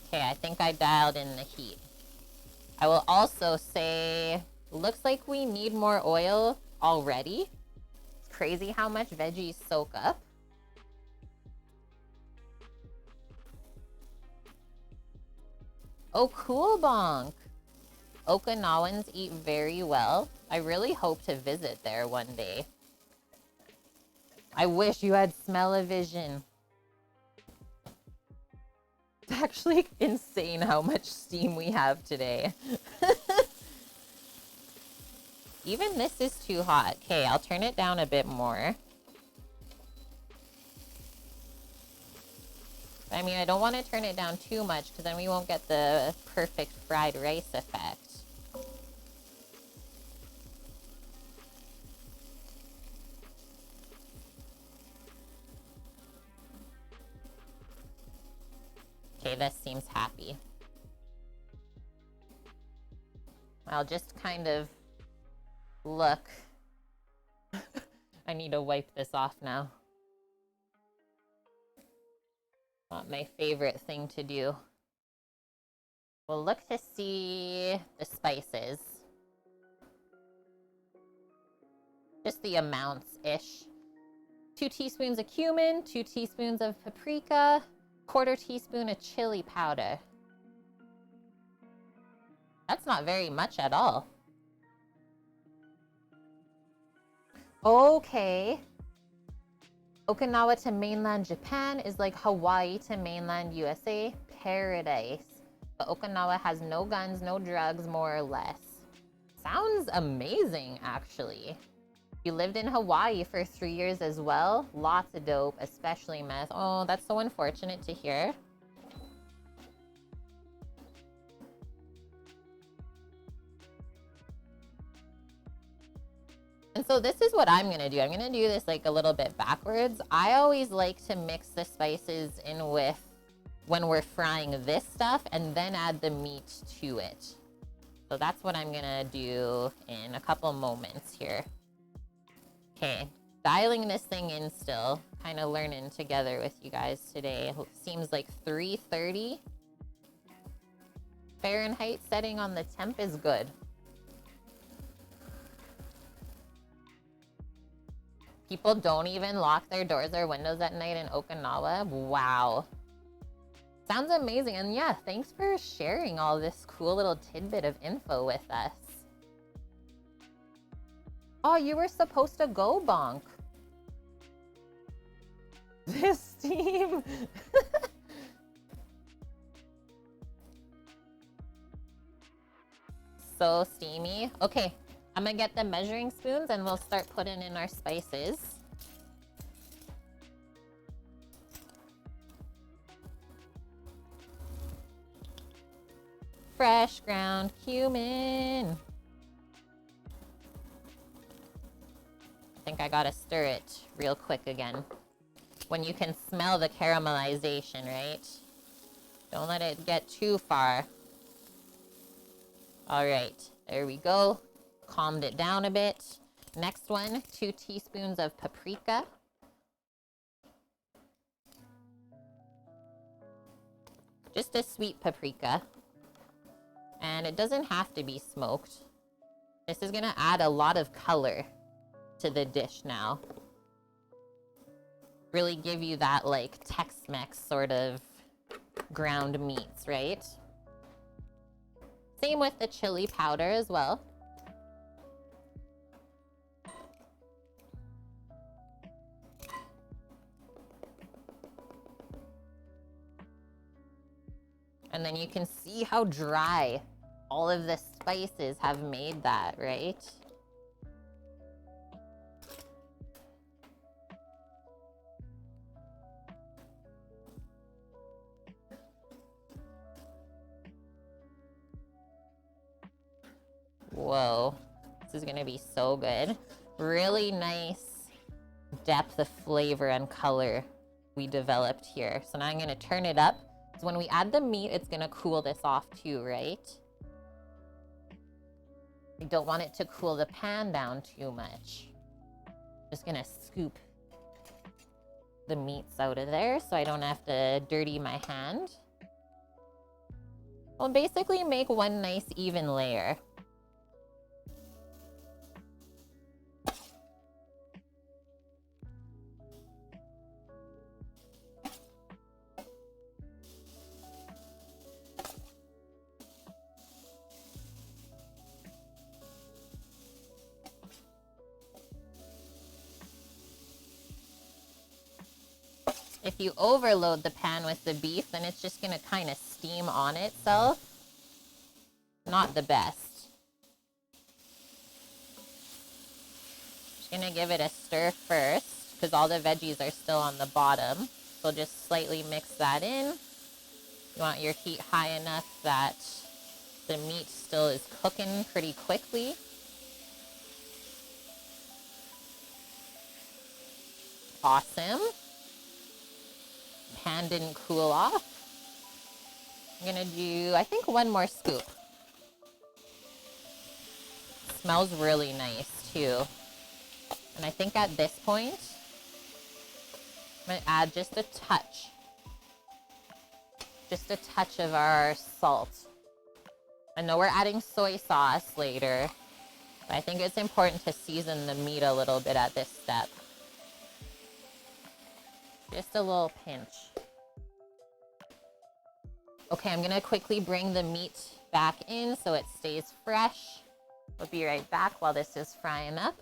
Okay, I think I dialed in the heat. I will also say, looks like we need more oil already. It's crazy how much veggies soak up. Oh, cool, bonk. Okinawans eat very well. I really hope to visit there one day. I wish you had smell-o-vision. It's actually insane how much steam we have today. Even this is too hot. Okay, I'll turn it down a bit more. I mean, I don't want to turn it down too much because then we won't get the perfect fried rice effect. Okay, this seems happy. I'll just kind of look. I need to wipe this off now. Not my favorite thing to do. We'll look to see the spices. Just the amounts-ish. 2 teaspoons of cumin, 2 teaspoons of paprika, 1/4 teaspoon of chili powder. That's not very much at all. Okay. Okinawa to mainland Japan is like Hawaii to mainland USA. Paradise. But Okinawa has no guns, no drugs, more or less. Sounds amazing, actually. You lived in Hawaii for 3 years as well. Lots of dope, especially meth. Oh, that's so unfortunate to hear. And so this is what I'm gonna do. I'm gonna do this like a little bit backwards. I always like to mix the spices in with when we're frying this stuff and then add the meat to it. So that's what I'm gonna do in a couple moments here. Okay, dialing this thing in still, kind of learning together with you guys today. It seems like 330 Fahrenheit setting on the temp is good. People don't even lock their doors or windows at night in Okinawa. Wow. Sounds amazing. And yeah, thanks for sharing all this cool little tidbit of info with us. Oh, you were supposed to go, Bonk. This steam. So steamy. Okay, I'm gonna get the measuring spoons and we'll start putting in our spices. Fresh ground cumin. I think I gotta stir it real quick again. When you can smell the caramelization, right? Don't let it get too far. All right, there we go. Calmed it down a bit. Next one, 2 teaspoons of paprika. Just a sweet paprika. And it doesn't have to be smoked. This is gonna add a lot of color to the dish now. Really give you that like Tex-Mex sort of ground meats, right? Same with the chili powder as well. And then you can see how dry all of the spices have made that, right? Whoa, this is gonna be so good. Really nice depth of flavor and color we developed here. So now I'm gonna turn it up. So when we add the meat, it's gonna cool this off too, right? I don't want it to cool the pan down too much. Just gonna scoop the meats out of there so I don't have to dirty my hand. We'll basically make one nice even layer. If you overload the pan with the beef, then it's just gonna kind of steam on itself. Not the best. Just gonna give it a stir first, because all the veggies are still on the bottom. So just slightly mix that in. You want your heat high enough that the meat still is cooking pretty quickly. Awesome. Pan didn't cool off. I'm gonna do, I think, one more scoop. Smells really nice too. And I think at this point, I'm gonna add just a touch of our salt. I know we're adding soy sauce later, but I think it's important to season the meat a little bit at this step. Just a little pinch. Okay, I'm gonna quickly bring the meat back in so it stays fresh. We'll be right back while this is frying up.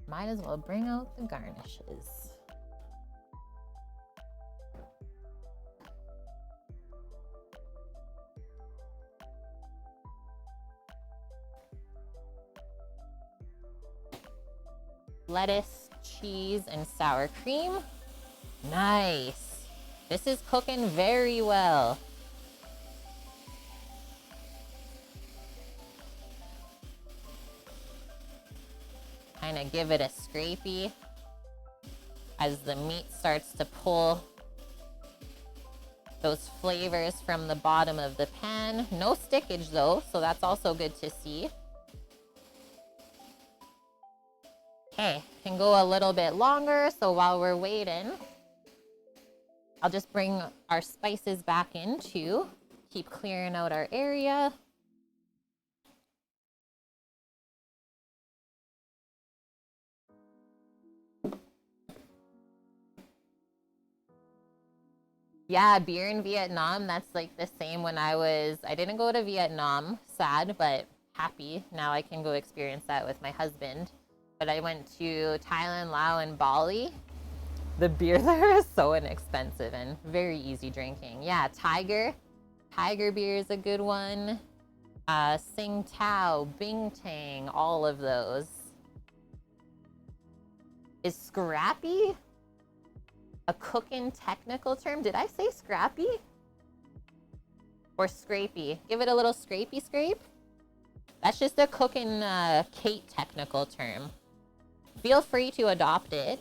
Might as well bring out the garnishes. Lettuce, cheese, and sour cream. Nice. This is cooking very well. Kind of give it a scrapey as the meat starts to pull those flavors from the bottom of the pan. No stickage though, so that's also good to see. Okay, can go a little bit longer, so while we're waiting, I'll just bring our spices back in too. keep clearing out our area. Yeah, beer in Vietnam, that's like the same when I didn't go to Vietnam, sad, but happy. Now I can go experience that with my husband. But I went to Thailand, Laos, and Bali. The beer there is so inexpensive and very easy drinking. Yeah, Tiger beer is a good one. Sing Tao, Bing Tang, all of those. Is scrappy a cooking technical term? Did I say scrappy? Or scrapey? Give it a little scrapey scrape. That's just a cooking Kate technical term. Feel free to adopt it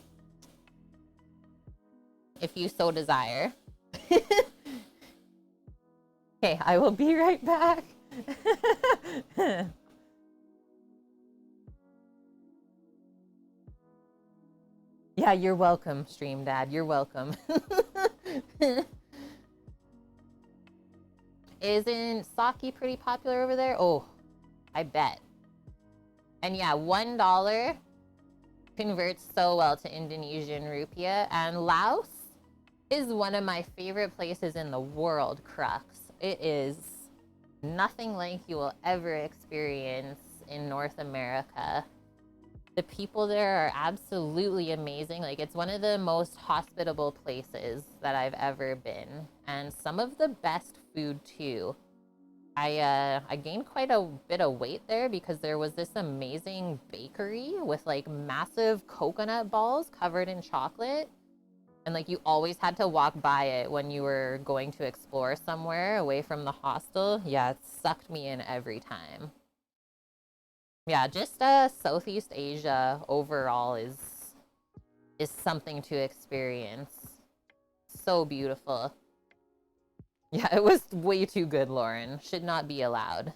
if you so desire. Okay, I will be right back. Yeah, you're welcome, Stream Dad. You're welcome. Isn't sake pretty popular over there? Oh, I bet. And yeah, $1 converts so well to Indonesian rupiah. And Laos is one of my favorite places in the world, Crux. It is nothing like you will ever experience in North America. The people there are absolutely amazing. Like, it's one of the most hospitable places that I've ever been. And some of the best food, too. I gained quite a bit of weight there because there was this amazing bakery with, like, massive coconut balls covered in chocolate. And, like, you always had to walk by it when you were going to explore somewhere away from the hostel. Yeah, it sucked me in every time. Yeah, just Southeast Asia overall is something to experience. So beautiful. Yeah, it was way too good, Lauren. Should not be allowed.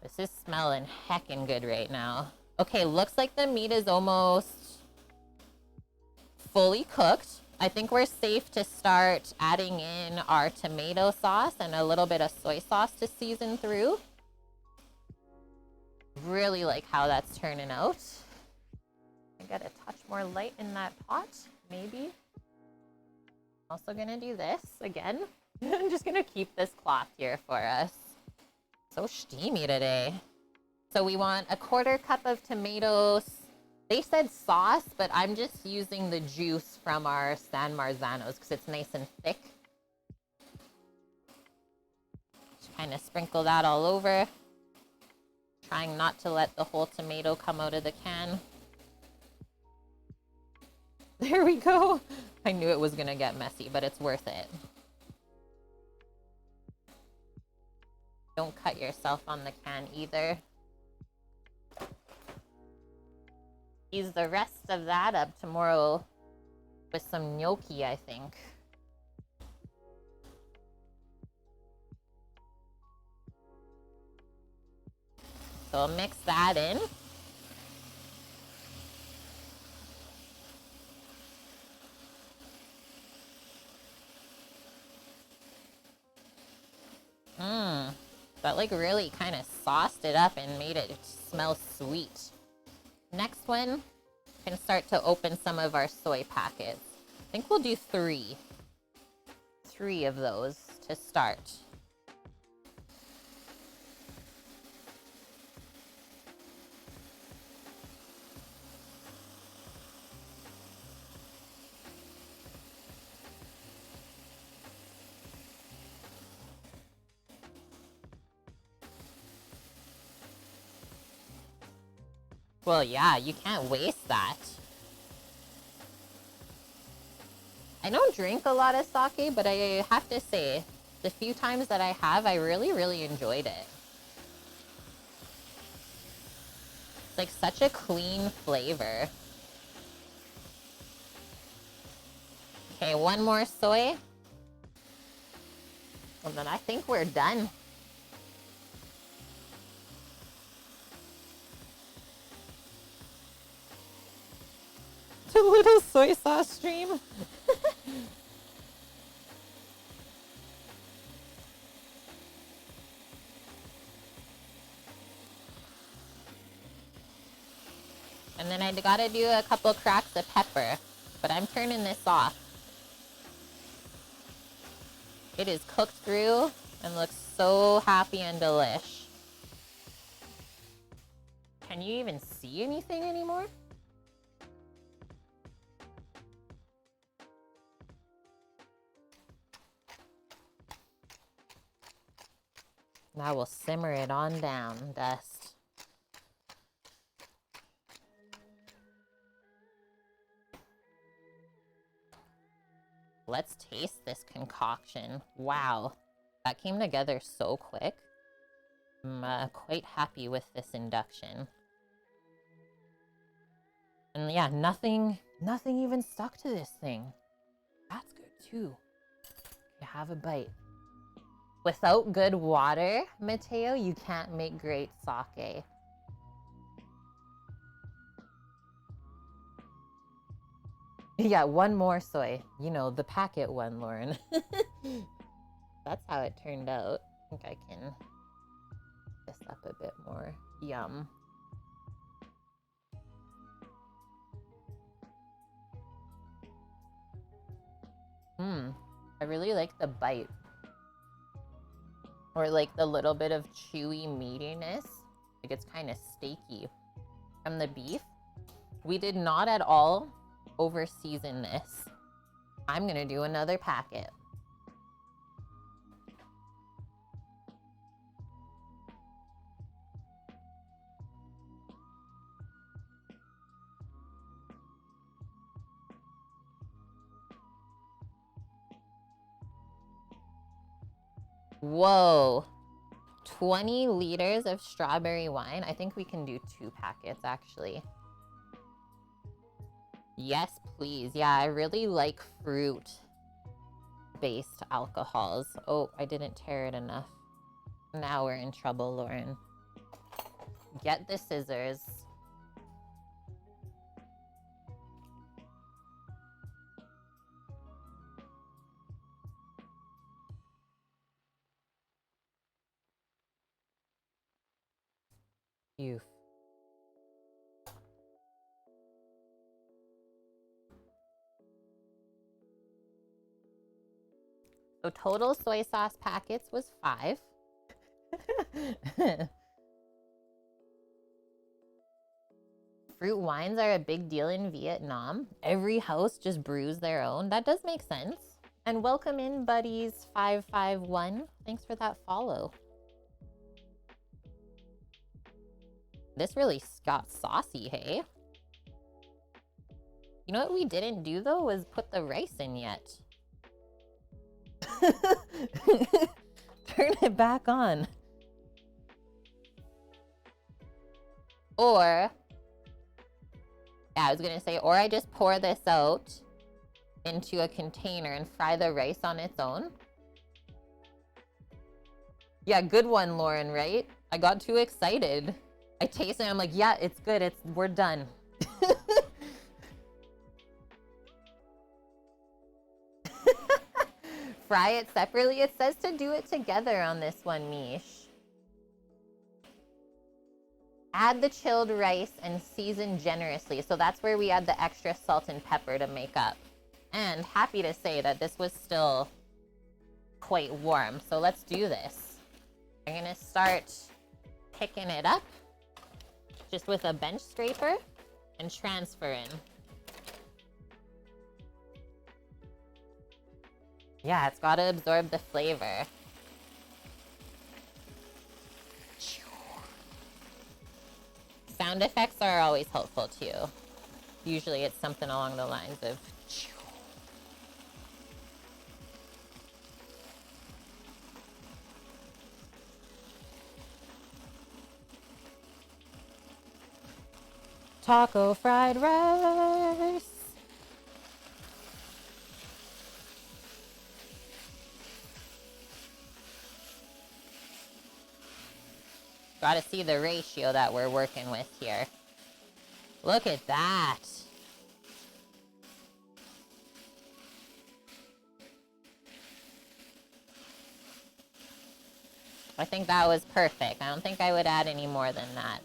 This is smelling heckin' good right now. Okay, looks like the meat is almost fully cooked. I think we're safe to start adding in our tomato sauce and a little bit of soy sauce to season through. Really like how that's turning out. I got a touch more light in that pot, maybe. Also gonna do this again. I'm just gonna keep this cloth here for us. So steamy today. So we want a 1/4 cup of tomatoes. They said sauce, but I'm just using the juice from our San Marzanos because it's nice and thick. Just kind of sprinkle that all over. Trying not to let the whole tomato come out of the can. There we go. I knew it was gonna get messy, but it's worth it. Don't cut yourself on the can either. Use the rest of that up tomorrow with some gnocchi, I think. So I'll mix that in. That like really kind of sauced it up and made it smell sweet. Next one, can start to open some of our soy packets. I think we'll do 3. 3 of those to start. Well, yeah, you can't waste that. I don't drink a lot of sake, but I have to say, the few times that I have, I really, really enjoyed it. It's like such a clean flavor. Okay, one more soy. And then I think we're done. The little soy sauce stream. And then I gotta do a couple cracks of pepper, but I'm turning this off. It is cooked through and looks so happy and delish. Can you even see anything anymore? Now we'll simmer it on down, Dust. Let's taste this concoction. Wow, that came together so quick. I'm quite happy with this induction. And yeah, nothing even stuck to this thing. That's good too. You have a bite. Without good water, Mateo, you can't make great sake. Yeah, one more soy. You know, the packet one, Lauren. That's how it turned out. I think I can this up a bit more. Yum. I really like the bite. Or like the little bit of chewy meatiness. Like it's kind of steaky from the beef. We did not at all over season this. I'm gonna do another packet. Whoa, 20 liters of strawberry wine. I think we can do 2 packets actually. Yes, please. Yeah, I really like fruit-based alcohols. Oh, I didn't tear it enough. Now we're in trouble, Lauren. Get the scissors. Oof. So total soy sauce packets was 5. Fruit wines are a big deal in Vietnam. Every house just brews their own. That does make sense. And welcome in, buddies 551. Thanks for that follow. This really got saucy, hey? You know what we didn't do though was put the rice in yet. Turn it back on. Or, yeah, I was gonna say, or I just pour this out into a container and fry the rice on its own. Yeah, good one, Lauren, right? I got too excited. I tasted it, I'm like, yeah, it's good, we're done. Fry it separately. It says to do it together on this one, Mish. Add the chilled rice and season generously. So that's where we add the extra salt and pepper to make up. And happy to say that this was still quite warm. So let's do this. I'm gonna start picking it up just with a bench scraper and transfer in. Yeah, it's got to absorb the flavor. Sound effects are always helpful too. Usually it's something along the lines of Taco fried rice. Gotta see the ratio that we're working with here. Look at that. I think that was perfect. I don't think I would add any more than that.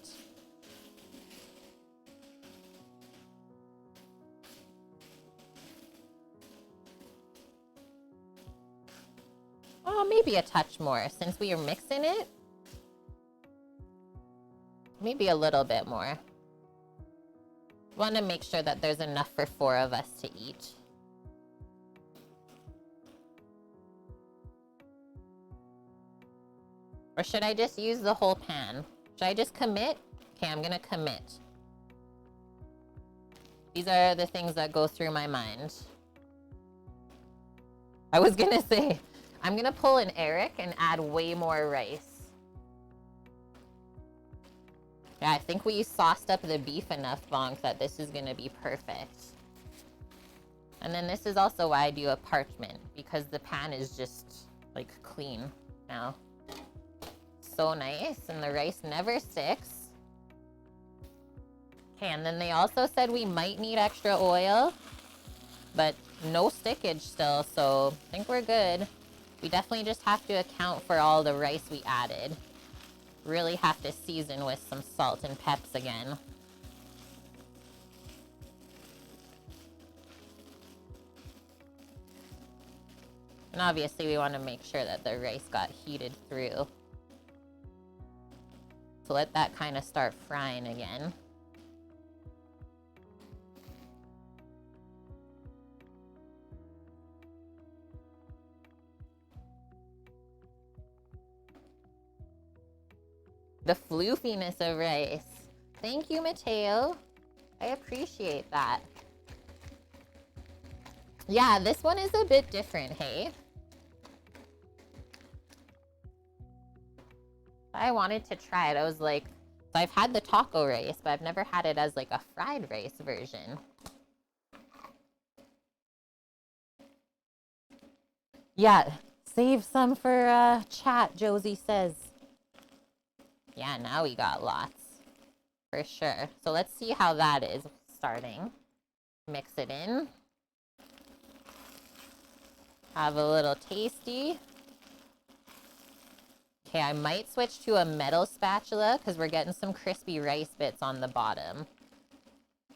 Oh, maybe a touch more since we are mixing it. Maybe a little bit more. Want to make sure that there's enough for 4 of us to eat. Or should I just use the whole pan? Should I just commit? Okay, I'm gonna commit. These are the things that go through my mind. I was gonna say, I'm gonna pull an Eric and add way more rice. Yeah, I think we sauced up the beef enough, Bonk, that this is gonna be perfect. And then this is also why I do a parchment, because the pan is just, like, clean now. So nice, and the rice never sticks. Okay, and then they also said we might need extra oil, but no stickage still, so I think we're good. We definitely just have to account for all the rice we added. Really have to season with some salt and peps again. And obviously we want to make sure that the rice got heated through. So let that kind of start frying again. The floofiness of rice. Thank you, Mateo. I appreciate that. Yeah, this one is a bit different, hey? I wanted to try it. I was like, so I've had the taco rice, but I've never had it as like a fried rice version. Yeah, save some for chat, Josie says. Yeah, now we got lots. For sure. So let's see how that is starting. Mix it in. Have a little tasty. Okay, I might switch to a metal spatula because we're getting some crispy rice bits on the bottom.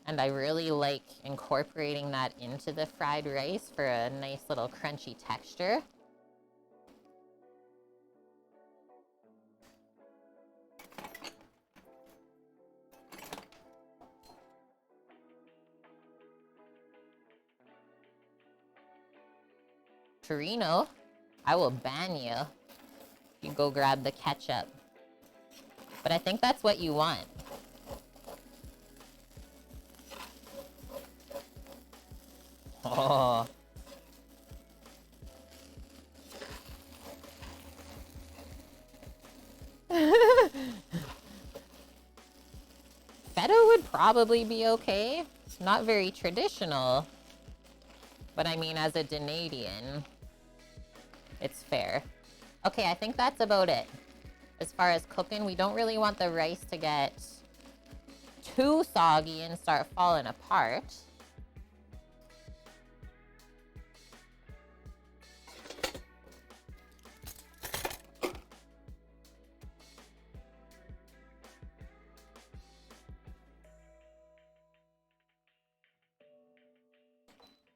And I really like incorporating that into the fried rice for a nice little crunchy texture. Torino, I will ban you. You go grab the ketchup. But I think that's what you want. Oh. Feta would probably be okay. It's not very traditional. But I mean, as a Canadian, it's fair. Okay, I think that's about it. As far as cooking, we don't really want the rice to get too soggy and start falling apart.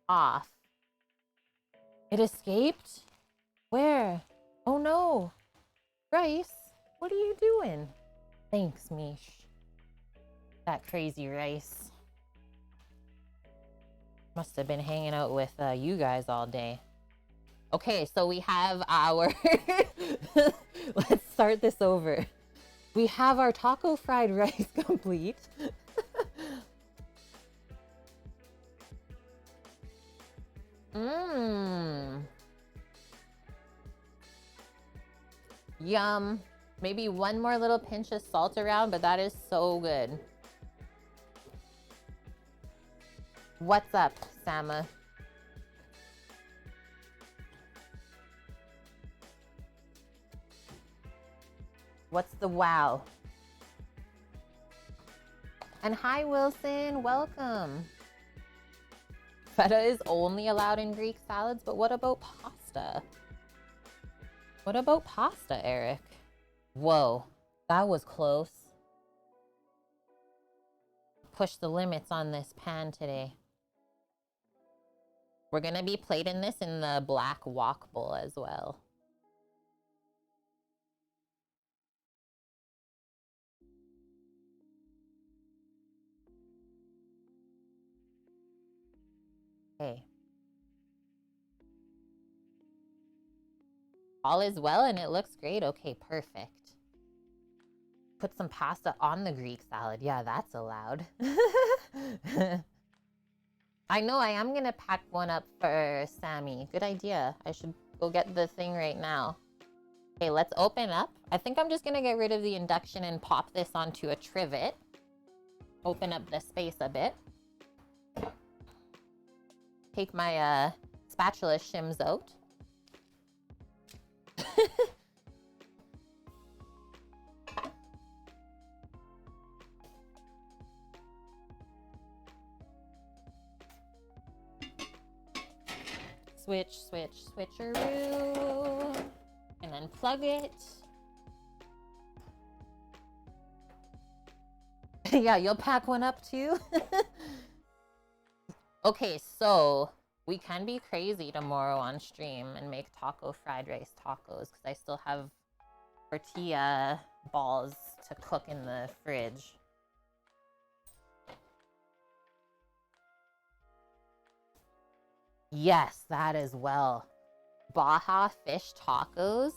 Off. It escaped? Where? Oh no. Rice, what are you doing? Thanks, Mish. That crazy rice. Must have been hanging out with you guys all day. Okay, so we have our... Let's start this over. We have our taco fried rice complete. Mmm. Yum. Maybe one more little pinch of salt around, but that is so good. What's up, Sama? What's the wow? And hi, Wilson. Welcome. Feta is only allowed in Greek salads, but what about pasta? What about pasta, Eric? Whoa, that was close. Push the limits on this pan today. We're gonna be plating this in the black wok bowl as well. Okay. All is well and it looks great. Okay, perfect. Put some pasta on the Greek salad. Yeah, that's allowed. I know, I am gonna pack one up for Sammy. Good idea. I should go get the thing right now. Okay, let's open up. I think I'm just gonna get rid of the induction and pop this onto a trivet. Open up the space a bit. Take my spatula shims out. Switcheroo. And then plug it. Yeah, you'll pack one up too. Okay, so we can be crazy tomorrow on stream and make taco fried rice tacos because I still have tortilla balls to cook in the fridge. Yes, that as well. Baja fish tacos.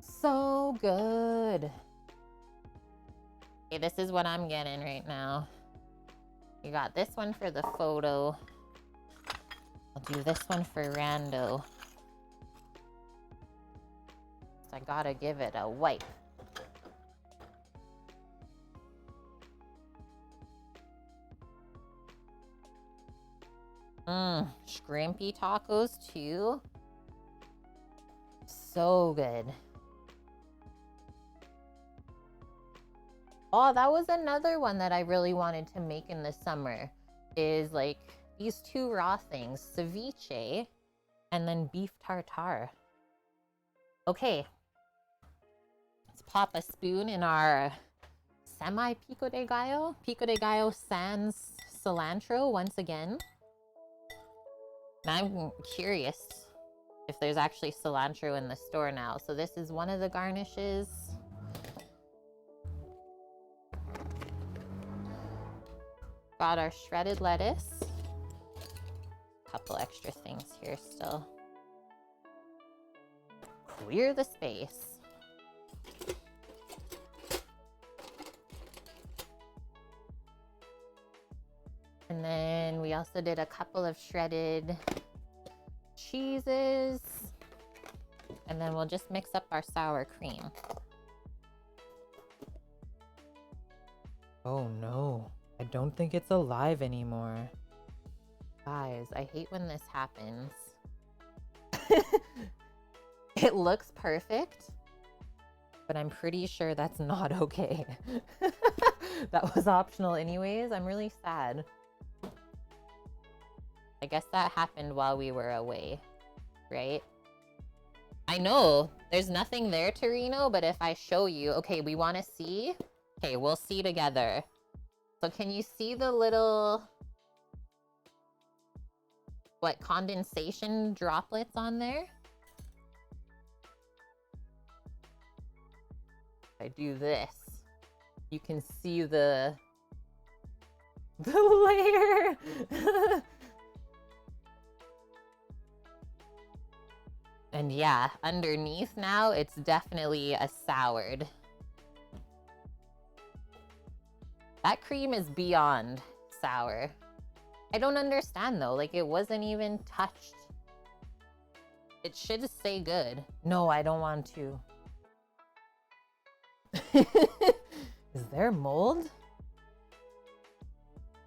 So good. Okay, this is what I'm getting right now. You got this one for the photo. I'll do this one for rando. So I gotta give it a wipe. Shrimpy tacos too. So good. Oh, that was another one that I really wanted to make in the summer. Is like these two raw things, ceviche and then beef tartare. Okay. Let's pop a spoon in our semi Pico De Gallo. Pico De Gallo sans cilantro once again. I'm curious if there's actually cilantro in the store now. So this is one of the garnishes. Got our shredded lettuce. A couple extra things here still. Clear the space. And then we also did a couple of shredded cheeses. And then we'll just mix up our sour cream. Oh no, I don't think it's alive anymore. Guys, I hate when this happens. It looks perfect, but I'm pretty sure that's not okay. That was optional anyways. I'm really sad. I guess that happened while we were away, right? I know there's nothing there, Torino, but if I show you, okay, we want to see. Okay, we'll see together. So can you see the little, what, condensation droplets on there? If I do this, you can see the layer. And yeah, underneath now, it's definitely a soured. That cream is beyond sour. I don't understand though, like it wasn't even touched. It should stay good. No, I don't want to. Is there mold?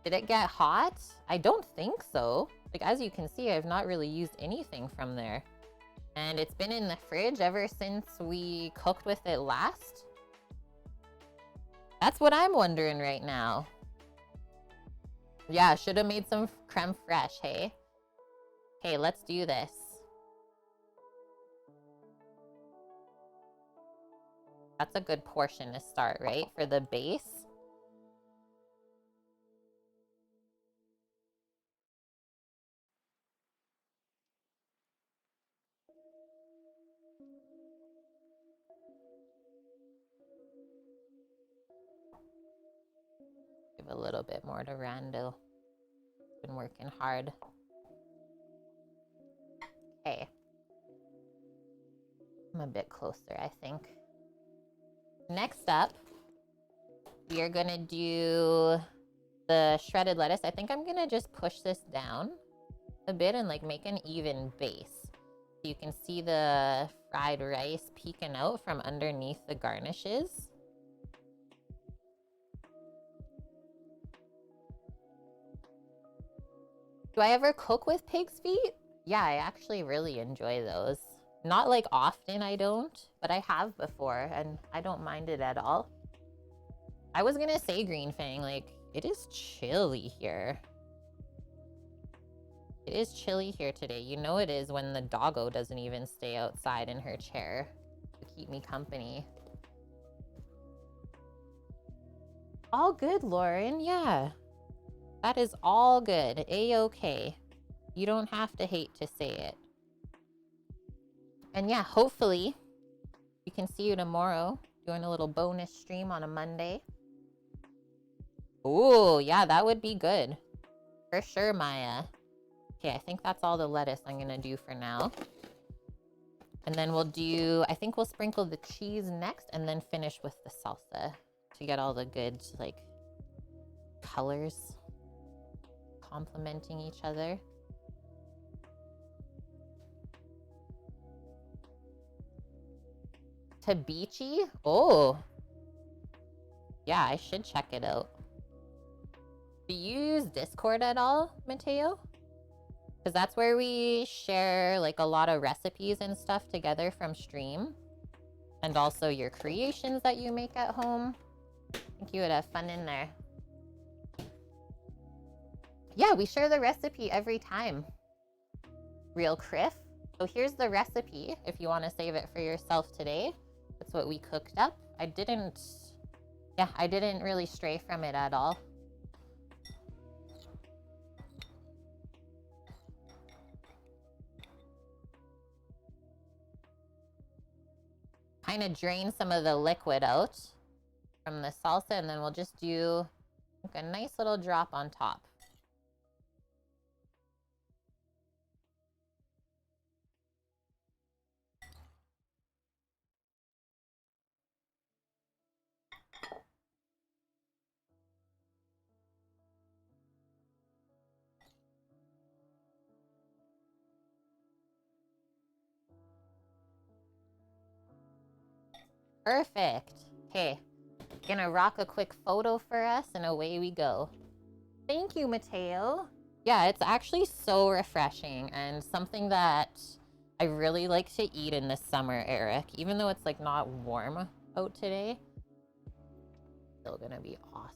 Did it get hot? I don't think so. Like, as you can see, I've not really used anything from there. And it's been in the fridge ever since we cooked with it last. That's what I'm wondering right now. Yeah, should have made some creme fraiche, hey? Okay, let's do this. That's a good portion to start, right? For the base. Give a little bit more to Rando. Been working hard. Okay. I'm a bit closer, I think. Next up, we are gonna do the shredded lettuce. I think I'm gonna just push this down a bit and like make an even base. So you can see the fried rice peeking out from underneath the garnishes. Do I ever cook with pig's feet? Yeah, I actually really enjoy those. Not like often, I don't, but I have before and I don't mind it at all. I was gonna say, Green Fang, like, it is chilly here. It is chilly here today. You know it is when the doggo doesn't even stay outside in her chair to keep me company. All good, Lauren, yeah. That is all good. A-okay. You don't have to hate to say it. And yeah, hopefully we can see you tomorrow doing a little bonus stream on a Monday. Ooh, yeah, that would be good. For sure, Maya. Okay, I think that's all the lettuce I'm gonna do for now. And then we'll do, I think we'll sprinkle the cheese next and then finish with the salsa to get all the good, like, colors complementing each other. Tabichi? Oh. Yeah, I should check it out. Do you use Discord at all, Mateo? Because that's where we share like a lot of recipes and stuff together from stream. And also your creations that you make at home. I think you would have fun in there. Yeah, we share the recipe every time. Real Criff. So here's the recipe if you want to save it for yourself today. That's what we cooked up. I didn't really stray from it at all. Kind of drain some of the liquid out from the salsa, and then we'll just do like a nice little drop on top. Perfect. Okay, gonna rock a quick photo for us and away we go. Thank you, Mateo. Yeah, it's actually so refreshing and something that I really like to eat in the summer, Eric. Even though it's like not warm out today, still gonna be awesome.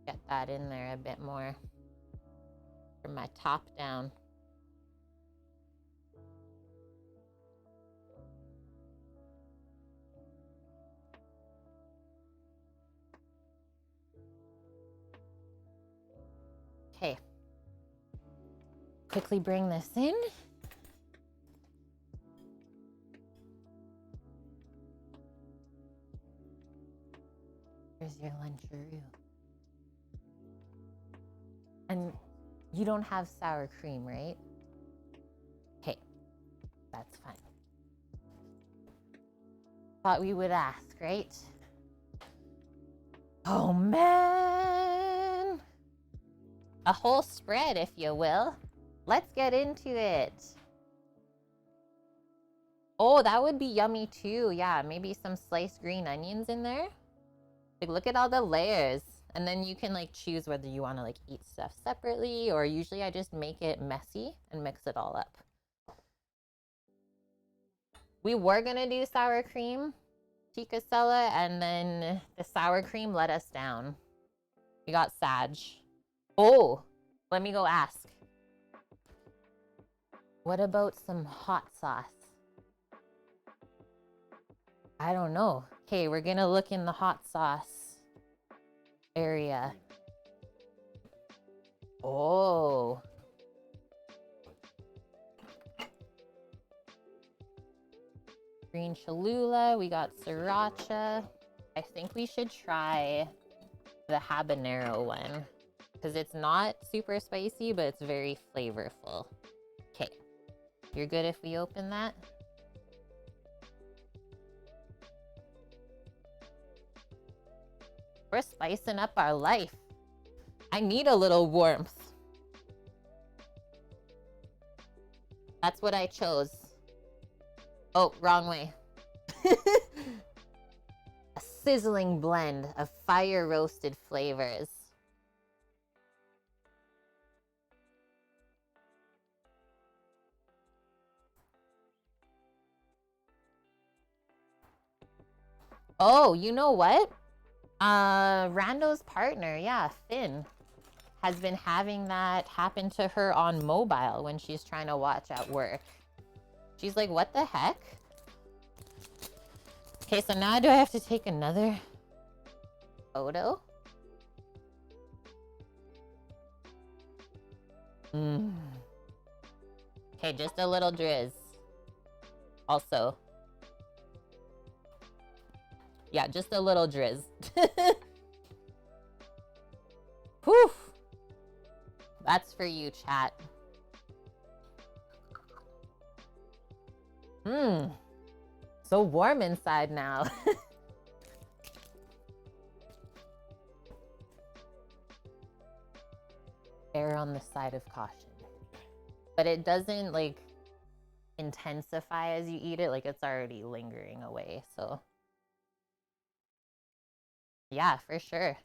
Get that in there a bit more from my top down. Okay. Quickly bring this in. Here's your luncheroo. And You don't have sour cream, right? Okay, that's fine. Thought we would ask, right? Oh man! A whole spread, if you will. Let's get into it. Oh, that would be yummy too. Yeah, maybe some sliced green onions in there. Like, look at all the layers. And then you can like choose whether you want to like eat stuff separately, or usually I just make it messy and mix it all up. We were gonna do sour cream tikka-sella, and then the sour cream let us down. We got Sag. Oh, let me go ask. What about some hot sauce? I don't know. Okay, we're gonna look in the hot sauce area. Oh. Green Cholula, we got sriracha. I think we should try the habanero one because it's not super spicy, but it's very flavorful. Okay, you're good if we open that? We're spicing up our life. I need a little warmth. That's what I chose. Oh, wrong way. A sizzling blend of fire roasted flavors. Oh, you know what? Rando's partner, yeah, Finn, has been having that happen to her on mobile when she's trying to watch at work. She's like, what the heck? Okay, so now do I have to take another photo? Okay, just a little drizz. Also. Yeah, just a little drizz. Whew. That's for you, chat. So warm inside now. Err on the side of caution. But it doesn't like intensify as you eat it, like it's already lingering away, so yeah, for sure.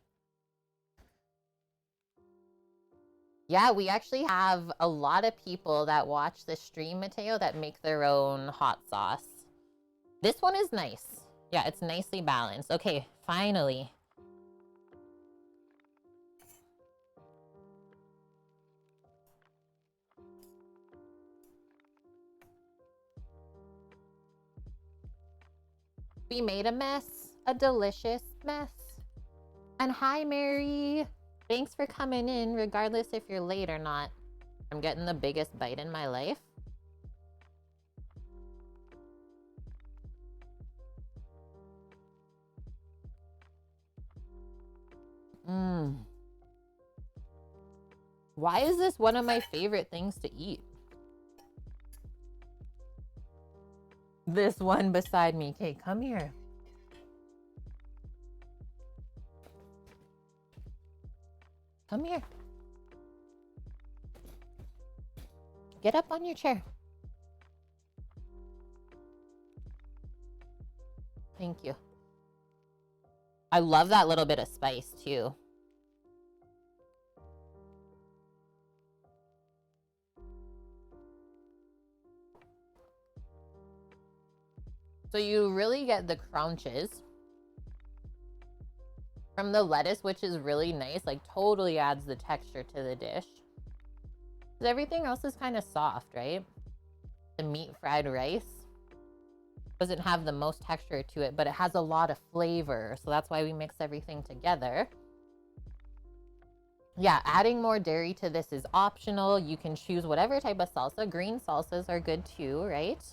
Yeah, we actually have a lot of people that watch the stream, Mateo, that make their own hot sauce. This one is nice. Yeah, it's nicely balanced. Okay, finally. We made a mess, a delicious mess. And hi, Mary. Thanks for coming in, regardless if you're late or not. I'm getting the biggest bite in my life. Why is this one of my favorite things to eat? This one beside me. Okay, come here. Come here. Get up on your chair. Thank you. I love that little bit of spice too. So you really get the crunches from the lettuce, which is really nice, like totally adds the texture to the dish. Because everything else is kind of soft, right? The meat fried rice doesn't have the most texture to it, but it has a lot of flavor. So that's why we mix everything together. Yeah, adding more dairy to this is optional. You can choose whatever type of salsa. Green salsas are good too, right?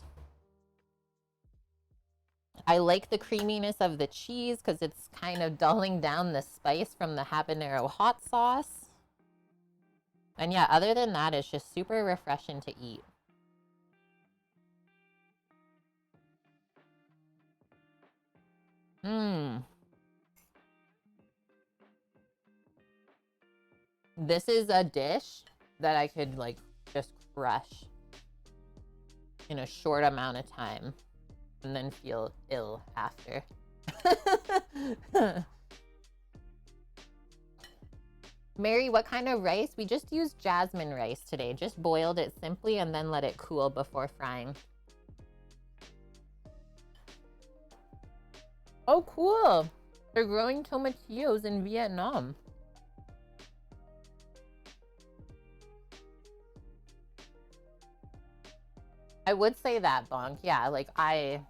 I like the creaminess of the cheese because it's kind of dulling down the spice from the habanero hot sauce. And yeah, other than that, it's just super refreshing to eat. Mmm. This is a dish that I could like just crush in a short amount of time and then feel ill after. Mary, what kind of rice? We just used jasmine rice today. Just boiled it simply and then let it cool before frying. Oh, cool. They're growing tomatillos in Vietnam. I would say that, Bonk. Yeah, like I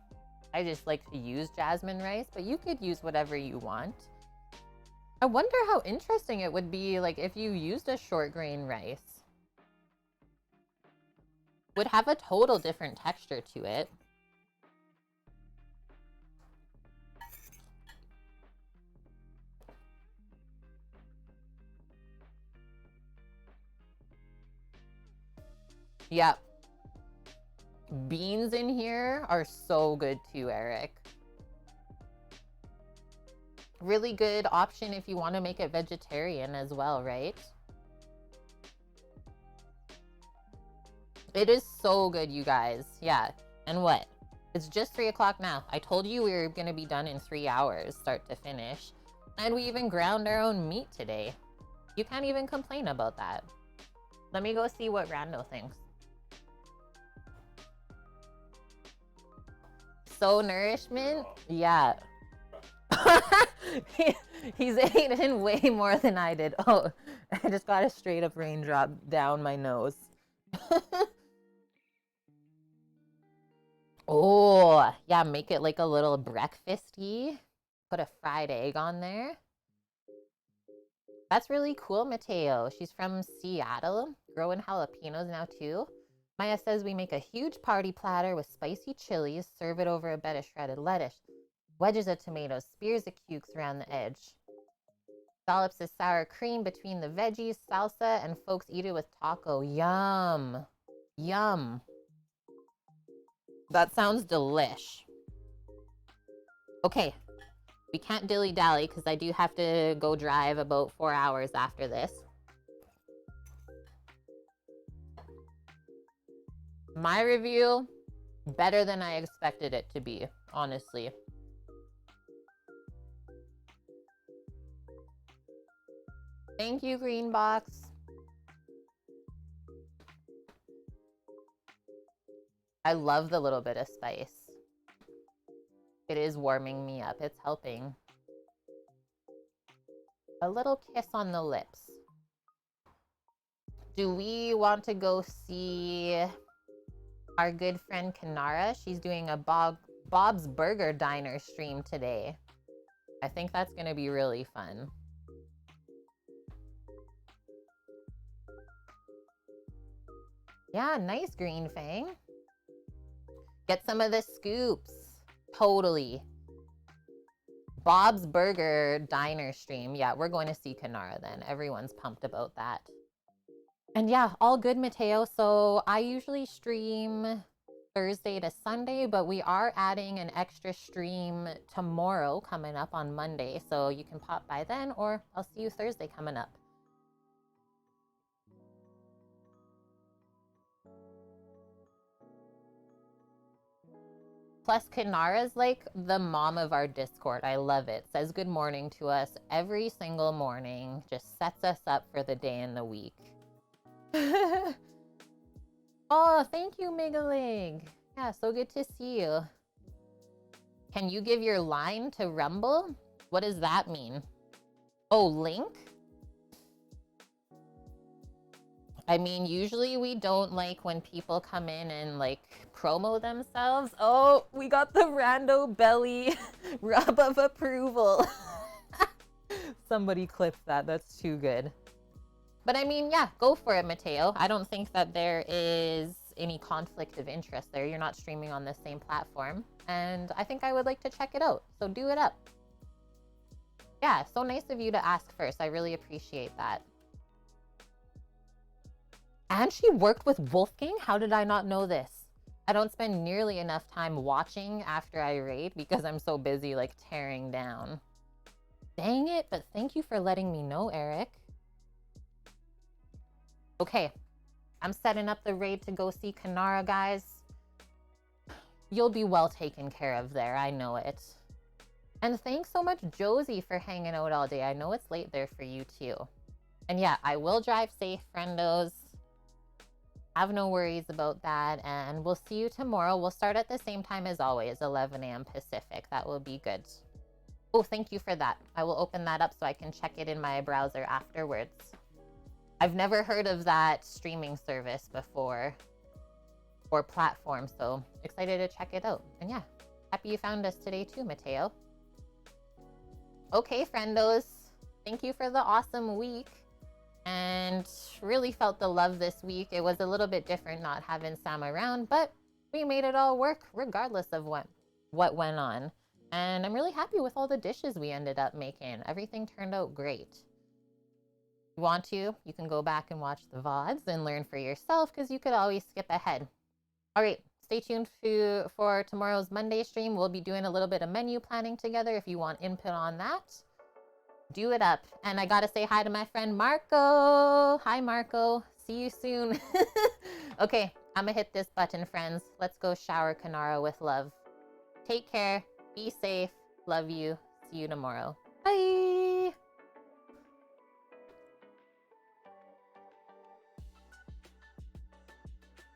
just like to use jasmine rice, but you could use whatever you want. I wonder how interesting it would be like if you used a short grain rice. Would have a total different texture to it. Yeah. Beans in here are so good too, Eric. Really good option if you want to make it vegetarian as well, right? It is so good, you guys. Yeah. And what? It's just 3 o'clock now. I told you we were going to be done in 3 hours, start to finish. And we even ground our own meat today. You can't even complain about that. Let me go see what Rando thinks. So nourishment? Yeah. He's eaten way more than I did. Oh, I just got a straight up raindrop down my nose. Oh, yeah, make it like a little breakfasty. Put a fried egg on there. That's really cool, Mateo. She's from Seattle, growing jalapenos now too. Maya says we make a huge party platter with spicy chilies, serve it over a bed of shredded lettuce, wedges of tomatoes, spears of cukes around the edge. Dollops of sour cream between the veggies, salsa, and folks eat it with taco. Yum. Yum. That sounds delish. Okay, we can't dilly-dally because I do have to go drive about 4 hours after this. My review, better than I expected it to be, honestly. Thank you, Green Box. I love the little bit of spice. It is warming me up. It's helping. A little kiss on the lips. Do we want to go see our good friend Kanara? She's doing a Bob's Burger Diner stream today. I think that's going to be really fun. Yeah, nice, Green Fang. Get some of the scoops. Totally. Bob's Burger Diner stream. Yeah, we're going to see Kanara then. Everyone's pumped about that. And yeah, all good, Mateo. So I usually stream Thursday to Sunday, but we are adding an extra stream tomorrow coming up on Monday. So you can pop by then, or I'll see you Thursday coming up. Plus, Kanara's like the mom of our Discord. I love it. Says good morning to us every single morning. Just sets us up for the day and the week. Oh, thank you, Megalig. Yeah, so good to see you. Can you give your line to Rumble? What does that mean? Oh, link? I mean, usually we don't like when people come in and like promo themselves. Oh, we got the rando belly rub of approval. Somebody clipped that. That's too good. But I mean, yeah, go for it, Mateo. I don't think that there is any conflict of interest there. You're not streaming on the same platform. And I think I would like to check it out. So do it up. Yeah, so nice of you to ask first. I really appreciate that. And she worked with Wolfgang? How did I not know this? I don't spend nearly enough time watching after I raid because I'm so busy like tearing down. Dang it, but thank you for letting me know, Eric. Okay, I'm setting up the raid to go see Kanara, guys. You'll be well taken care of there, I know it. And thanks so much, Josie, for hanging out all day. I know it's late there for you too. And yeah, I will drive safe, friendos. Have no worries about that. And we'll see you tomorrow. We'll start at the same time as always, 11 a.m. Pacific. That will be good. Oh, thank you for that. I will open that up so I can check it in my browser afterwards. I've never heard of that streaming service before or platform, so excited to check it out. And yeah, happy you found us today too, Mateo. Okay, friendos, thank you for the awesome week. And really felt the love this week. It was a little bit different not having Sam around, but we made it all work regardless of what went on. And I'm really happy with all the dishes we ended up making. Everything turned out great. If you want to, you can go back and watch the VODs and learn for yourself because you could always skip ahead. All right, stay tuned for tomorrow's Monday stream. We'll be doing a little bit of menu planning together if you want input on that. Do it up. And I gotta say hi to my friend Marco. Hi, Marco. See you soon. Okay, I'm gonna hit this button, friends. Let's go shower Kanara with love. Take care. Be safe. Love you. See you tomorrow. Bye.